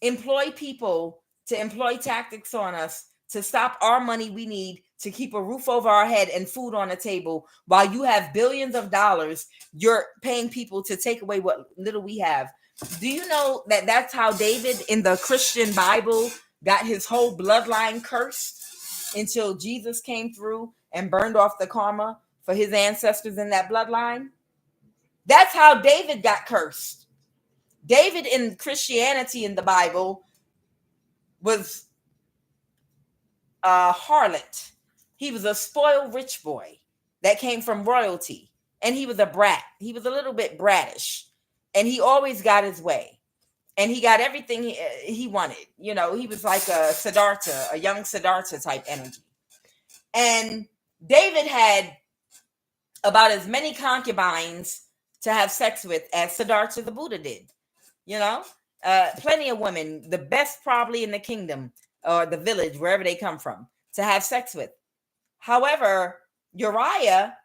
employ people to employ tactics on us to stop our money we need to keep a roof over our head and food on the table. While you have billions of dollars, you're paying people to take away what little we have. Do you know that that's how David in the Christian Bible got his whole bloodline cursed until Jesus came through and burned off the karma for his ancestors in that bloodline? That's how David got cursed. David in Christianity in the Bible was a harlot. He was a spoiled rich boy that came from royalty, and he was a brat. He was a little bit brattish, and he always got his way, and he got everything he wanted. You know, he was like a Siddhartha, a young Siddhartha type energy. And David had about as many concubines to have sex with as Siddhartha the Buddha did. You know, plenty of women, the best probably in the kingdom or the village, wherever they come from, to have sex with. However, Uriah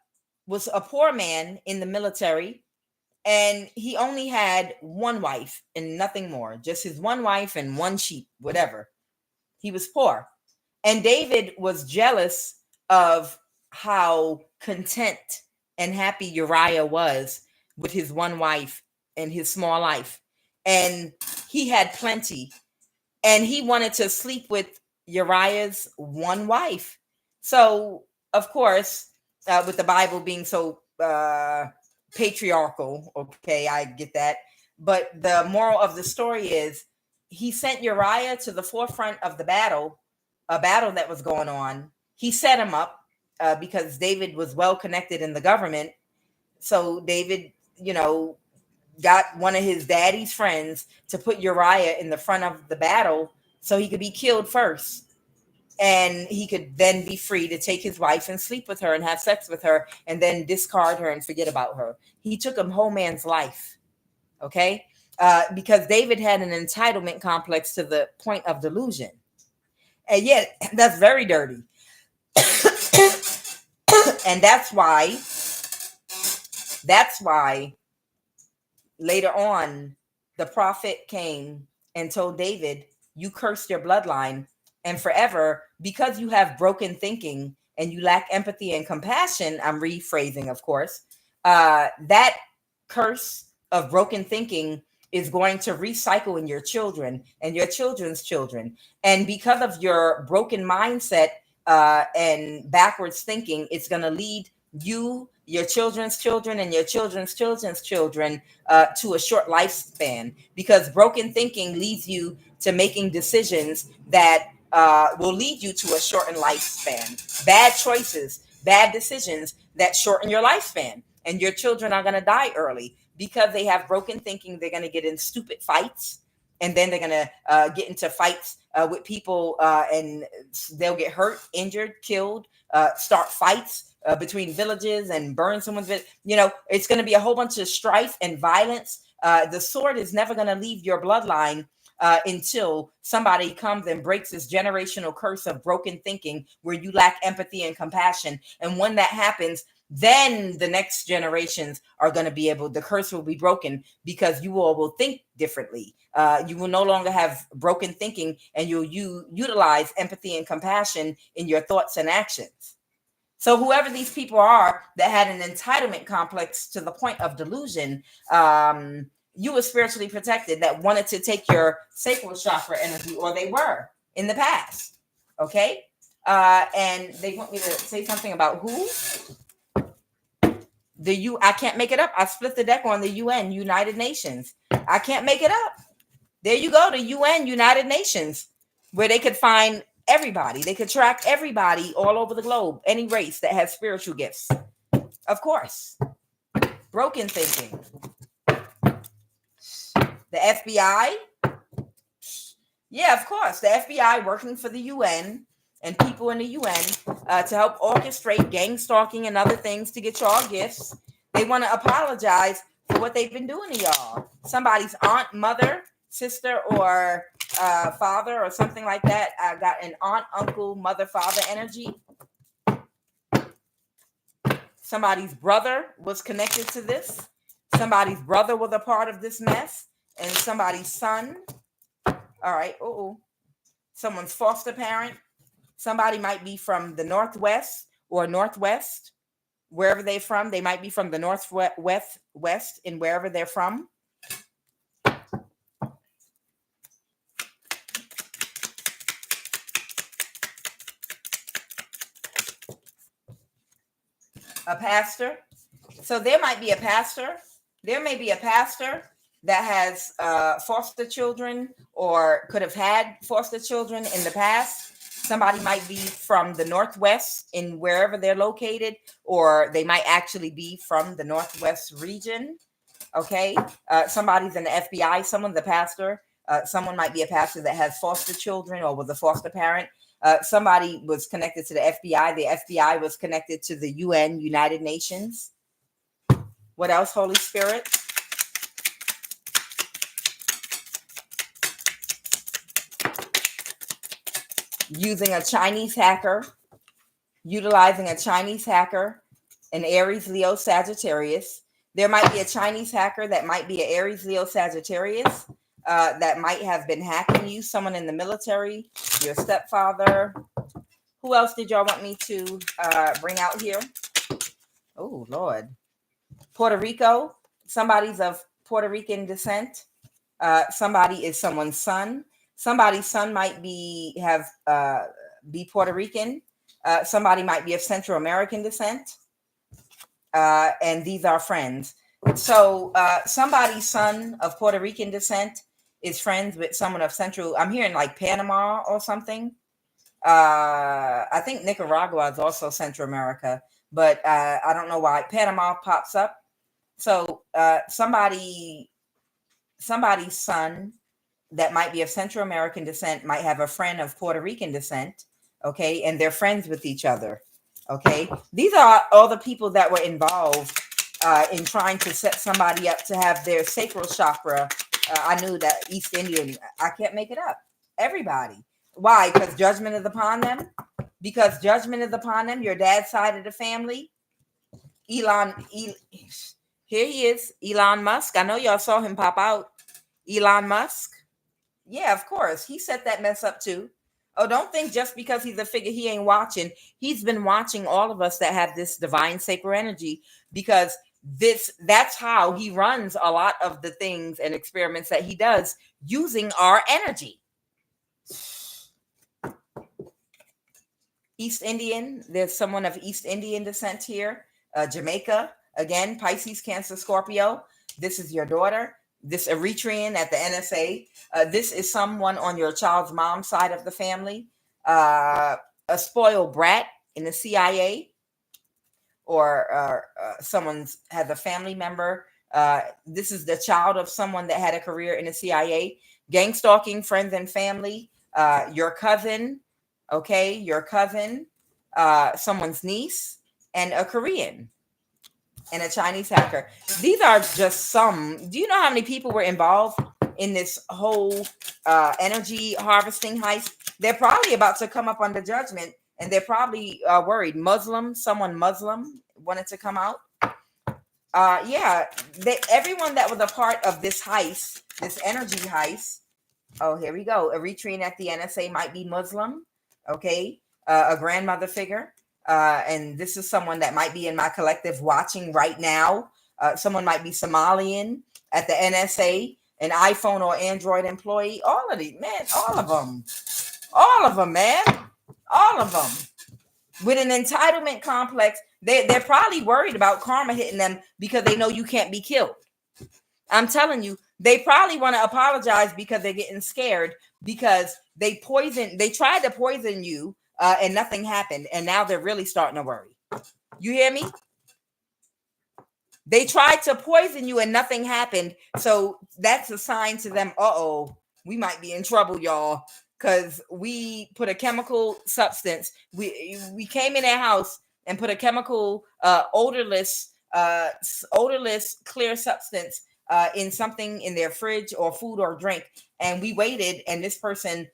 was a poor man in the military, And he only had one wife and nothing more, just his one wife and one sheep, whatever. He was poor. And David was jealous of how content and happy Uriah was with his one wife and his small life. And he had plenty. And he wanted to sleep with Uriah's one wife. So, of course, with the Bible being so patriarchal, okay, I get that. But the moral of the story is he sent Uriah to the forefront of the battle, a battle that was going on. He set him up because David was well connected in the government. So David, got one of his daddy's friends to put Uriah in the front of the battle so he could be killed first. And he could then be free to take his wife and sleep with her and have sex with her and then discard her and forget about her. He took a whole man's life. Okay. Because David had an entitlement complex to the point of delusion. And yet that's very dirty. And that's why later on, the prophet came and told David, you cursed your bloodline, and forever, because you have broken thinking and you lack empathy and compassion, I'm rephrasing, of course, that curse of broken thinking is going to recycle in your children and your children's children. And because of your broken mindset and backwards thinking, it's going to lead you, your children's children, and your children's children's children to a short lifespan, because broken thinking leads you to making decisions that will lead you to a shortened lifespan. Bad choices, bad decisions that shorten your lifespan. And your children are going to die early because they have broken thinking. They're going to get in stupid fights. And then they're going to get into fights with people and they'll get hurt, injured, killed, start fights between villages and burn someone's village. It's going to be a whole bunch of strife and violence. The sword is never going to leave your bloodline until somebody comes and breaks this generational curse of broken thinking where you lack empathy and compassion. And when that happens, then the next generations are going to be able, the curse will be broken because you all will think differently. You will no longer have broken thinking, and you'll utilize empathy and compassion in your thoughts and actions. So whoever these people are that had an entitlement complex to the point of delusion, you were spiritually protected, that wanted to take your sacral chakra energy, or they were in the past. Okay. And they want me to say something about who? I can't make it up. I split the deck on the UN, United Nations. I can't make it up. There you go, the UN, United Nations, where they could find everybody. They could track everybody all over the globe, any race that has spiritual gifts. Of course. Broken thinking. The FBI. Yeah, of course. The FBI working for the UN and people in the UN to help orchestrate gang stalking and other things to get y'all gifts. They want to apologize for what they've been doing to y'all. Somebody's aunt, mother, sister, or father, or something like that. I got an aunt, uncle, mother, father energy. Somebody's brother was connected to this. Somebody's brother was a part of this mess. And somebody's son. All right. Someone's foster parent. Somebody might be from the Northwest or Northwest, wherever they're from. They might be from the Northwest in wherever they're from. A pastor. So there might be a pastor. There may be a pastor that has foster children, or could have had foster children in the past. Somebody might be from the Northwest in wherever they're located, or they might actually be from the Northwest region. Okay. Somebody's in the FBI, someone's a pastor. Someone might be a pastor that has foster children or was a foster parent. Somebody was connected to the FBI. The FBI was connected to the UN, United Nations. What else, Holy Spirit? Using a Chinese hacker, utilizing a Chinese hacker, an Aries, Leo, Sagittarius, There might be a Chinese hacker that might be an Aries, Leo, Sagittarius that might have been hacking you. Someone in the military, your stepfather. Who else did y'all want me to bring out here? Oh, Lord. Puerto Rico. Somebody's of Puerto Rican descent. Somebody is someone's son. Somebody's son might be Puerto Rican. Somebody might be of Central American descent. And these are friends. So somebody's son of Puerto Rican descent is friends with someone of Central. I'm hearing like Panama or something. I think Nicaragua is also Central America, but I don't know why Panama pops up. So somebody's son that might be of Central American descent might have a friend of Puerto Rican descent. Okay, and they're friends with each other. Okay, these are all the people that were involved in trying to set somebody up to have their sacral chakra. I knew that East Indian. I can't make it up. Everybody. Why? Because judgment is upon them. Because judgment is upon them. Your dad's side of the family. Here he is, Elon Musk. I know y'all saw him pop out. Elon Musk. Yeah, of course. He set that mess up too. Oh, don't think just because he's a figure he ain't watching. He's been watching all of us that have this divine sacred energy, because that's how he runs a lot of the things and experiments that he does using our energy. East Indian, there's someone of East Indian descent here. Jamaica, again, Pisces, Cancer, Scorpio. This is your daughter. This Eritrean at the NSA. This is someone on your child's mom's side of the family. A spoiled brat in the CIA, or someone has a family member. This is the child of someone that had a career in the CIA. Gang stalking friends and family. Your cousin. Okay, your cousin, someone's niece, and a Korean, and a Chinese hacker. These are just some. Do you know how many people were involved in this whole energy harvesting heist? They're probably about to come up under judgment, and they're probably worried. Someone Muslim wanted to come out. Yeah, everyone that was a part of this heist, this energy heist. Oh, here we go. Eritrean at the NSA might be Muslim. Okay, a grandmother figure, and this is someone that might be in my collective watching right now. Someone might be Somalian at the NSA, an iPhone or Android employee. All of these, man, all of them, man, all of them with an entitlement complex. They're probably worried about karma hitting them because they know you can't be killed. I'm telling you, they probably want to apologize because they're getting scared, because they tried to poison you and nothing happened. And now they're really starting to worry. You hear me? They tried to poison you and nothing happened. So that's a sign to them. We might be in trouble, y'all, because we put a chemical substance. We came in their house and put a chemical odorless clear substance in something in their fridge or food or drink, and we waited, and this person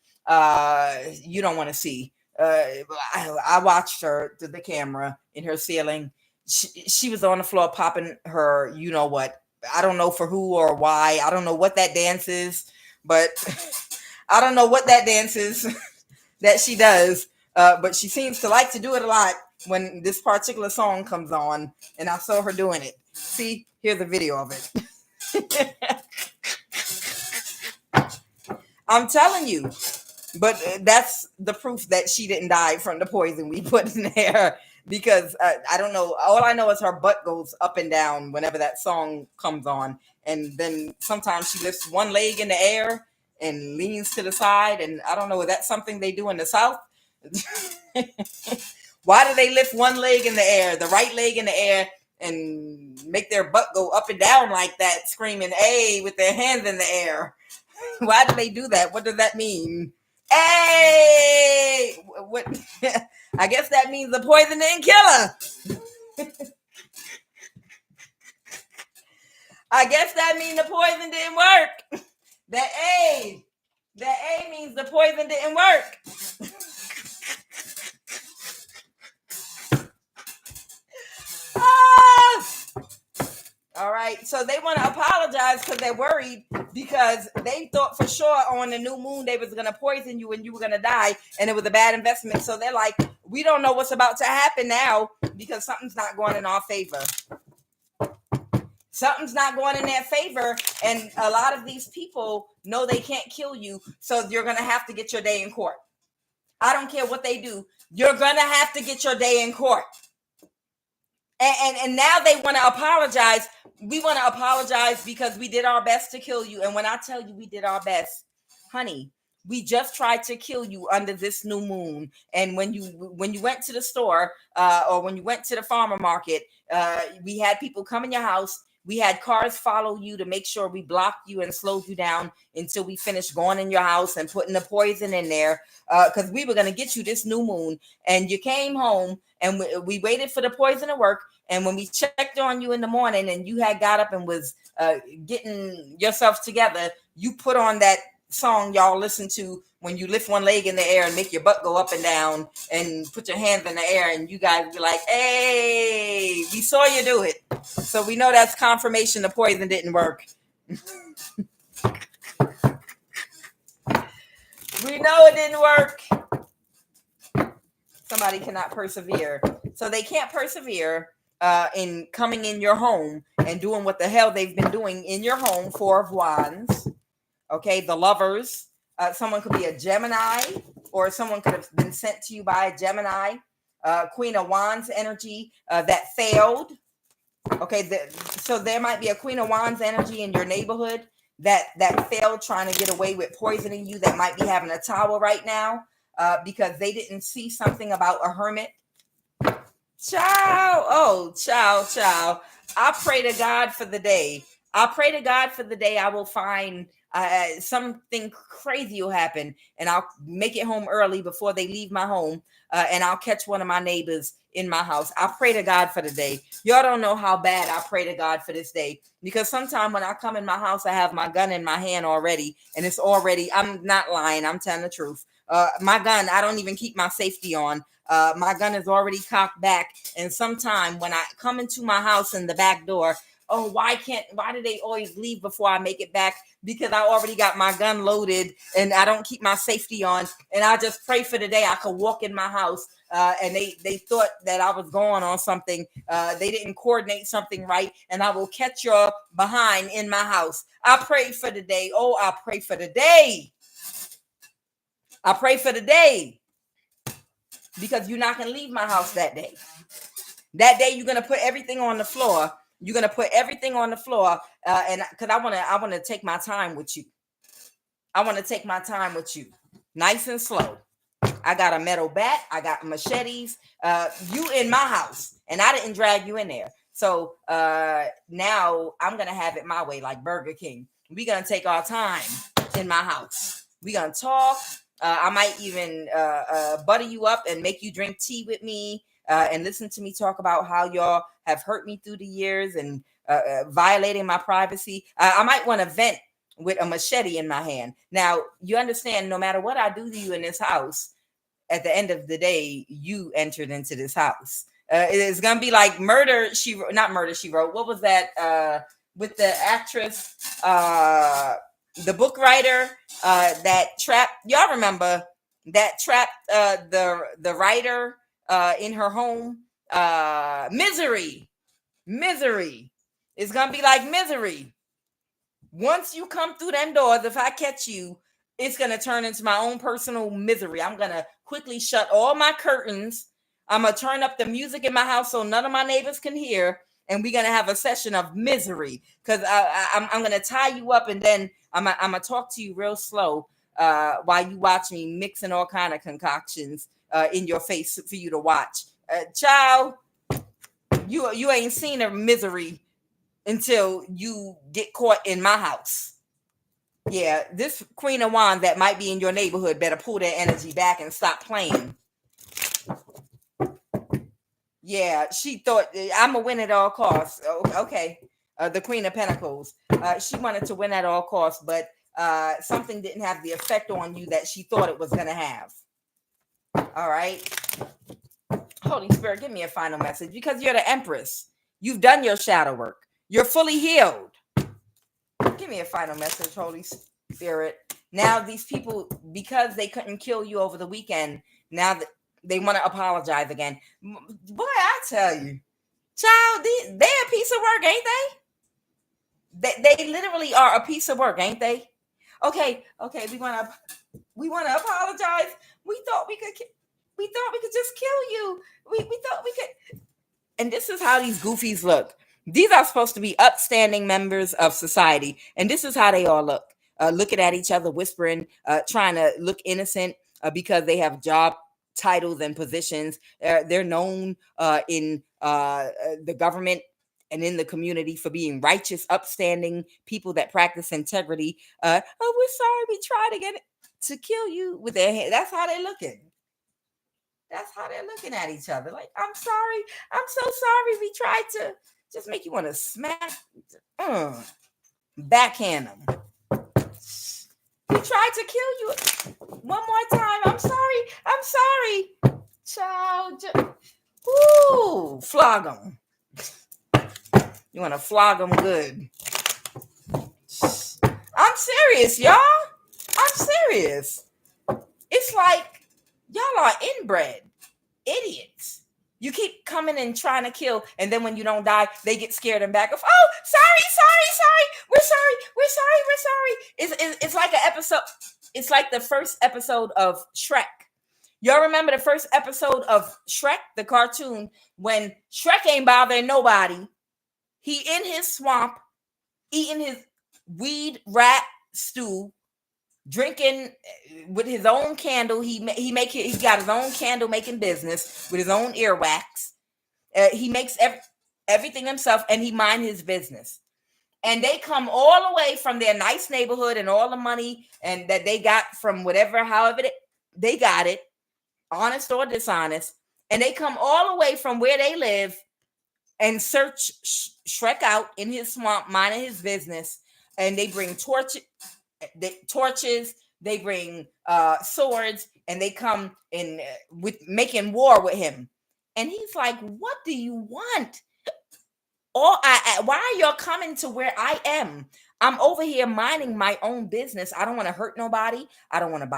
you don't want to see. I watched her to the camera in her ceiling. She was on the floor popping her, you know what? I don't know for who or why. I don't know what that dance is, but I don't know what that dance is that she does. But she seems to like to do it a lot when this particular song comes on, and I saw her doing it. See, here's a video of it. I'm telling you, but that's the proof that she didn't die from the poison we put in there, because I don't know. All I know is her butt goes up and down whenever that song comes on, and then sometimes she lifts one leg in the air and leans to the side, and I don't know, is that something they do in the South? Why do they lift one leg in the air, the right leg in the air, and make their butt go up and down like that, screaming "Hey" with their hands in the air? Why do they do that? What does that mean? Hey, what? I guess that means the poison didn't kill her. I guess that means the poison didn't work. That A means the poison didn't work. All right. So they want to apologize because they're worried because they thought for sure on the new moon they was going to poison you and you were going to die and it was a bad investment. So they're like, we don't know what's about to happen now because something's not going in our favor. Something's not going in their favor. And a lot of these people know they can't kill you. So you're going to have to get your day in court. I don't care what they do. You're going to have to get your day in court. And now they want to apologize. We want to apologize because we did our best to kill you. And when I tell you we did our best, honey, we just tried to kill you under this new moon. And when you went to the store or when you went to the farmer market, we had people come in your house. We had cars follow you to make sure we blocked you and slowed you down until we finished going in your house and putting the poison in there because we were going to get you this new moon. And you came home and we waited for the poison to work. And when we checked on you in the morning and you had got up and was getting yourself together, you put on that song y'all listen to when you lift one leg in the air and make your butt go up and down and put your hands in the air and you guys be like, hey, we saw you do it. So we know that's confirmation the poison didn't work. We know it didn't work. Somebody cannot persevere. So they can't persevere in coming in your home and doing what the hell they've been doing in your home. Four of Wands. Okay, the Lovers. Someone could be a Gemini, or someone could have been sent to you by a Gemini. Queen of Wands energy that failed. Okay, so there might be a Queen of Wands energy in your neighborhood that failed trying to get away with poisoning you, that might be having a tower right now because they didn't see something about a hermit. Ciao. I pray to God for the day. I will find something crazy will happen and I'll make it home early before they leave my home and I'll catch one of my neighbors in my house. I pray to God for the day. Y'all don't know how bad I pray to God for this day because sometimes when I come in my house, I have my gun in my hand already and it's already, I'm not lying, I'm telling the truth. My gun, I don't even keep my safety on. My gun is already cocked back. And sometime when I come into my house in the back door, why do they always leave before I make it back? Because I already got my gun loaded and I don't keep my safety on. And I just pray for the day I could walk in my house and they thought that I was going on something. They didn't coordinate something right. And I will catch your behind in my house. I pray for the day. I pray for the day. I pray for the day. Because you're not going to leave my house that day. That day, you're going to put everything on the floor. You're going to put everything on the floor. And because I want to take my time with you. I want to take my time with you. Nice and slow. I got a metal bat. I got machetes. You in my house. And I didn't drag you in there. So now I'm going to have it my way like Burger King. We're going to take our time in my house. We're going to talk. I might even butter you up and make you drink tea with me and listen to me talk about how y'all have hurt me through the years and violating my privacy. I might want to vent with a machete in my hand. Now, you understand, no matter what I do to you in this house, at the end of the day, you entered into this house. It's going to be like Murder, She Wrote. Not Murder, She Wrote. What was that with the actress? The book writer that trapped, y'all remember that trapped the writer in her home. Misery. It's gonna be like Misery. Once you come through them doors, if I catch you, it's gonna turn into my own personal misery. I'm gonna quickly shut all my curtains. I'm gonna turn up the music in my house so none of my neighbors can hear. And we're gonna have a session of misery because I'm gonna tie you up and then I'm gonna talk to you real slow while you watch me mixing all kind of concoctions in your face for you to watch. Child, you ain't seen a misery until you get caught in my house. Yeah, this Queen of Wands that might be in your neighborhood better pull their energy back and stop playing. Yeah, she thought I'm gonna win at all costs. Okay, the Queen of Pentacles. She wanted to win at all costs, but something didn't have the effect on you that she thought it was gonna have. All right, Holy Spirit, give me a final message because you're the Empress. You've done your shadow work. You're fully healed. Give me a final message, Holy Spirit. Now these people, because they couldn't kill you over the weekend, now that they want to apologize again. Boy, I tell you, child, they a piece of work, ain't they? They literally are a piece of work, ain't they? Okay, we want to apologize. We thought we could just kill you. We thought we could. And this is how these goofies look. These are supposed to be upstanding members of society, and this is how they all look. Looking at each other, whispering, trying to look innocent because they have job titles and positions. They're known in the government and in the community for being righteous, upstanding people that practice integrity. Oh, we're sorry, we tried to get to kill you with their hand. That's how they're looking. That's how they're looking at each other. Like, I'm sorry. I'm so sorry. We tried to just make you want to smack, backhand them. We tried to kill you one more time. I'm sorry. I'm sorry. Child. Ooh, flog them. You want to flog them good. I'm serious, y'all. I'm serious. It's like y'all are inbred idiots. You keep coming and trying to kill, and then when you don't die, they get scared and back off. Oh, sorry. We're sorry. It's like an episode. It's like the first episode of Shrek. Y'all remember the first episode of Shrek, the cartoon, when Shrek ain't bothering nobody. He in his swamp, eating his weed rat stew, drinking with his own candle. He got his own candle making business with his own earwax. He makes everything himself, and he mind his business. And they come all the way from their nice neighborhood and all the money and that they got from whatever, however they got it, honest or dishonest. And they come all the way from where they live and search Shrek out in his swamp, minding his business. And they bring torches, they bring swords, and they come in with making war with him. And he's like, what do you want? Why are y'all coming to where I am? I'm over here minding my own business. I don't want to hurt nobody. I don't want to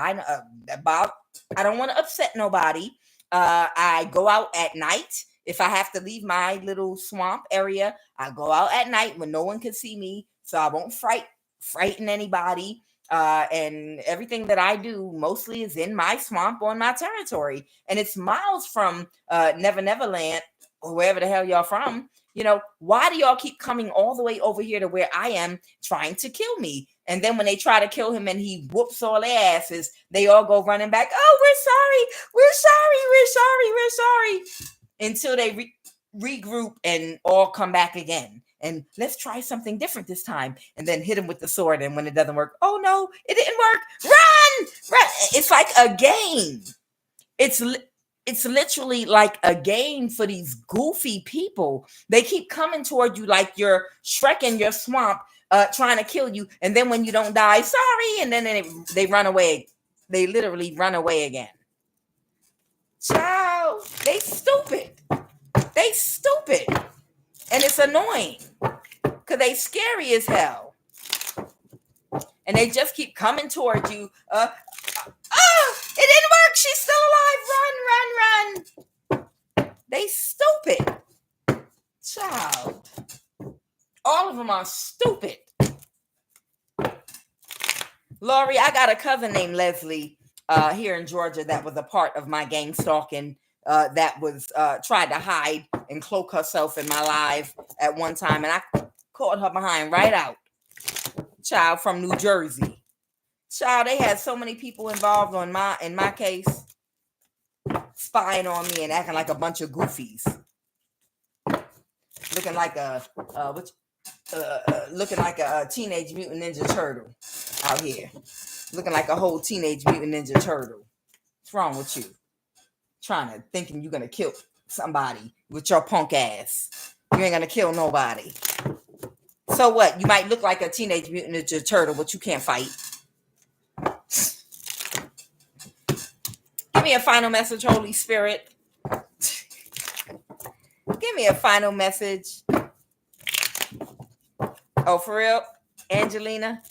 I don't want to upset nobody. I go out at night. If I have to leave my little swamp area, I go out at night when no one can see me, so I won't frighten anybody. And everything that I do mostly is in my swamp on my territory, and it's miles from Never Land or wherever the hell y'all from. You know, why do y'all keep coming all the way over here to where I am trying to kill me? And then when they try to kill him and he whoops all their asses, they all go running back. Oh, we're sorry. Until they regroup and all come back again. And let's try something different this time. And then hit him with the sword. And when it doesn't work, oh no, it didn't work. Run! It's like a game. It's literally like a game for these goofy people. They keep coming toward you like you're Shrek in your swamp, trying to kill you. And then when you don't die, sorry. And then they run away. They literally run away again. Child, they stupid. And it's annoying because they scary as hell. And they just keep coming toward you. It didn't work. She's still alive. Run. They stupid. Child. All of them are stupid. Lori, I got a cousin named Leslie here in Georgia that was a part of my gang stalking. That was tried to hide and cloak herself in my life at one time, and I caught her behind right out. Child, from New Jersey. Child, they had so many people involved in my case, spying on me and acting like a bunch of goofies, looking like a Teenage Mutant Ninja Turtle out here, looking like a whole Teenage Mutant Ninja Turtle. What's wrong with you? Thinking you're gonna kill somebody with your punk ass. You ain't gonna kill nobody. So what? You might look like a Teenage Mutant Ninja Turtle, but you can't fight. Give me a final message, Holy Spirit. Give me a final message. Oh, for real, Angelina?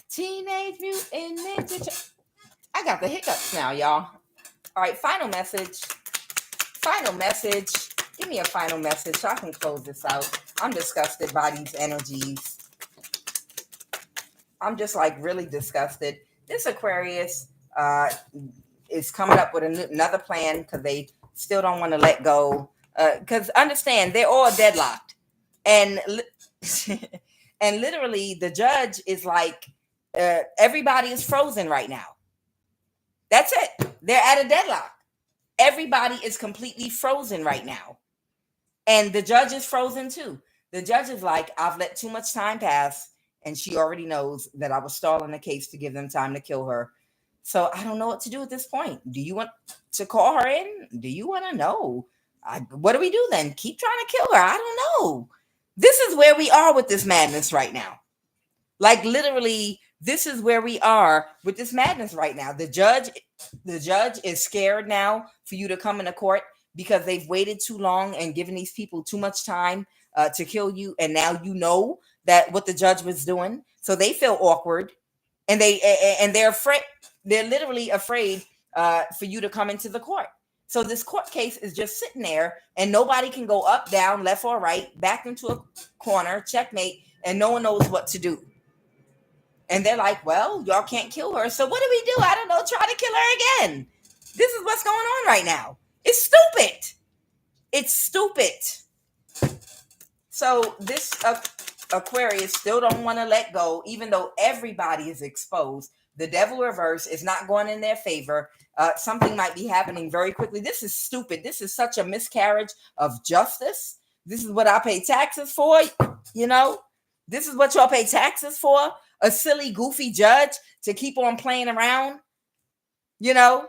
Teenage Mutant Ninja I got the hiccups now, y'all. All right, final message. Final message. Give me a final message so I can close this out. I'm disgusted by these energies. I'm just like really disgusted. This Aquarius is coming up with another plan because they still don't want to let go. Because understand, they're all deadlocked. And and literally the judge is like, everybody is frozen right now. That's it. They're at a deadlock. Everybody is completely frozen right now. And the judge is frozen too. The judge is like, I've let too much time pass, and she already knows that I was stalling the case to give them time to kill her. So I don't know what to do at this point. Do you want to call her in? Do you want to know? What do we do then? Keep trying to kill her? I don't know. This is where we are with this madness right now. Like literally, this is where we are with this madness right now. The judge is scared now for you to come into court because they've waited too long and given these people too much time to kill you. And now you know that what the judge was doing. So they feel awkward, and they're afraid. They're literally afraid for you to come into the court. So this court case is just sitting there, and nobody can go up, down, left, or right, back into a corner, checkmate, and no one knows what to do. And they're like, well, y'all can't kill her. So what do we do? I don't know. Try to kill her again. This is what's going on right now. It's stupid. It's stupid. So this Aquarius still don't want to let go, even though everybody is exposed. The devil reverse is not going in their favor. Something might be happening very quickly. This is stupid. This is such a miscarriage of justice. This is what I pay taxes for. You know, this is what y'all pay taxes for. A silly, goofy judge to keep on playing around. You know,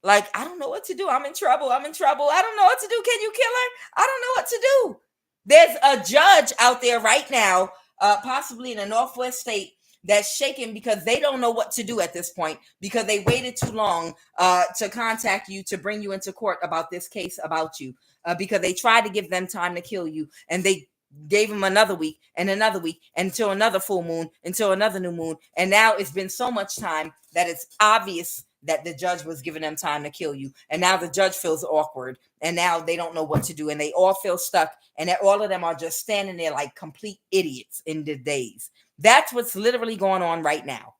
like, I don't know what to do. I'm in trouble. I don't know what to do. Can you kill her? I don't know what to do. There's a judge out there right now, possibly in a Northwest state, that's shaking because they don't know what to do at this point because they waited too long to contact you to bring you into court about this case about you because they tried to give them time to kill you, and they gave them another week until another full moon, until another new moon. And now it's been so much time that it's obvious that the judge was giving them time to kill you. And now the judge feels awkward, and now they don't know what to do, and they all feel stuck, and all of them are just standing there like complete idiots in the days. That's what's literally going on right now.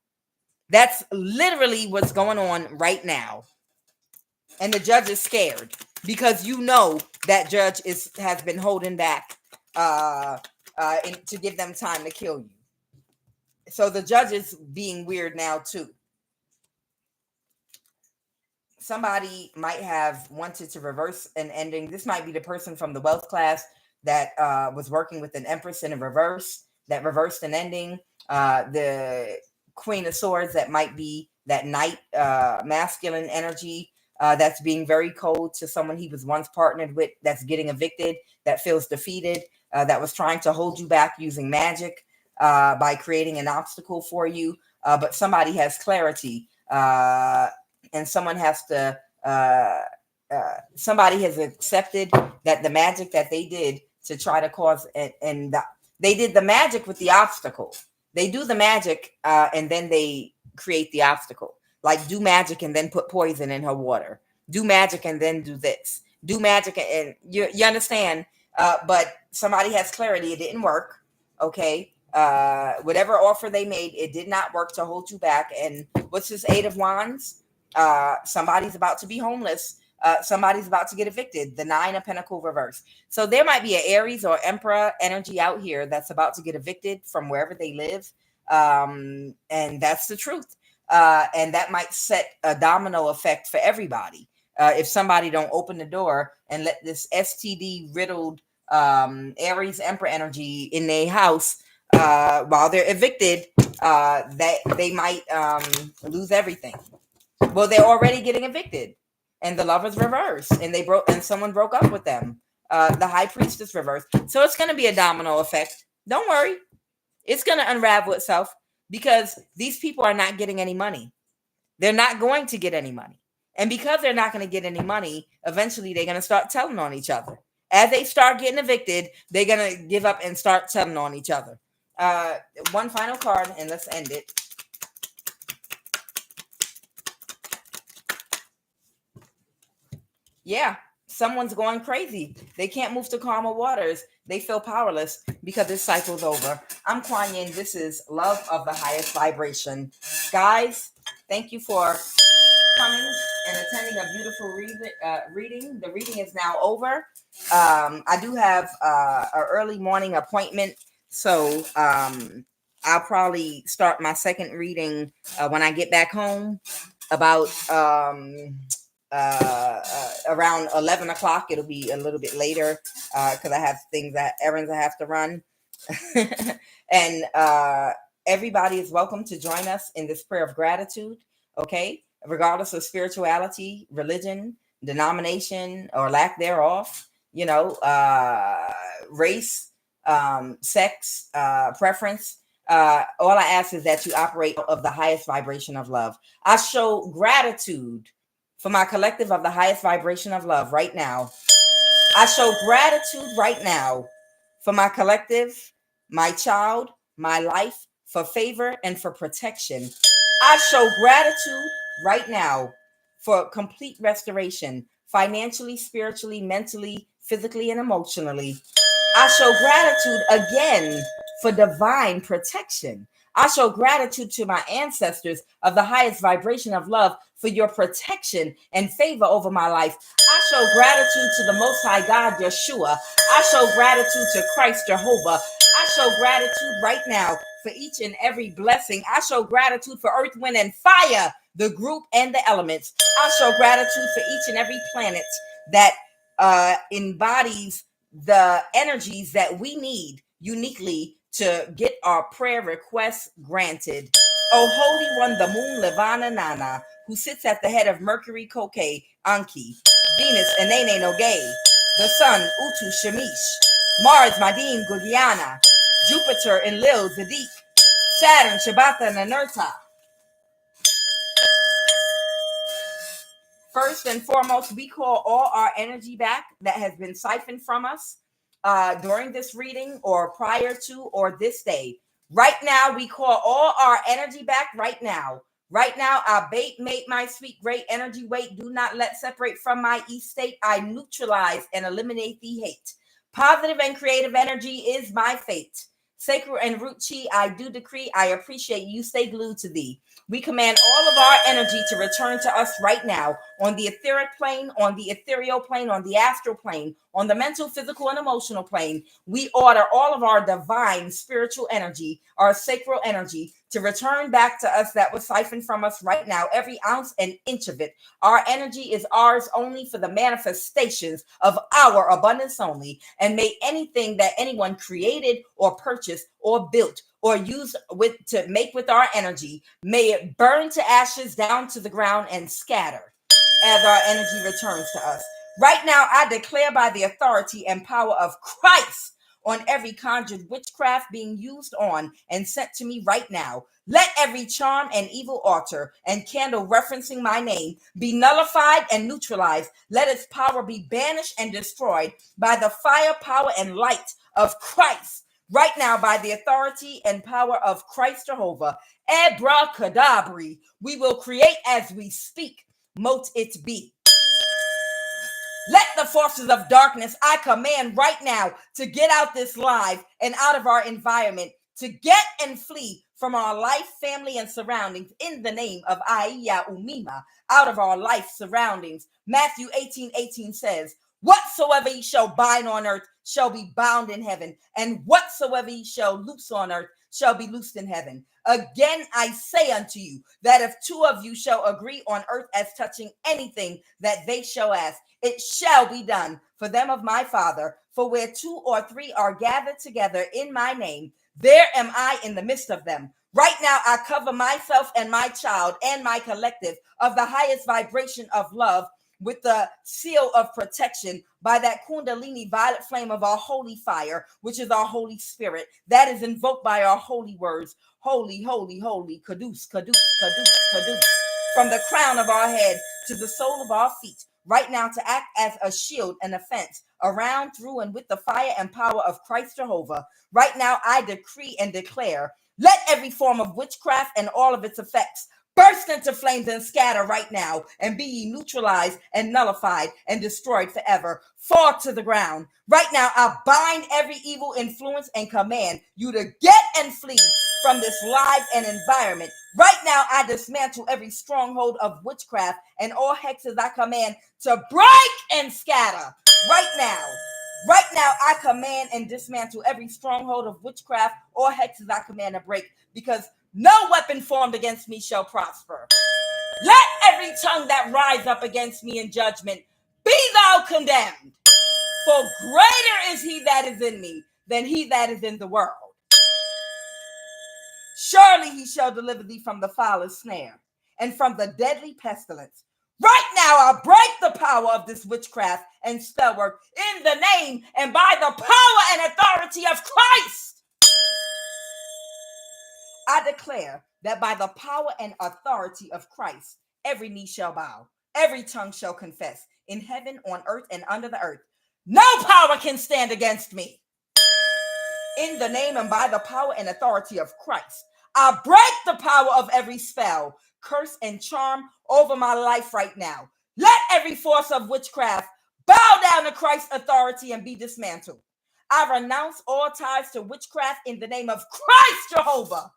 That's literally what's going on right now. And the judge is scared because you know that judge has been holding back to give them time to kill you. So the judge is being weird now too. Somebody might have wanted to reverse an ending. This might be the person from the wealth class that was working with an empress in a reverse that reversed an ending. The Queen of Swords, that might be that knight masculine energy that's being very cold to someone he was once partnered with, that's getting evicted, that feels defeated, that was trying to hold you back using magic by creating an obstacle for you. But somebody has clarity, and someone has to, somebody has accepted that the magic that they did to try to cause, they did the magic with the obstacle. They do the magic and then they create the obstacle. Like, do magic and then put poison in her water. Do magic and then do this. Do magic and you understand. But somebody has clarity. It didn't work. Okay. Whatever offer they made, it did not work to hold you back. And what's this Eight of Wands? Somebody's about to be homeless. Somebody's about to get evicted. The Nine of Pentacles reverse. So there might be an Aries or Emperor energy out here that's about to get evicted from wherever they live. And that's the truth. And that might set a domino effect for everybody. If somebody don't open the door and let this STD riddled Aries Emperor energy in their house while they're evicted, that they might lose everything. Well, they're already getting evicted, and the Lovers reversed, and someone broke up with them. The High Priestess reversed. So it's going to be a domino effect. Don't worry. It's going to unravel itself because these people are not getting any money. They're not going to get any money. And because they're not going to get any money, eventually they're going to start telling on each other. As they start getting evicted, they're going to give up and start telling on each other. One final card, and let's end it. Yeah, someone's going crazy. They can't move to calmer waters. They feel powerless because this cycle's over. I'm Kuan Yin. This is Love of the Highest Vibration. Guys, thank you for coming and attending a beautiful reading. The reading is now over. I do have an early morning appointment, so I'll probably start my second reading when I get back home about around 11 o'clock. It'll be a little bit later because I have errands I have to run. And everybody is welcome to join us in this prayer of gratitude, okay? Regardless of spirituality, religion, denomination, or lack thereof, race, sex, preference. All I ask is that you operate of the highest vibration of love. I show gratitude for my collective of the highest vibration of love right now. I show gratitude right now for my collective, my child, my life, for favor and for protection. I show gratitude right now for complete restoration, financially, spiritually, mentally, physically, and emotionally. I show gratitude again for divine protection. I show gratitude to my ancestors of the highest vibration of love for your protection and favor over my life. I show gratitude to the Most High God, Yeshua. I show gratitude to Christ, Jehovah. I show gratitude right now for each and every blessing. I show gratitude for earth, wind, and fire, the group and the elements. I show gratitude for each and every planet that embodies the energies that we need uniquely to get our prayer requests granted. O Holy One, the Moon, Levana Nana, who sits at the head of Mercury, Kokei, Anki, Venus, Enene Nogay, the Sun, Utu, Shemish, Mars, Madim, Gudiana, Jupiter, Enlil, Zadik, Saturn, Shabbatha, and Anerta. First and foremost, we call all our energy back that has been siphoned from us during this reading or prior to or this day. Right now, we call all our energy back right now. Right now, I bait, mate, my sweet, great energy weight. Do not let separate from my estate. I neutralize and eliminate the hate. Positive and creative energy is my fate. Sacred and root chi, I do decree. I appreciate you. Stay glued to thee. We command all of our energy to return to us right now on the etheric plane, on the ethereal plane, on the astral plane, on the mental, physical, and emotional plane. We order all of our divine spiritual energy, our sacral energy, to return back to us that was siphoned from us right now, every ounce and inch of it. Our energy is ours only for the manifestations of our abundance only. And may anything that anyone created or purchased or built or used to make with our energy, may it burn to ashes down to the ground and scatter as our energy returns to us. Right now, I declare by the authority and power of Christ on every conjured witchcraft being used on and sent to me right now. Let every charm and evil altar and candle referencing my name be nullified and neutralized. Let its power be banished and destroyed by the fire, power, and light of Christ. Right now, by the authority and power of Christ Jehovah, abracadabra, we will create as we speak. Mote it be. Let the forces of darkness, I command right now to get out this live and out of our environment, to get and flee from our life, family, and surroundings in the name of Aiya Umima, out of our life surroundings. Matthew 18:18 says, whatsoever ye shall bind on earth shall be bound in heaven, and whatsoever ye shall loose on earth shall be loosed in heaven. Again, I say unto you that if two of you shall agree on earth as touching anything that they shall ask, it shall be done for them of my Father. For where two or three are gathered together in my name, there am I in the midst of them. Right now, I cover myself and my child and my collective of the highest vibration of love with the seal of protection by that kundalini violet flame of our holy fire, which is our Holy Spirit, that is invoked by our holy words. Holy, holy, holy, Kadus, Kadus, Kadus, Kadus. from the crown of our head to the sole of our feet, right now to act as a shield and a fence around, through, and with the fire and power of Christ Jehovah. Right now, I decree and declare, let every form of witchcraft and all of its effects burst into flames and scatter right now, and be ye neutralized and nullified and destroyed forever. Fall to the ground. Right now, I bind every evil influence and command you to get and flee from this life and environment. Right now, I dismantle every stronghold of witchcraft and all hexes I command to break and scatter. Right now, I command and dismantle every stronghold of witchcraft or hexes I command to break, because no weapon formed against me shall prosper. Let every tongue that rise up against me in judgment be thou condemned. For greater is he that is in me than he that is in the world. Surely he shall deliver thee from the foulest snare and from the deadly pestilence. Right now, I break the power of this witchcraft and spell work in the name and by the power and authority of Christ. I declare that by the power and authority of Christ, every knee shall bow, every tongue shall confess, in heaven, on earth, and under the earth. No power can stand against me. In the name and by the power and authority of Christ, I break the power of every spell, curse, and charm over my life right now. Let every force of witchcraft bow down to Christ's authority and be dismantled. I renounce all ties to witchcraft in the name of Christ Jehovah.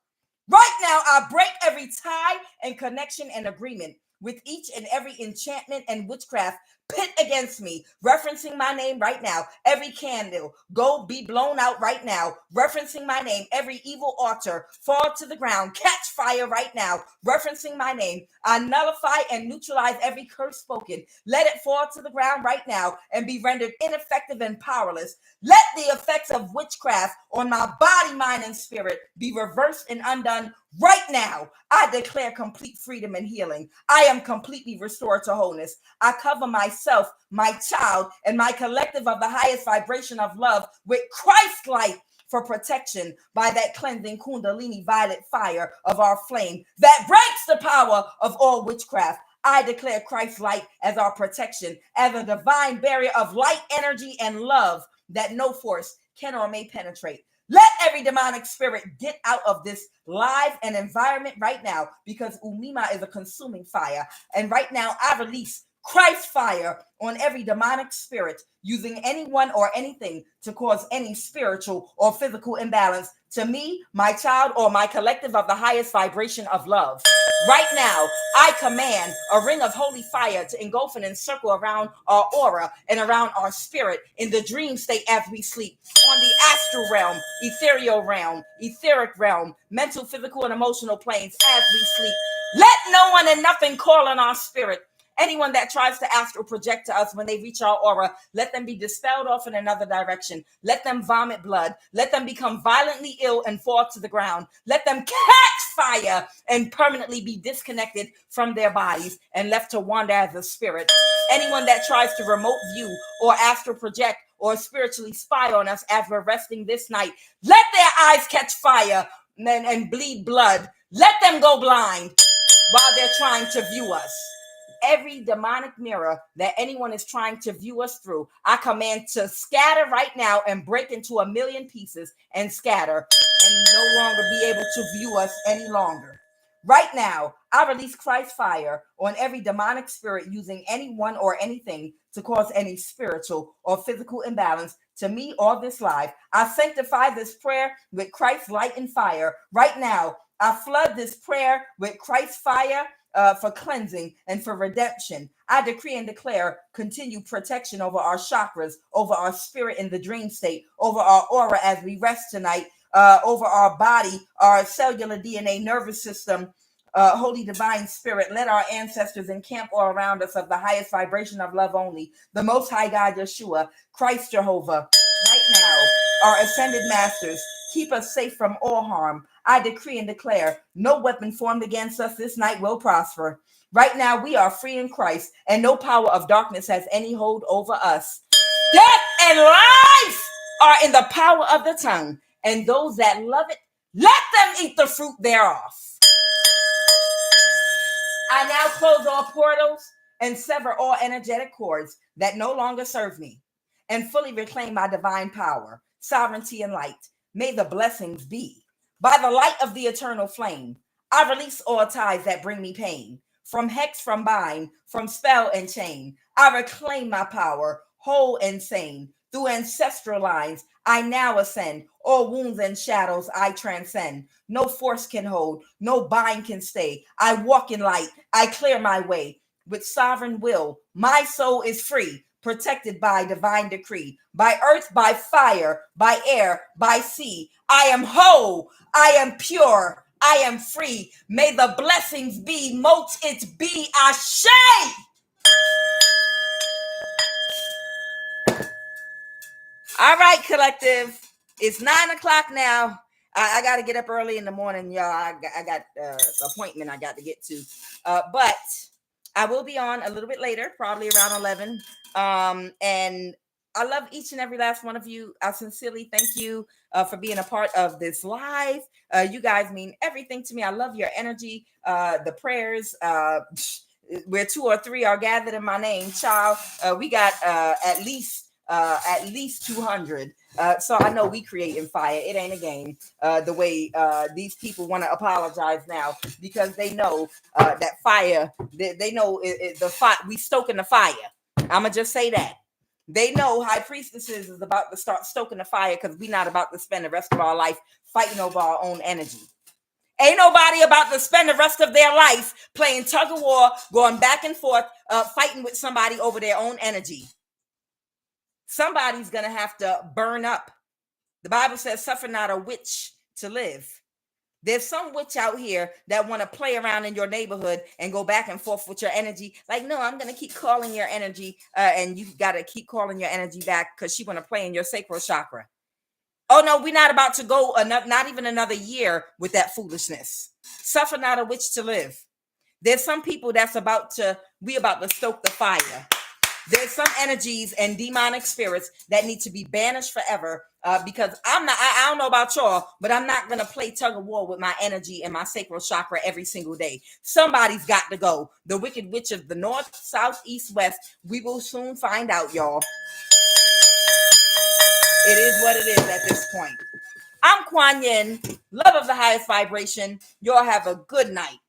Right now, I break every tie and connection and agreement with each and every enchantment and witchcraft pit against me, referencing my name right now. Every candle go be blown out right now, referencing my name. Every evil altar fall to the ground, catch fire right now, referencing my name. I nullify and neutralize every curse spoken. Let it fall to the ground right now and be rendered ineffective and powerless. Let the effects of witchcraft on my body, mind, and spirit be reversed and undone right now. I declare complete freedom and healing. I am completely restored to wholeness. I cover myself, my child, and my collective of the highest vibration of love with Christ light for protection by that cleansing Kundalini violet fire of our flame that breaks the power of all witchcraft. I declare Christ's light as our protection, as a divine barrier of light, energy, and love that no force can or may penetrate. Let every demonic spirit get out of this live and environment right now, because Umima is a consuming fire. And right now, I release Christ fire on every demonic spirit using anyone or anything to cause any spiritual or physical imbalance to me, my child, or my collective of the highest vibration of love. Right now, I command a ring of holy fire to engulf and encircle around our aura and around our spirit in the dream state as we sleep, on the astral realm, ethereal realm, etheric realm, mental, physical, and emotional planes as we sleep. Let no one and nothing call on our spirit. Anyone that tries to astral project to us when they reach our aura, let them be dispelled off in another direction. Let them vomit blood. Let them become violently ill and fall to the ground. Let them catch fire and permanently be disconnected from their bodies and left to wander as a spirit. Anyone that tries to remote view or astral project or spiritually spy on us as we're resting this night, let their eyes catch fire and bleed blood. Let them go blind while they're trying to view us. Every demonic mirror that anyone is trying to view us through, I command to scatter right now and break into a million pieces and scatter and no longer be able to view us any longer. Right now, I release Christ's fire on every demonic spirit using anyone or anything to cause any spiritual or physical imbalance to me or this life. I sanctify this prayer with Christ's light and fire. Right now, I flood this prayer with Christ's fire for cleansing and for redemption. I decree and declare continued protection over our chakras, over our spirit in the dream state, over our aura as we rest tonight, over our body, our cellular DNA, nervous system, Holy Divine Spirit. Let our ancestors encamp all around us of the highest vibration of love only, the Most High God Yeshua, Christ Jehovah. Right now, our ascended masters, keep us safe from all harm. I decree and declare no weapon formed against us this night will prosper. Right now, we are free in Christ, and no power of darkness has any hold over us. Death and life are in the power of the tongue, and those that love it, let them eat the fruit thereof. I now close all portals and sever all energetic cords that no longer serve me, and fully reclaim my divine power, sovereignty, and light. May the blessings be. By the light of the eternal flame, I release all ties that bring me pain. From hex, from bind, from spell and chain, I reclaim my power, whole and sane. Through ancestral lines, I now ascend. All wounds and shadows I transcend. No force can hold, no bind can stay. I walk in light, I clear my way. With sovereign will, my soul is free, protected by divine decree. By earth, by fire, by air, by sea. I am whole, I am pure, I am free. May the blessings be, mote it be, Ashe. All right, collective. It's 9:00 now. I got to get up early in the morning, y'all. I got appointment I got to get to. But I will be on a little bit later, probably around 11. And I love each and every last one of you. I sincerely thank you for being a part of this live. You guys mean everything to me. I love your energy, the prayers. Where 2 or 3 are gathered in my name, child. We got at least 200. So I know we creating fire. It ain't a game. The way these people want to apologize now because they know that fire. They know the fire. We stoking the fire. I'ma just say that. They know high priestesses is about to start stoking the fire because we're not about to spend the rest of our life fighting over our own energy. Ain't nobody about to spend the rest of their life playing tug of war, going back and forth, fighting with somebody over their own energy. Somebody's going to have to burn up. The Bible says, suffer not a witch to live. There's some witch out here that want to play around in your neighborhood and go back and forth with your energy. Like, no, I'm going to keep calling your energy, and you got to keep calling your energy back because she want to play in your sacral chakra. Oh, no, we're not about to go not even another year with that foolishness. Suffer not a witch to live. There's some people that's about to stoke the fire. There's some energies and demonic spirits that need to be banished forever because I don't know about y'all, but I'm not going to play tug of war with my energy and my sacral chakra every single day. Somebody's got to go. The wicked witch of the north, south, east, west. We will soon find out, y'all. It is what it is at this point. I'm Quan Yin, love of the highest vibration. Y'all have a good night.